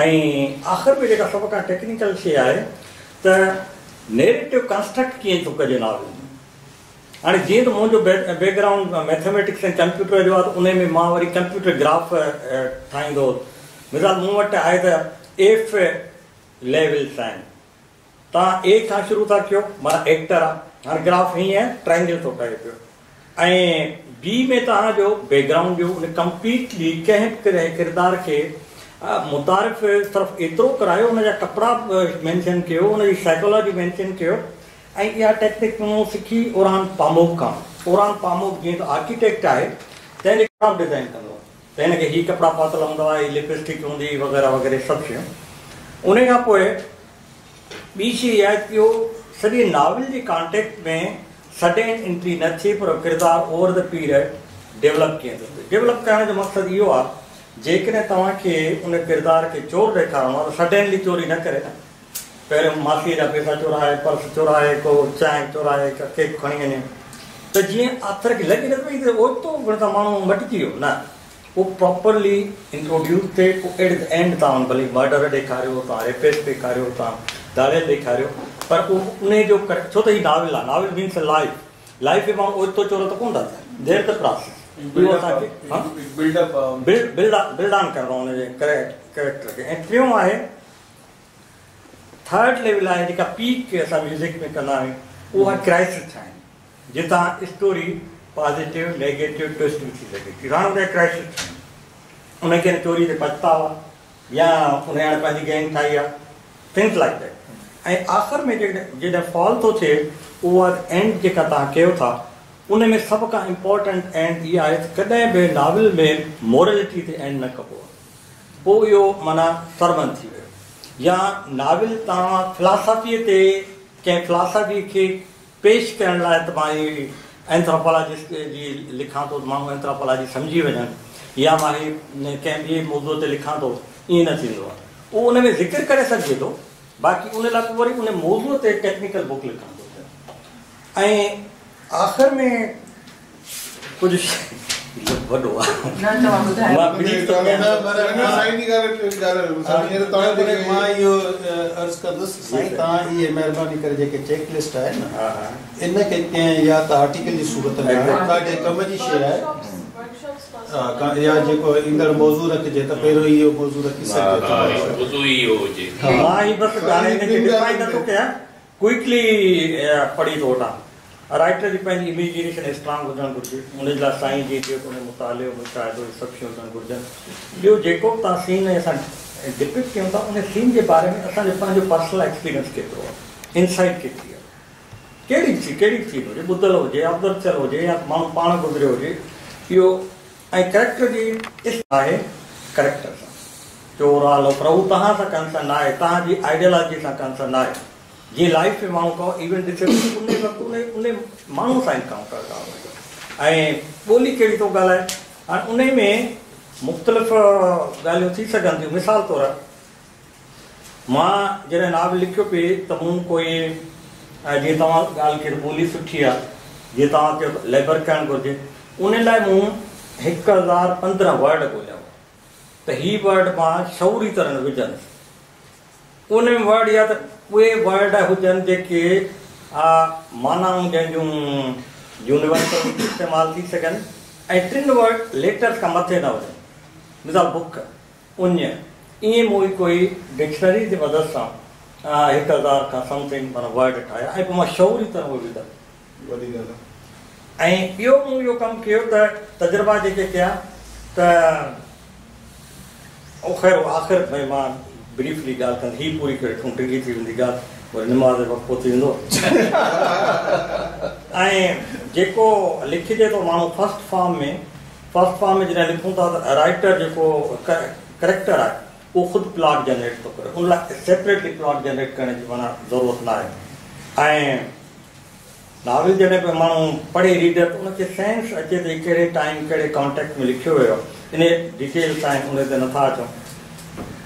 ऐं आख़िर में जेका सभ खां टेक्निकल शइ आहे त नेरेटिव कंस्ट्रक्ट कीअं थो कजे नावल में। हाणे जीअं त मुंहिंजो बैकग्राउंड मैथमेटिक्स ऐं कंप्यूटर जो आहे त उन में मां वरी कंप्यूटर ग्राफ ठाहींदो। मिसाल मूं वटि आहे त एफ लेवल्स आहिनि, तव्हां ए खां शुरू था कयो, माना एक्टर आहे, हाणे ग्राफ हीअं आहे, ट्रायंगल थो ठहे पियो। ऐं बी में तव्हांजो बैकग्राउंड जो उन कंप्लीटली कंहिं किरदार खे मुतारिफ़ सिर्फ़ु एतिरो करायो, हुनजा कपिड़ा मैंशन कयो, हुनजी साइकोलॉजी मैंशन कयो। ऐं इहा टेक्निक मूं सिखी ओरान पामोक खां। ओरान पामोक जीअं त आर्किटेक्ट आहे, तंहिंजे कपिड़ा डिज़ाइन कंदो आहे, त हिनखे हीअ कपिड़ा पातल हूंदा, हीअ लिपस्टिक हूंदी वग़ैरह वग़ैरह सभु शयूं। उन खां पोइ ॿी शइ आहे कि उहो सॼे नावल जे कॉन्टेक्ट में सडन एंट्री न थिए, पर किरदारु ओवर द पीरियड डेवलप कीअं थो थिए। डेवलप करण जो मक़सदु इहो आहे जेकॾहिं तव्हांखे उन किरदार खे चोर ॾेखारिणो आहे त सडनली चोरी न करे, पहिरियों मासीअ जा पैसा चोराए, पर्स चोराए, को चांहि चोराए, केक खणी वञे, त जीअं आथर खे लॻे न पई त ओतिरो त माण्हू मटिजी वियो, न, उहो प्रॉपरली इंट्रोड्यूस थिए। पोइ एट द एंड तव्हां भले मर्डर ॾेखारियो, तव्हां रेपिस्ट ॾेखारियो, तव्हां दाड़ियल ॾेखारियो, पर उन जो छो त हीअ नावल आहे, नावल मीन्स लाइफ में माण्हू ओतिरो चोर त कोन था थियनि, देर त प्रोसेस बिल्ड ऑन करिणो हुनजे कैरेक्टर खे। ऐं टियों आहे थर्ड लेवल आहे जेका पीक असां म्यूज़िक में कंदा आहियूं, उहो आहे क्राइसिस ठाहिनि, जितां स्टोरी पॉज़िटिव नेगेटिव ट्विस्ट बि थी सघे थी। राउंड जा क्राइसिस ठाहिनि, उनखे चोरी ते पछतावा या उन हाणे पंहिंजी गैंग ठाही आहे, थिंग्स लाइक दैट। ऐं आख़िर में जॾहिं फॉल थो थिए, उहा एंड जेका तव्हां कयो था, उन में सभ खां इम्पोर्टेंट एंड इहा आहे त कॾहिं बि नावल में मोरलिटी ते एंड न कबो आहे, पोइ इहो माना सरमन थी वियो। या नावल तव्हां फिलासफ़ीअ ते कंहिं फिलासफ़ी खे पेश करण लाइ त मां एंथ्रोपोलॉजिस्ट जी लिखां थो, माण्हू एंथ्रोपोलॉजी सम्झी वञनि, या मां कंहिं ॿिए मौज़ूअ ते लिखां थो, ईअं न थींदो आहे। उहो उन में ज़िक्र करे सघिजे थो, बाक़ी उन लाइ पोइ वरी उन मौज़ूअ ते टेक्निकल बुक लिखां थो। ऐं आख़िर में कुझु वॾो आहे, मां इहो अर्ज़ु कंदुसि साईं, तव्हां इहे महिरबानी करे जेके चेकलिस्ट आहे न, इनखे कंहिं या त आर्टिकल जी सूरत में तव्हांजे कम जी शइ आहे, या जेको ईंदड़ मौज़ू रखिजे त पहिरियों इहो मौज़ू रखी सघिजे। मां ही बसि हाणे हिनखे डिफाइन नथो कयां, क्विकली पढ़ी थो वठां। राइटर जी पंहिंजी इमेजिनेशन स्ट्रांग हुजणु घुरिजे, उनजे लाइ साईं जी जेको उन मुताले मुशाहिदो सभु शयूं हुजणु घुरिजनि। ॿियो जेको बि तव्हां सीन असां डिपिक्ट कयूं था, उन सीन जे बारे में असांजो पंहिंजो पर्सनल एक्सपीरियंस केतिरो आहे, इनसाइट केतिरी आहे, कहिड़ी सीन हुजे, ॿुधल हुजे, ऑब्जर्व थियल हुजे, या माण्हू पाण गुज़रियो हुजे, इहो। ऐं कैरेक्टर जी आहे करेक्टर सां चोर आलो प्रभु तव्हां सां कंसर्न आहे, तव्हांजी आइडियोलॉजी सां कंसर्न आहे। जीअं लाइफ में माण्हू को इवेंट ॾिसे उन वक़्तु उन माण्हू सां इनकाउंटर था ऐं ॿोली कहिड़ी थो ॻाल्हाए। हाणे उन में मुख़्तलिफ़ ॻाल्हियूं थी सघनि थियूं। मिसाल तौरु मां जॾहिं नावल लिखियो पिए त मूं कोई जीअं तव्हां ॻाल्हि कयो ॿोली सुठी आहे, जीअं तव्हां चयो लेबर करणु घुरिजे, उन लाइ मूं 1015 वर्ड ॻोल्हिया त हीअ वर्ड मां शौरी तरह विझंदुसि। उन में वर्ड या त उहे वर्ड हुजनि जेके मानाऊं जंहिंजूं यूनिवर्सल इस्तेमालु थी सघनि ऐं 3 वर्ड लेटर्स खां मथे न हुजनि। मिसाल बुक, उञ, ईअं मूं कोई डिक्शनरी जी मदद सां 1000 खां समथिंग माना वर्ड ठाहिया ऐं पोइ मां शौरी तरह उहे विधमि। ऐं ॿियो मूं इहो कमु कयो त तजुर्बा जेके कया त ख़ैर आख़िर में मां ब्रीफली ॻाल्हि कंदी, हीअ पूरी करे टुंटी थी वेंदी ॻाल्हि, वरी निमाज़ वक़्तु पोइ थी वेंदो। ऐं जेको लिखिजे थो माण्हू फर्स्ट फॉर्म में जॾहिं लिखूं था त राइटर जेको करेक्टर आहे उहो ख़ुदि प्लॉट जनरेट थो करे, उन लाइ सेपरेटली प्लॉट जनरेट करण जी माना ज़रूरत न आहे। ऐं नाविल जॾहिं बि माण्हू पढ़े रीडर त उनखे सेंस अचे त कहिड़े टाइम कहिड़े कॉन्टेक्ट में लिखियो वियो, इन डिटेल्स आहिनि उन ते नथा अचूं।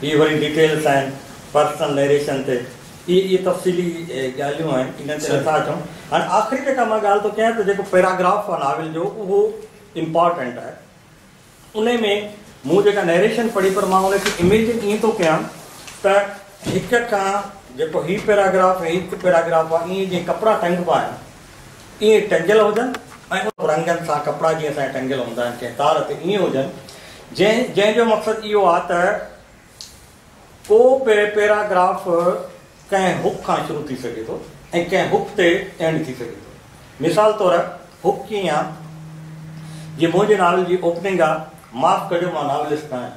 इहे वरी डिटेल्स आहिनि पर्सनल नरेशन ते, इहे तफ़सीली ॻाल्हियूं आहिनि, इन ते नथा अचूं। हाणे आख़िरी जेका मां ॻाल्हि थो कयां त जेको पैराग्राफ आहे नाविल जो उहो इम्पॉर्टेंट आहे। उन में मूं जेका नरेशन पढ़ी पर मां उनखे इमेजिन ईअं थो कयां त हिक खां जेको हीउ पैराग्राफ ऐं हिकु पैराग्राफ आहे ईअं जीअं कपिड़ा टंगबा आहिनि ईअं टंगियल हुजनि ऐं रंगनि सां कपिड़ा जीअं असांजा टंगियल हूंदा आहिनि कंहिं तार ते ईअं हुजनि, जंहिंजो मक़सदु इहो आहे त को बि पैराग्राफ कंहिं हुक खां शुरू थी सघे थो ऐं कंहिं हुक ते एंड थी सघे थो। मिसाल तौरु हुक कीअं आहे, जीअं मुंहिंजे नावल जी ओपनिंग आहे, माफ़ कजो मां नावलिस्ट आहियां।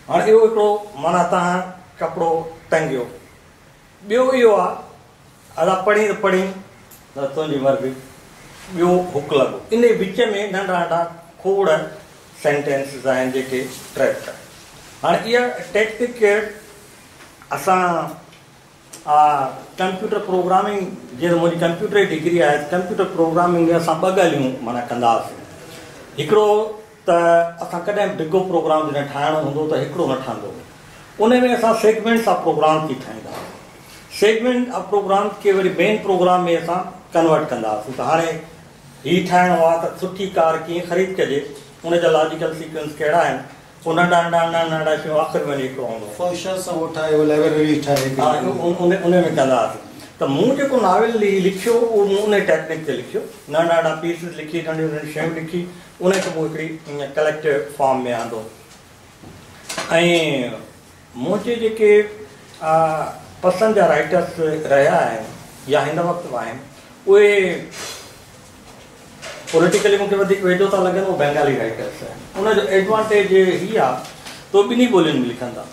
हाणे इहो हिकिड़ो माना तव्हां कपिड़ो टंगियो, ॿियो इहो आहे असां पढ़ी त पढ़ी त तुंहिंजी मर्ज़ी, ॿियो हुक लॻो। इन विच में नंढा नंढा खोड़ सेंटेंसिस आहिनि जेके ट्रैक आहिनि। हाणे इहा टेक्निक असां कंप्यूटर प्रोग्रामिंग, जीअं मुंहिंजी कंप्यूटर जी डिग्री आहे, कंप्यूटर प्रोग्रामिंग में असां 2 ॻाल्हियूं माना कंदासीं। हिकिड़ो त असां कॾहिं बि डिघो प्रोग्राम जॾहिं ठाहिणो हूंदो त हिकिड़ो न ठहंदो, उन में असां सेगमेंट्स ऑफ प्रोग्राम थी ठाहींदा हुआसीं। सेगमेंट ऑफ प्रोग्राम खे वरी मेन प्रोग्राम में असां कन्वर्ट कंदा हुआसीं त हाणे हीउ ठाहिणो आहे त सुठी कार कीअं ख़रीद कजे, उनजा लॉजिकल सीक्वेंस कहिड़ा आहिनि, पोइ नंढा नंढा नंढा शयूं आख़िर में हिकिड़ो हूंदो उन में कंदा हुआसीं। त मूं जेको नाविल लिखियो उहो मूं उन टेक्निक ते लिखियो, नंढा नंढा पीसिस लिखी, नंढियूं नंढियूं शयूं लिखी, उनखे पोइ हिकिड़ी कलेक्टिव फॉर्म में आंदो। ऐं मुंहिंजे जेके पसंदि जा राइटर्स रहिया आहिनि या हिन वक़्तु आहिनि उहे पॉलिटिकली मूंखे वधीक वेझो था लॻनि, उहे बंगाली राइटर्स आहिनि। उनजो एडवांटेज हीअ आहे त उहे ॿिन्ही ॿोलियुनि में लिखनि था,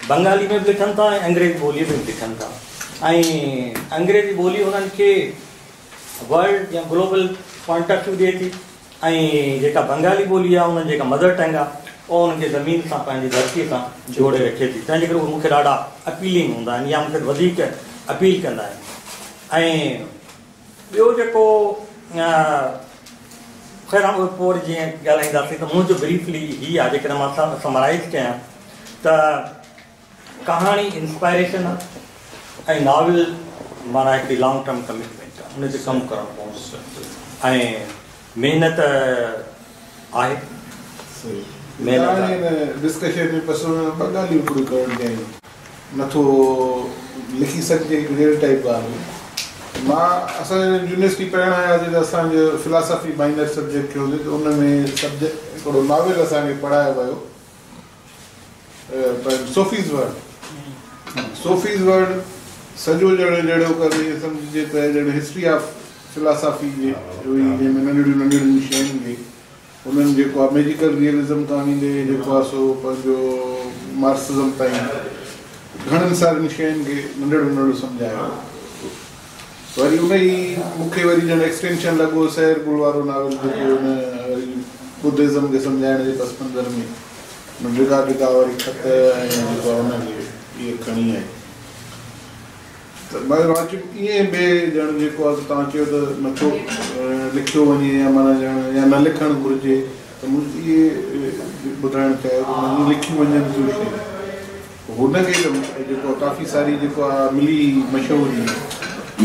बंगाली में बि लिखनि था ऐं अंग्रेज़ी ॿोलीअ में बि लिखनि था। ऐं अंग्रेज़ी ॿोली हुननि खे वर्ल्ड या ग्लोबल पॉइंट ऑफ व्यू ॾिए थी, ऐं जेका बंगाली ॿोली आहे उन्हनि जेका मदर टंग आहे उहो उन्हनि खे ज़मीन सां पंहिंजी धरतीअ सां जोड़े रखे थी, तंहिंजे करे उहे मूंखे ॾाढा अपीलिंग हूंदा आहिनि या मूंखे वधीक अपील कंदा आहिनि। ऐं ॿियो जेको ख़ैर उहे पोइ जीअं ॻाल्हाईंदासीं त मुंहिंजो ब्रीफली हीअ आहे, जेकॾहिं मां समराइज़ कयां त कहाणी इंस्पायरेशन आहे ऐं नाविल माना हिकिड़ी लॉन्ग टर्म कमिटमेंट आहे, उन ते कमु करणु पवंदो ऐं महिनत आहे। डिस्कशन में ॿ ॻाल्हियूं पूरी करणु चाहियूं, नथो लिखी सघिजे रियल टाइप ॻाल्हि। मां असां यूनिवर्सिटी पढ़णु आयासीं त असांजो फिलासफ़ी माइनर सब्जेक्ट हुयो त उन में सब्जेक्ट हिकिड़ो नॉवेल असांखे पढ़ायो वियो, सोफीज़ वर्ड सॼो ॼणे जहिड़ो करे सम्झिजे त ॼणे हिस्ट्री ऑफ फिलासफ़ी जे जंहिंमें नंढिड़ियूं नंढिड़ियूं शयुनि खे उन्हनि जेको आहे मैजिकल रियलिज़म तां ईंदे जेको आहे सो पंहिंजो मार्क्सिज़म ताईं घणनि सारनि शयुनि खे नंढिड़ो नंढिड़ो सम्झायो। वरी उन ई मूंखे वरी ॼण एक्सटेंशन लॻो सैर गुल वारो नावल जेको हुन बुद्धिज़म खे सम्झाइण जे पस मंज़र में डिघा डिघा वरी ख़त ऐं जेको आहे हुनखे इहे खणी आई त वाजिबु ईअं बि ॼण जेको आहे तव्हां चयो त नथो लिखियो वञे या माना ॼण या न लिखणु घुरिजे त मूंखे इहे ॿुधाइणु चाहियो त लिखी वञनि थियूं शयूं हुनखे त जेको काफ़ी सारी जेको आहे मिली मशहूरी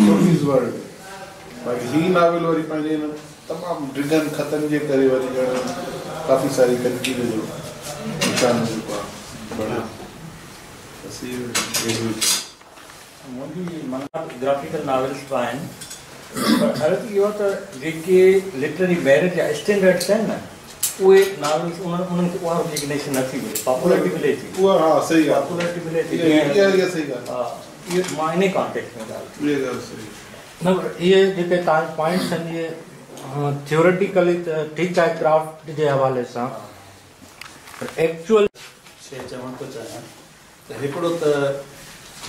सोफीज़ वर्ल्ड बाक़ी हीअ नावेल वरी पंहिंजे हिन तमामु डिघनि ख़तनि जे करे वरी ॼण काफ़ी सारी तनक़ीद जो निशान जेको आहे बढ़िया मुंहिंजी ग्राफिकल नॉवेल्स बि आहिनि पर अर्ज़ु इहो त जेके लिटरेरी मेरिट जा स्टैंडर्ड्स आहिनि न उहे नॉवेल्स उन्हनि खे उहा रिकग्निशन नथी मिले पॉपुलरिटी मिले थी उहा हा सही आहे पॉपुलरिटी मिले थी इहा सही ॻाल्हि हा इहो मां इन कॉन्टेक्स्ट में ॻाल्हि इहा ॻाल्हि सही न इहे जेके तव्हां पॉइंट्स आहिनि इहे थियोरेटिकली त ठीकु आहे क्राफ्ट जे हवाले सां पर एक्चुअल शइ चवणु थो चाहियां त हिकिड़ो त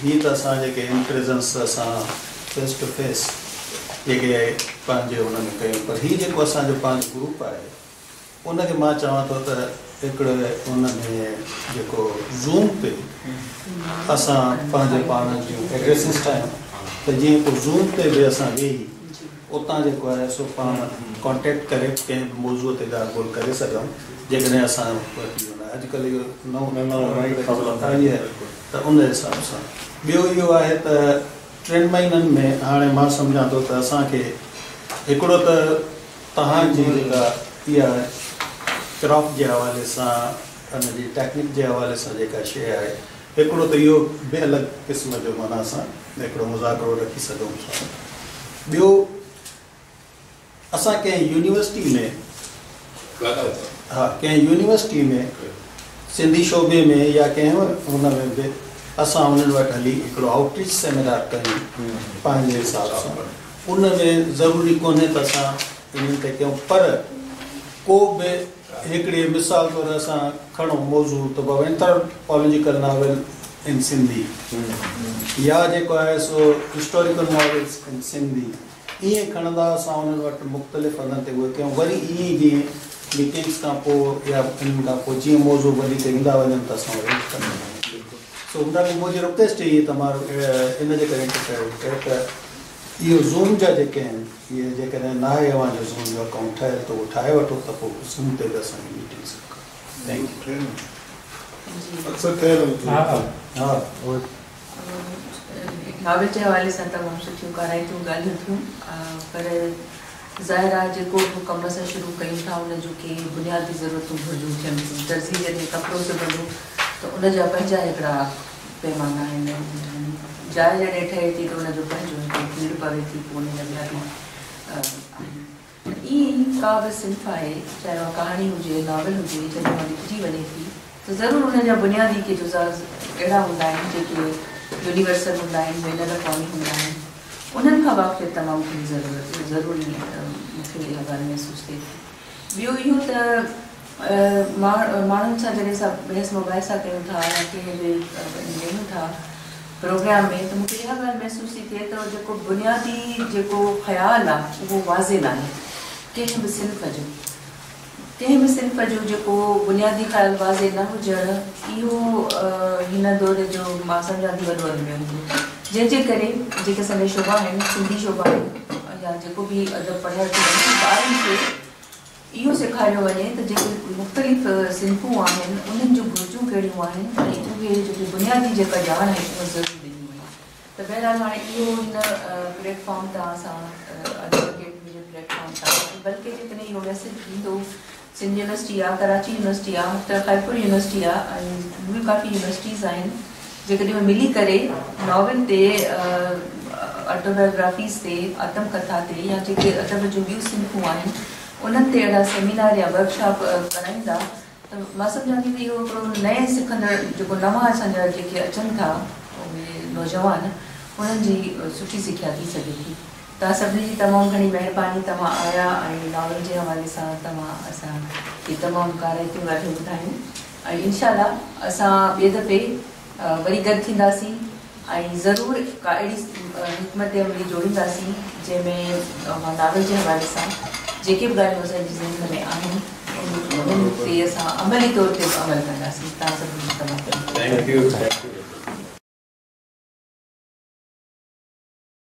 हीअ त असां जेके इन प्रेज़ेंस असां फेस टू फेस जेके पंहिंजे हुन में कयूं पर हीअ जेको असांजो पंहिंजो ग्रुप आहे उनखे मां चवां थो त हिकिड़े उन में जेको ज़ूम ते असां पंहिंजे पाण जूं एड्रेसिस ठाहियूं त जीअं पोइ ज़ूम ते बि असां वेही उतां जेको आहे सो पाण कॉन्टेक्ट करे कंहिं बि मौज़ूअ ते ॻाल्हि ॿोल करे सघूं जेकॾहिं असां वटि वञा अॼुकल्ह इहो आई आहे त उन हिसाब सां ॿियो इहो आहे त 3 महीननि में हाणे मां सम्झां थो त असांखे हिकिड़ो त तव्हांजी जेका इहा क्राफ्ट जे हवाले सां हुनजी टेक्निक जे हवाले सां जेका शइ आहे हिकिड़ो त इहो बि अलॻि क़िस्म जो माना असां हिकिड़ो मुज़ाकिरो रखी सघूं था ॿियो असां कंहिं यूनिवर्सिटी में हा कंहिं यूनिवर्सिटी में सिंधी शोबे में या कंहिं हुन में बि असां उन्हनि वटि हली हिकिड़ो आउटरीच सेमिनार कयूं पंहिंजे हिसाब सां उन में ज़रूरी कोन्हे त असां इन्हनि ते कयूं पर को बि हिकिड़ी मिसाल तौरु असां खणो मौज़ू त बाबा एंथ्रोपोलॉजिकल नॉवेल इन सिंधी या जेको आहे सो हिस्टोरिकल नॉवेल्स इन सिंधी ईअं खणंदा असां उन्हनि वटि मुख़्तलिफ़ हंधनि ते उहे कयूं वरी ईअं ई जीअं मीटिंग्स खां पोइ या इन्हनि खां पोइ जीअं मौज़ू वधीक ईंदा वञनि त असां वरी कंदा आहियूं सो हुन में मुंहिंजी रिक्वेस्ट इहे तमामु इन जे करे त इहो ज़ूम जा जेके आहिनि इहे जेकॾहिं न आहे अव्हांजो ज़ूम जो अकाउंट ठहियल त उहो ठाहे वठो त पोइ ज़ूम ते बि असांजी मीटिंग्स थैंक यू अक्सर ठहियल हा नावेल जे हवाले सां तमामु सुठियूं काराइतियूं ॻाल्हियूं थियूं पर ज़ाहिर आहे जेको बि कम असां शुरू कयूं था उन जूं के बुनियादी ज़रूरतूं घुरिजूं थियनि थियूं दर्ज़ी जॾहिं कपिड़ो सिबंदो त उनजा पंहिंजा हिकिड़ा पैमाना आहिनि जाइ जॾहिं ठहे थी त उनजो पंहिंजो हिकिड़ो भीड़ पवे थी पोइ उन जा ॿिया ईअं ई का बि सिंफ़ आहे चाहे उहा कहाणी हुजे नॉवेल हुजे जॾहिं उहा लिखिजी वञे थी त ज़रूरु उनजा बुनियादी के जुज़ा अहिड़ा हूंदा आहिनि जेके यूनिवर्सल हूंदा आहिनि बैनुल अक़वामी हूंदा आहिनि उन्हनि खां वाक़ुफ़ियत तमामु घणी ज़रूरी मूंखे इहा ॻाल्हि महसूसु थिए थी ॿियो इहो त माण्हुनि सां जॾहिं असां बहस मुबाहिसा कयूं था या कंहिं बि वेहूं था प्रोग्राम में त मूंखे इहा ॻाल्हि महसूसु थी थिए त जेको बुनियादी जेको ख़्यालु आहे उहो वाज़े न आहे कंहिं बि सिंफ़ जो जेको बुनियादी ख़्यालु वाज़े न हुजणु इहो हिन दौर जो मां सम्झां थी वॾो अलमियो हूंदो जंहिंजे करे जेके असांजा शोभा आहिनि सिंधी शोभा आहिनि या जेको बि अदब पढ़ियल थी वञे ॿारनि खे इहो सेखारियो वञे त जेके मुख़्तलिफ़ सिंफ़ूं आहिनि उन्हनि जूं घुरिजूं कहिड़ियूं आहिनि ऐं उहे जेकी बुनियादी जेका ॼाण आहे उहा ज़रूरु ॾिनी वञे त बहरहाल हाणे इहो हिन प्लेटफॉर्म तां असां अदब अकेडमी जे प्लेटफॉर्म तां बल्कि जेकॾहिं इहो मैसेज ईंदो सिंध यूनिवर्सिटी आहे कराची यूनिवर्सिटी आहे त ख़ैरपुर यूनिवर्सिटी आहे ऐं ॿियूं काफ़ी यूनिवर्सिटीज़ आहिनि जेकॾहिं उहे मिली करे नॉवेल ते ऑटोबायोग्राफीज़ ते आत्मकथा ते या जेके अदब जूं ॿियूं सिंफ़ूं आहिनि उन्हनि ते अहिड़ा सेमिनार या वर्कशॉप कराईंदा त मां सम्झां थी इहो हिकिड़ो नए सिखंदड़ जेको नवां असांजा जेके अचनि था उहे नौजवान उन्हनि जी सुठी सिख्या थी सघे थी तव्हां सभिनी जी तमामु घणी महिरबानी तव्हां आया ऐं नॉवेल जे हवाले सां तव्हां असांखे तमामु काराइतियूं ॻाल्हियूं ॿुधायूं ऐं इनशाला असां ॿिए दफ़े वरी गॾु थींदासीं ऐं ज़रूरु का अहिड़ी हिकमत अमली जोड़ींदासीं जंहिंमें नॉवेल जे हवाले सां जेके बि ॻाल्हियूं असांजी ज़िंदगी में आहिनि उन्हनि ते असां अमली तौर ते अमल कंदासीं। तव्हां सभिनी खे तमामु थैंक यू।